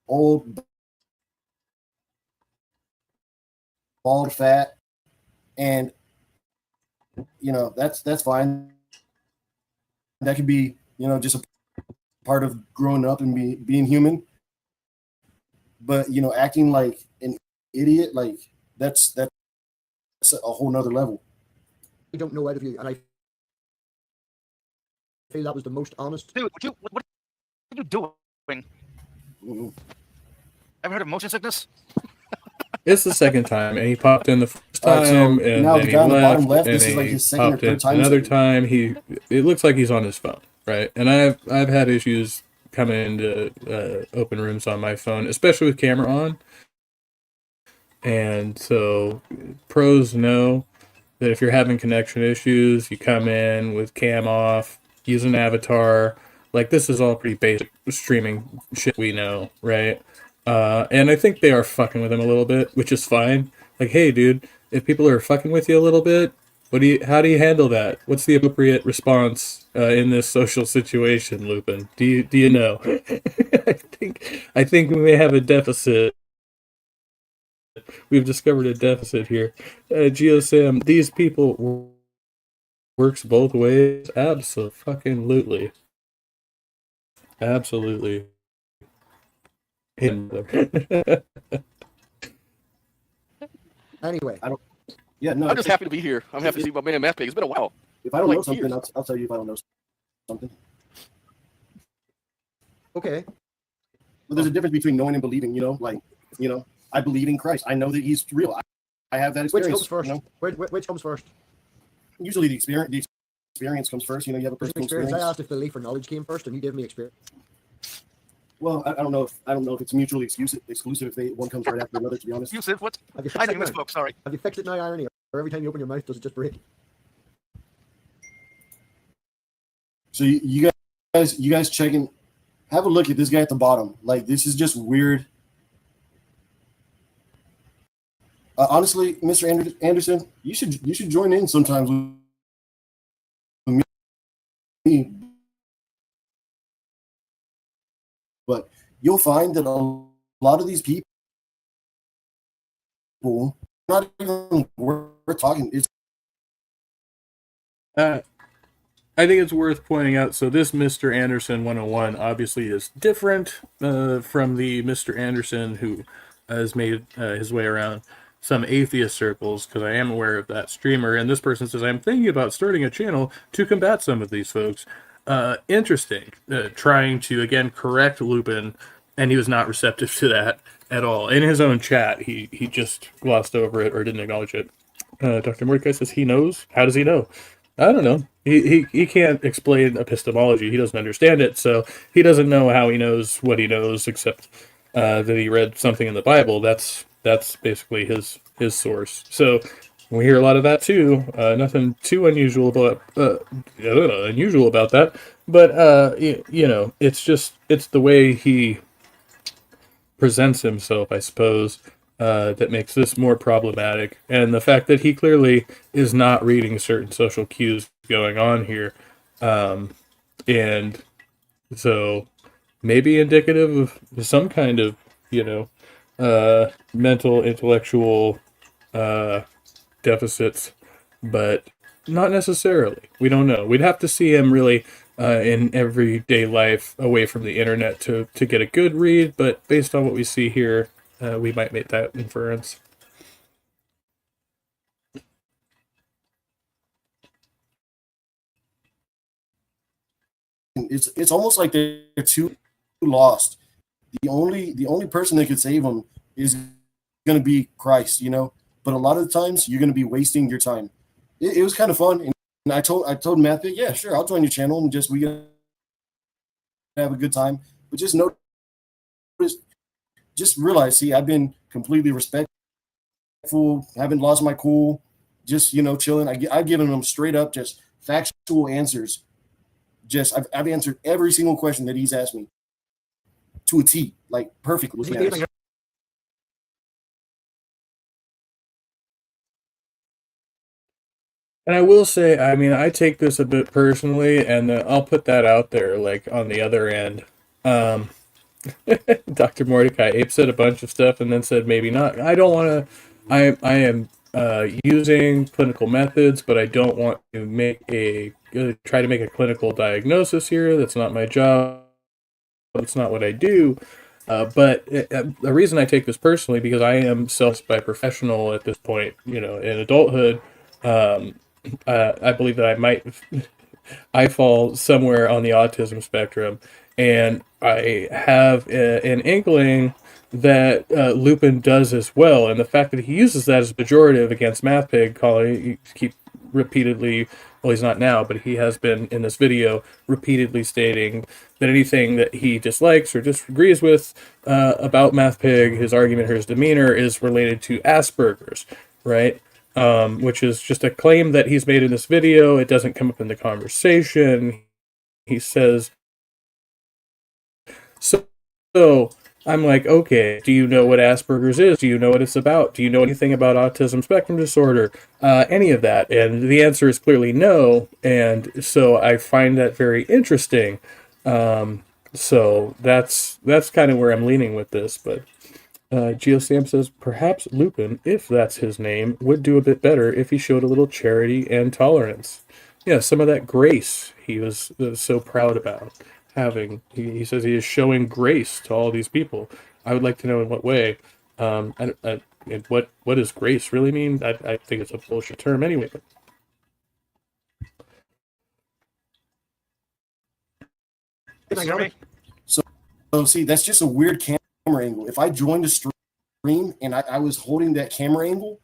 Old, bald, fat, and that's fine. That could be just a part of growing up and being human. But acting like an idiot, like that's a whole nother level. don't know out of you, and I feel that was the most honest. Dude, what are you doing? Mhm. Ever heard of motion sickness? It's the second time, and he popped in the first All right, so time, and now then the he guy on the bottom left, left, and this is he like his second or popped in third time another saying time. It looks like he's on his phone, right? And I've had issues coming into open rooms on my phone, especially with camera on. And so pros know that if you're having connection issues, you come in with cam off, use an avatar. Like, this is all pretty basic streaming shit we know, right? And I think they are fucking with him a little bit, which is fine. Like, hey, dude, if people are fucking with you a little bit, how do you handle that? What's the appropriate response in this social situation, Lupin? Do you know? I think we may have a deficit. We've discovered a deficit here. GeoSam, these people works both ways. Absolutely. Absolutely. Anyway, Yeah, no. I'm just happy to be here. I'm happy to see my man Math Pig. It's been a while. If I don't like know something, years. I'll tell you if I don't know something. okay. But there's a difference between knowing and believing. I believe in Christ. I know that He's real. I have that Which experience. comes first? Which comes first? Usually the experience comes first. You have a personal Experience. experience. I asked if belief or knowledge came first, and you gave me experience. Well, I don't know if it's mutually exclusive if one comes right after another. To be honest, Yusuf, what? Have you I fixed think it this now? book, sorry. Have you fixed it now, Irony? Or every time you open your mouth, does it just break? So you guys checking? Have a look at this guy at the bottom. Like, this is just weird. Honestly, Mr. Anderson, you should join in sometimes with me. But you'll find that a lot of these people not even worth talking. It's I think it's worth pointing out, so this Mr. Anderson 101 obviously is different from the Mr. Anderson who has made his way around some atheist circles, because I am aware of that streamer, and this person says, I'm thinking about starting a channel to combat some of these folks. Interesting. Trying to, again, correct Lupin, and he was not receptive to that at all. In his own chat, he just glossed over it or didn't acknowledge it. Dr. Mordecai says he knows. How does he know? I don't know. He can't explain epistemology. He doesn't understand it, so he doesn't know how he knows what he knows, except that he read something in the Bible. That's basically his source. So we hear a lot of that too. Nothing too unusual about that. But it's the way he presents himself, I suppose, that makes this more problematic, and the fact that he clearly is not reading certain social cues going on here, and so maybe indicative of some kind of mental, intellectual deficits, but not necessarily. We don't know. We'd have to see him really in everyday life away from the internet to get a good read, but based on what we see here, we might make that inference. it's almost like they're too lost. The only person that could save them is going to be Christ, But a lot of the times you're going to be wasting your time. It was kind of fun, and I told Matthew, yeah, sure, I'll join your channel and we can have a good time. But just notice, just realize, see, I've been completely respectful, haven't lost my cool, just chilling. I've given him straight up, just factual answers. I've answered every single question that he's asked me to a T, like perfectly. And I will say, I mean, I take this a bit personally, and I'll put that out there, like on the other end. Dr. Mordecai Ape said a bunch of stuff and then said maybe not. I don't want to. I am using clinical methods, but I don't want to try to make a clinical diagnosis here. That's not my job. That's not what I do. But the reason I take this personally, because I am by professional at this point, in adulthood. I believe that I fall somewhere on the autism spectrum, and I have an inkling that Lupin does as well. And the fact that he uses that as pejorative against MathPig, he keep repeatedly, well, he's not now, but he has been in this video repeatedly stating that anything that he dislikes or disagrees with about MathPig, his argument or his demeanor, is related to Asperger's, right? Which is just a claim that he's made in this video. It doesn't come up in the conversation. He says, so I'm like, okay, do you know what Asperger's is? Do you know what it's about? Do you know anything about autism spectrum disorder? Any of that? And the answer is clearly no. And so I find that very interesting. So that's kind of where I'm leaning with this, but GeoSam says, perhaps Lupin, if that's his name, would do a bit better if he showed a little charity and tolerance. Yeah, some of that grace he was so proud about having. He says he is showing grace to all these people. I would like to know in what way. And what does grace really mean? I think it's a bullshit term anyway. So see, that's just a weird camera angle. If I joined a stream and I was holding that camera angle,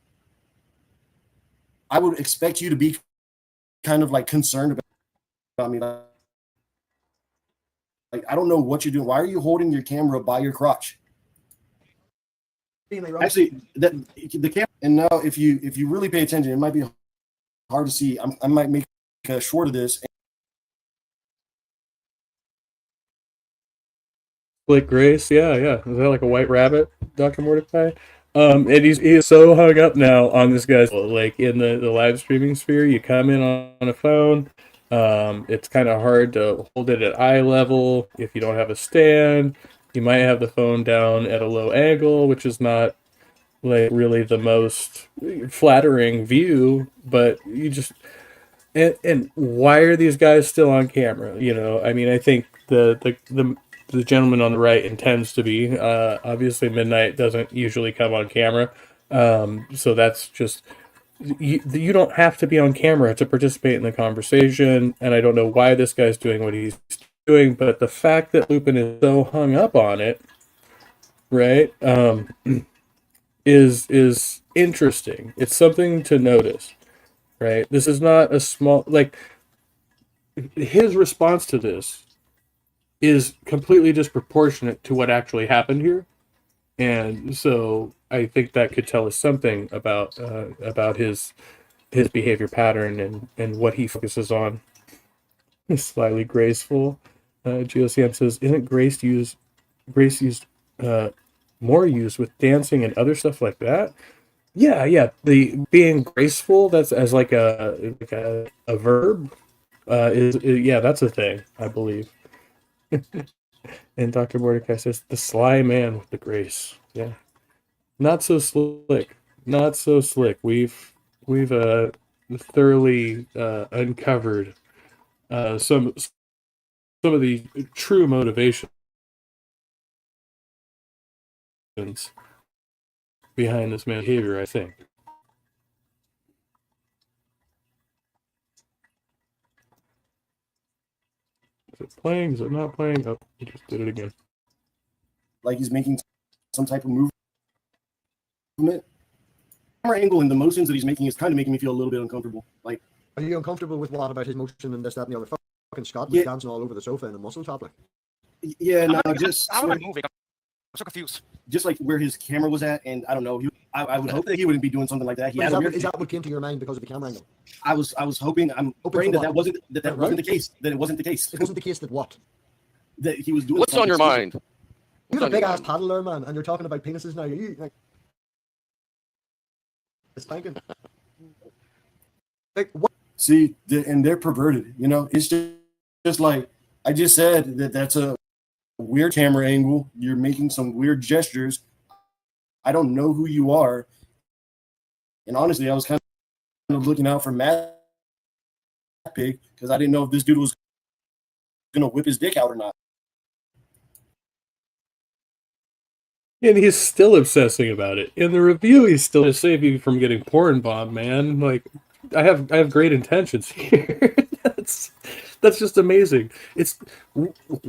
I would expect you to be kind of like concerned about me. Like, I don't know what you're doing. Why are you holding your camera by your crotch? Actually, the camera. And now, if you really pay attention, it might be hard to see. I might make a short of this. Split Grace, yeah. Is that like a white rabbit, Dr. Mordecai? And he is so hung up now on this guy's, like, in the live streaming sphere. You come in on a phone. It's kind of hard to hold it at eye level if you don't have a stand. You might have the phone down at a low angle, which is not like really the most flattering view, but you just and why are these guys still on camera? I mean, I think the gentleman on the right intends to be. Obviously, Midnight doesn't usually come on camera, so that's just. You don't have to be on camera to participate in the conversation, and I don't know why this guy's doing what he's doing, but the fact that Lupin is so hung up on it, right, is interesting. It's something to notice, right? This is not a small, like, his response to this is completely disproportionate to what actually happened here. And so I think that could tell us something about his behavior pattern and what he focuses on. Slightly graceful. GeoCam says, isn't grace used more used with dancing and other stuff like that? Yeah. The being graceful, that's as like a verb. Yeah, that's a thing, I believe. And Dr. Mordecai says, the sly man with the grace. Yeah. Not so slick. Not so slick. We've thoroughly uncovered some of the true motivations behind this man's behavior, I think. Is it playing? Is it not playing? Oh, he just did it again. Like he's making some type of movement. Camera angle and the motions that he's making is kind of making me feel a little bit uncomfortable. Like, Are you uncomfortable with what about his motion and this, that, and the other? Fucking Scott was Yeah. dancing all over the sofa in a muscle top. Like, Yeah, no, How just am I moving? I'm so confused. just like where his camera was at, and I don't know. I would hope that he wouldn't be doing something like that. He is, had a weird. is that what came to your mind because of the camera angle? I was hoping. I'm Hoping praying for that what? that wasn't the case. That it wasn't the case. It wasn't the case that what? That he was doing. What's on your something mind? You What's have a on your big ass mind? paddle there, man, and you're talking about penises now. You like, it's thinking. Like what? See, and they're perverted. You know, it's just like I just said that that's a weird camera angle. You're making some weird gestures. I don't know who you are, and honestly, I was kind of looking out for Matt Pig because I didn't know if this dude was gonna whip his dick out or not. And he's still obsessing about it. In the review, he's still to save you from getting porn bombed, man. Like, I have great intentions here. that's just amazing. It's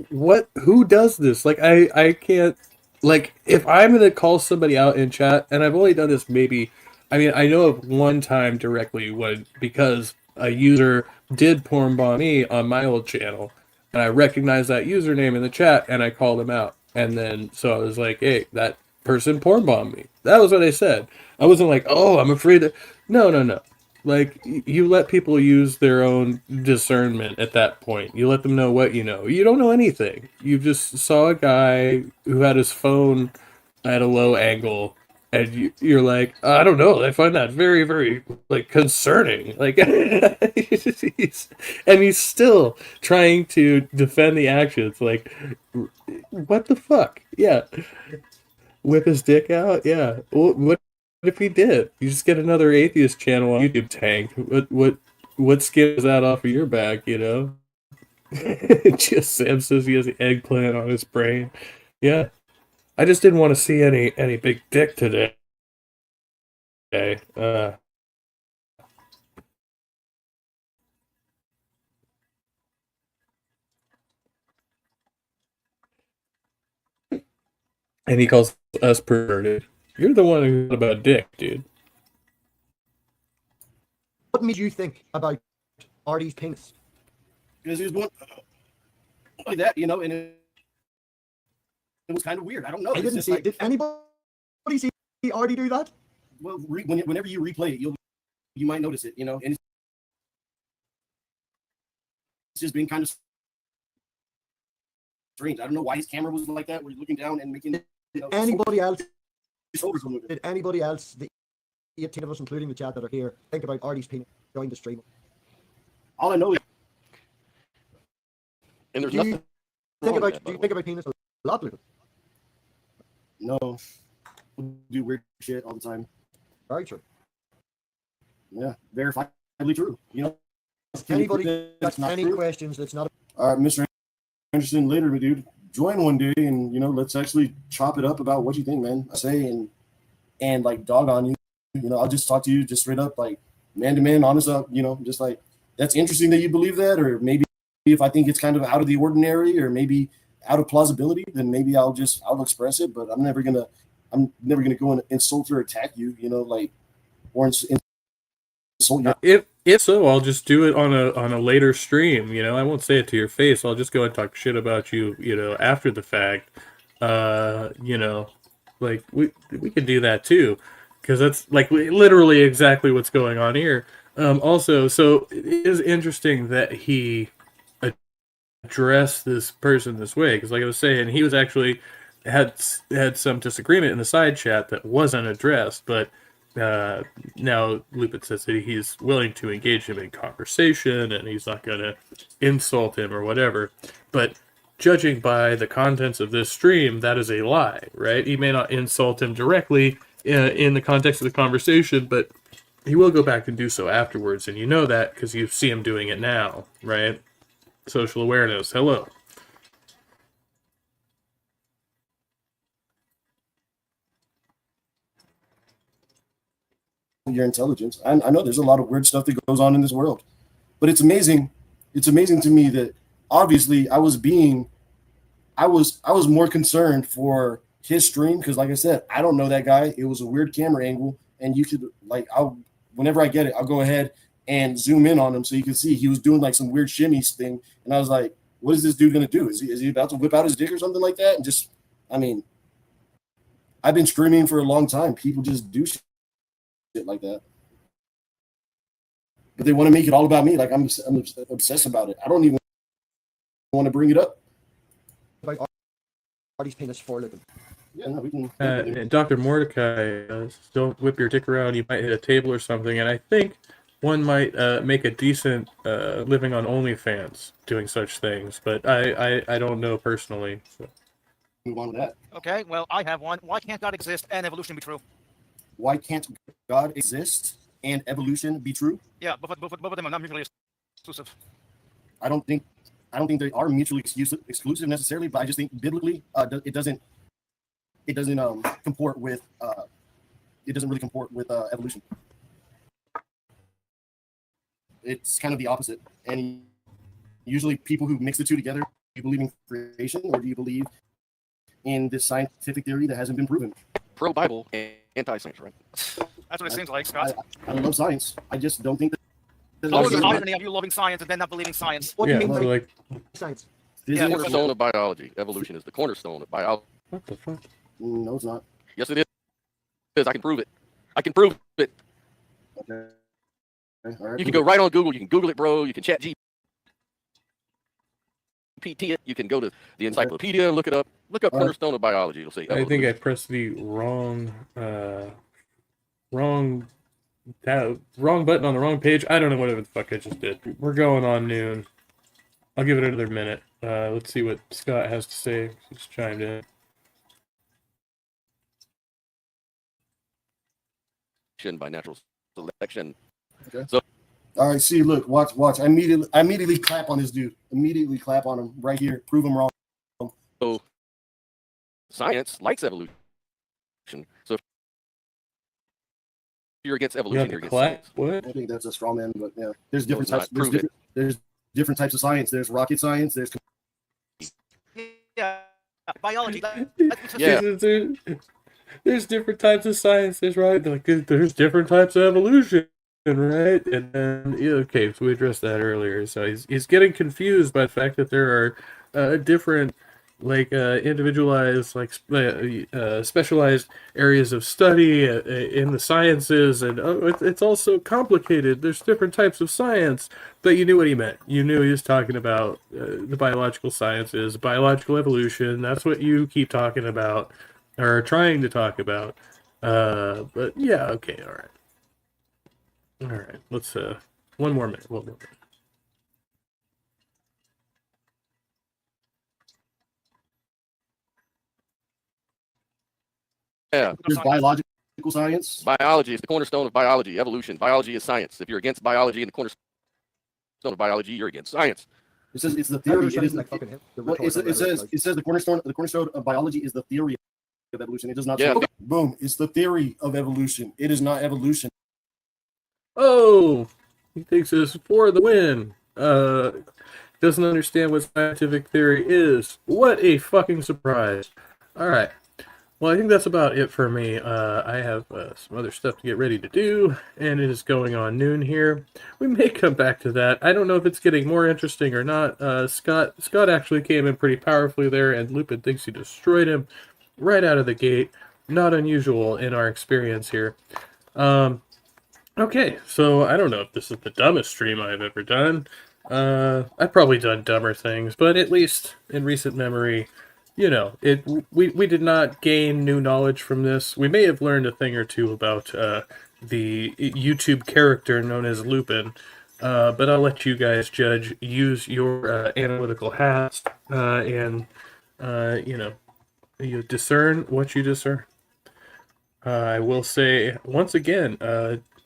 what? Who does this? Like, I can't. Like, if I'm gonna call somebody out in chat, and I've only done this maybe. I mean, I know of one time directly when because a user did porn bomb me on my old channel, and I recognized that username in the chat, and I called him out. And then, so I was like, hey, that person porn bombed me. That was what I said. I wasn't like, oh, I'm afraid that. No. Like, you let people use their own discernment at that point. You let them know what you know. You don't know anything. You just saw a guy who had his phone at a low angle, and you're like, I don't know. I find that very, very, like, concerning. Like, he's still trying to defend the actions. Like, what the fuck? Yeah. Whip his dick out? Yeah. What if he did? You just get another atheist channel on YouTube tank. What skin is that off of your back, you know? Just Sam says he has an eggplant on his brain. Yeah. I just didn't want to see any big dick today. And he calls us perverted. You're the one who thought about dick, dude. What made you think about Artie's penis? Because he was going like that, you know, and it was kind of weird. I don't know. I It's didn't just see. like, Did anybody see Artie do that? well, whenever you replay it, you might notice it, you know, and it's just been kind of strange. I don't know why his camera was like that, where he's looking down and making, you know, Anybody else? his shoulders were moving. Did anybody else, the 18 of us, including the chat that are here, think about Artie's penis during the stream? All I know is And there's Do you nothing. think wrong with about? that, Do by you the think about penis a lot, Lucas? no, do weird shit all the time. Very true. Yeah, verifiably true. You know, Anybody that's got not any true? questions? That's not. All right, Mr. Anderson, later, dude, join one day and you know, let's actually chop it up about what you think, man. I say and like dog on you. You know, I'll just talk to you just straight up, like man to man, honest up. You know, just like that's interesting that you believe that, or maybe if I think it's kind of out of the ordinary, or maybe out of plausibility, then maybe I'll express it. But I'm never gonna go and insult or attack you. You know, like or insult you. If so, I'll just do it on a later stream. You know, I won't say it to your face. I'll just go and talk shit about you. You know, after the fact. You know, like we could do that too, because that's like literally exactly what's going on here. Also, so it is interesting that he addressed this person this way, because like I was saying, he was actually had some disagreement in the side chat that wasn't addressed, but now Lupin says that he's willing to engage him in conversation and he's not going to insult him or whatever. But judging by the contents of this stream, that is a lie, right? He may not insult him directly in the context of the conversation, but he will go back and do so afterwards, and you know that because you see him doing it now, right? Social awareness. Hello. Your intelligence. I know there's a lot of weird stuff that goes on in this world, but it's amazing. It's amazing to me that obviously I was more concerned for his stream because, like I said, I don't know that guy. It was a weird camera angle, and you could whenever I get it, I'll go ahead and zoom in on him so you can see he was doing like some weird shimmies thing. And I was like, what is this dude gonna do? Is he about to whip out his dick or something like that? And just, I mean, I've been screaming for a long time. People just do shit like that, but they want to make it all about me. Like I'm obsessed about it. I don't even want to bring it up. About Artie's penis for a living. Yeah, no, we can. And Dr. Mordecai, don't whip your dick around. You might hit a table or something. And I think one might make a decent living on OnlyFans doing such things. But I don't know personally. So. Move on with that. Okay, well, I have one. Why can't God exist and evolution be true? Why can't God exist and evolution be true? Yeah, both of them are not mutually exclusive. I don't think they are mutually exclusive necessarily, but I just think biblically it doesn't comport with evolution. It's kind of the opposite. And usually people who mix the two together, do you believe in creation or do you believe in this scientific theory that hasn't been proven? Pro Bible and anti-science, right? That's what it seems like, Scott. I love science. I just don't think that. What was the irony of you loving science and then not believing science? What do Yeah, you mean so by like, science? Yeah, The cornerstone of biology. Evolution is the cornerstone of biology. what the fuck? No, it's not. Yes, it is. I can prove it. I can prove it. Okay. All right. You can go right on Google. You can Google it, bro. You can chat GPT it. You can go to the encyclopedia, look it up. Look up cornerstone of biology. It'll say I think I evolution. pressed the wrong button on the wrong page. I don't know whatever the fuck I just did. We're going on noon. I'll give it another minute. Let's see what Scott has to say. He's chimed in. By natural selection. Okay. So All right. See, look, watch. I immediately clap on this dude. Immediately clap on him right here. Prove him wrong. science likes evolution. So if you're against You evolution, have you're to against clap? science. What? I think that's a straw man, but yeah, there's No, different it's not. types. Prove it. There's different types of science. There's rocket science. There's Yeah, biology. Yeah. There's different types of science. There's different types of evolution, right? And then okay, so we addressed that earlier. So he's getting confused by the fact that there are different individualized specialized areas of study in the sciences, and it's also complicated. There's different types of science, but you knew what he meant. You knew he was talking about the biological sciences, biological evolution. That's what you keep talking about or trying to talk about. But yeah, okay, all right. Let's one more minute. Yeah. there's biological science. Biology is the cornerstone of biology. Evolution. Biology is science. If you're against biology and the cornerstone of biology, you're against science. It says it's the That theory. was It is like fucking him. The well, retort it on that, says the cornerstone of biology is the theory of evolution. It does not Yeah. say boom. It's the theory of evolution. It is not evolution. Oh, he thinks it's for the win. Doesn't understand what scientific theory is. What a fucking surprise. All right. Well, I think that's about it for me. I have some other stuff to get ready to do, and it is going on noon here. We may come back to that. I don't know if it's getting more interesting or not. Scott actually came in pretty powerfully there, and Lupin thinks he destroyed him right out of the gate. Not unusual in our experience here. Okay, so I don't know if this is the dumbest stream I've ever done. I've probably done dumber things, but at least in recent memory, we did not gain new knowledge from this. We may have learned a thing or two about the YouTube character known as Lupin, but I'll let you guys judge. Use your analytical hats, and you discern what you discern. I will say once again,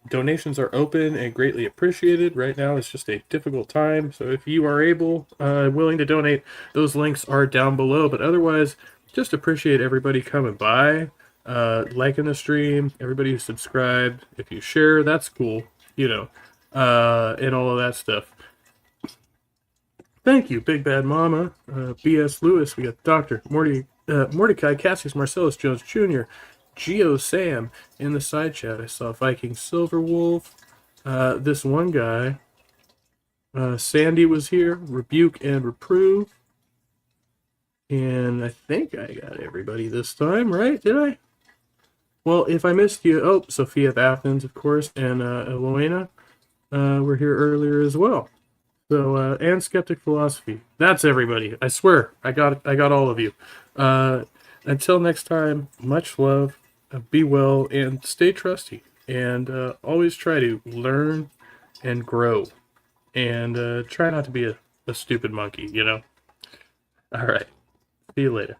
donations are open and greatly appreciated. Right now it's just a difficult time, so if you are able, willing to donate, those links are down below. But otherwise, just appreciate everybody coming by, liking the stream, everybody who subscribed. If you share, that's cool, and all of that stuff. Thank you, Big Bad Mama, B.S. Lewis. We got Dr. Mordecai, Cassius Marcellus Jones Jr., Geo Sam in the side chat. I saw Viking Silverwolf, this one guy, Sandy was here, rebuke and reprove. And I think I got everybody this time, right? Did I? Well, if I missed you, oh, Sophia of Athens, of course, and Eloena were here earlier as well. So, and Skeptic Philosophy. That's everybody. I swear, I got all of you. Until next time, much love, be well, and stay trusty. And always try to learn and grow. And try not to be a stupid monkey, you know? All right. See you later.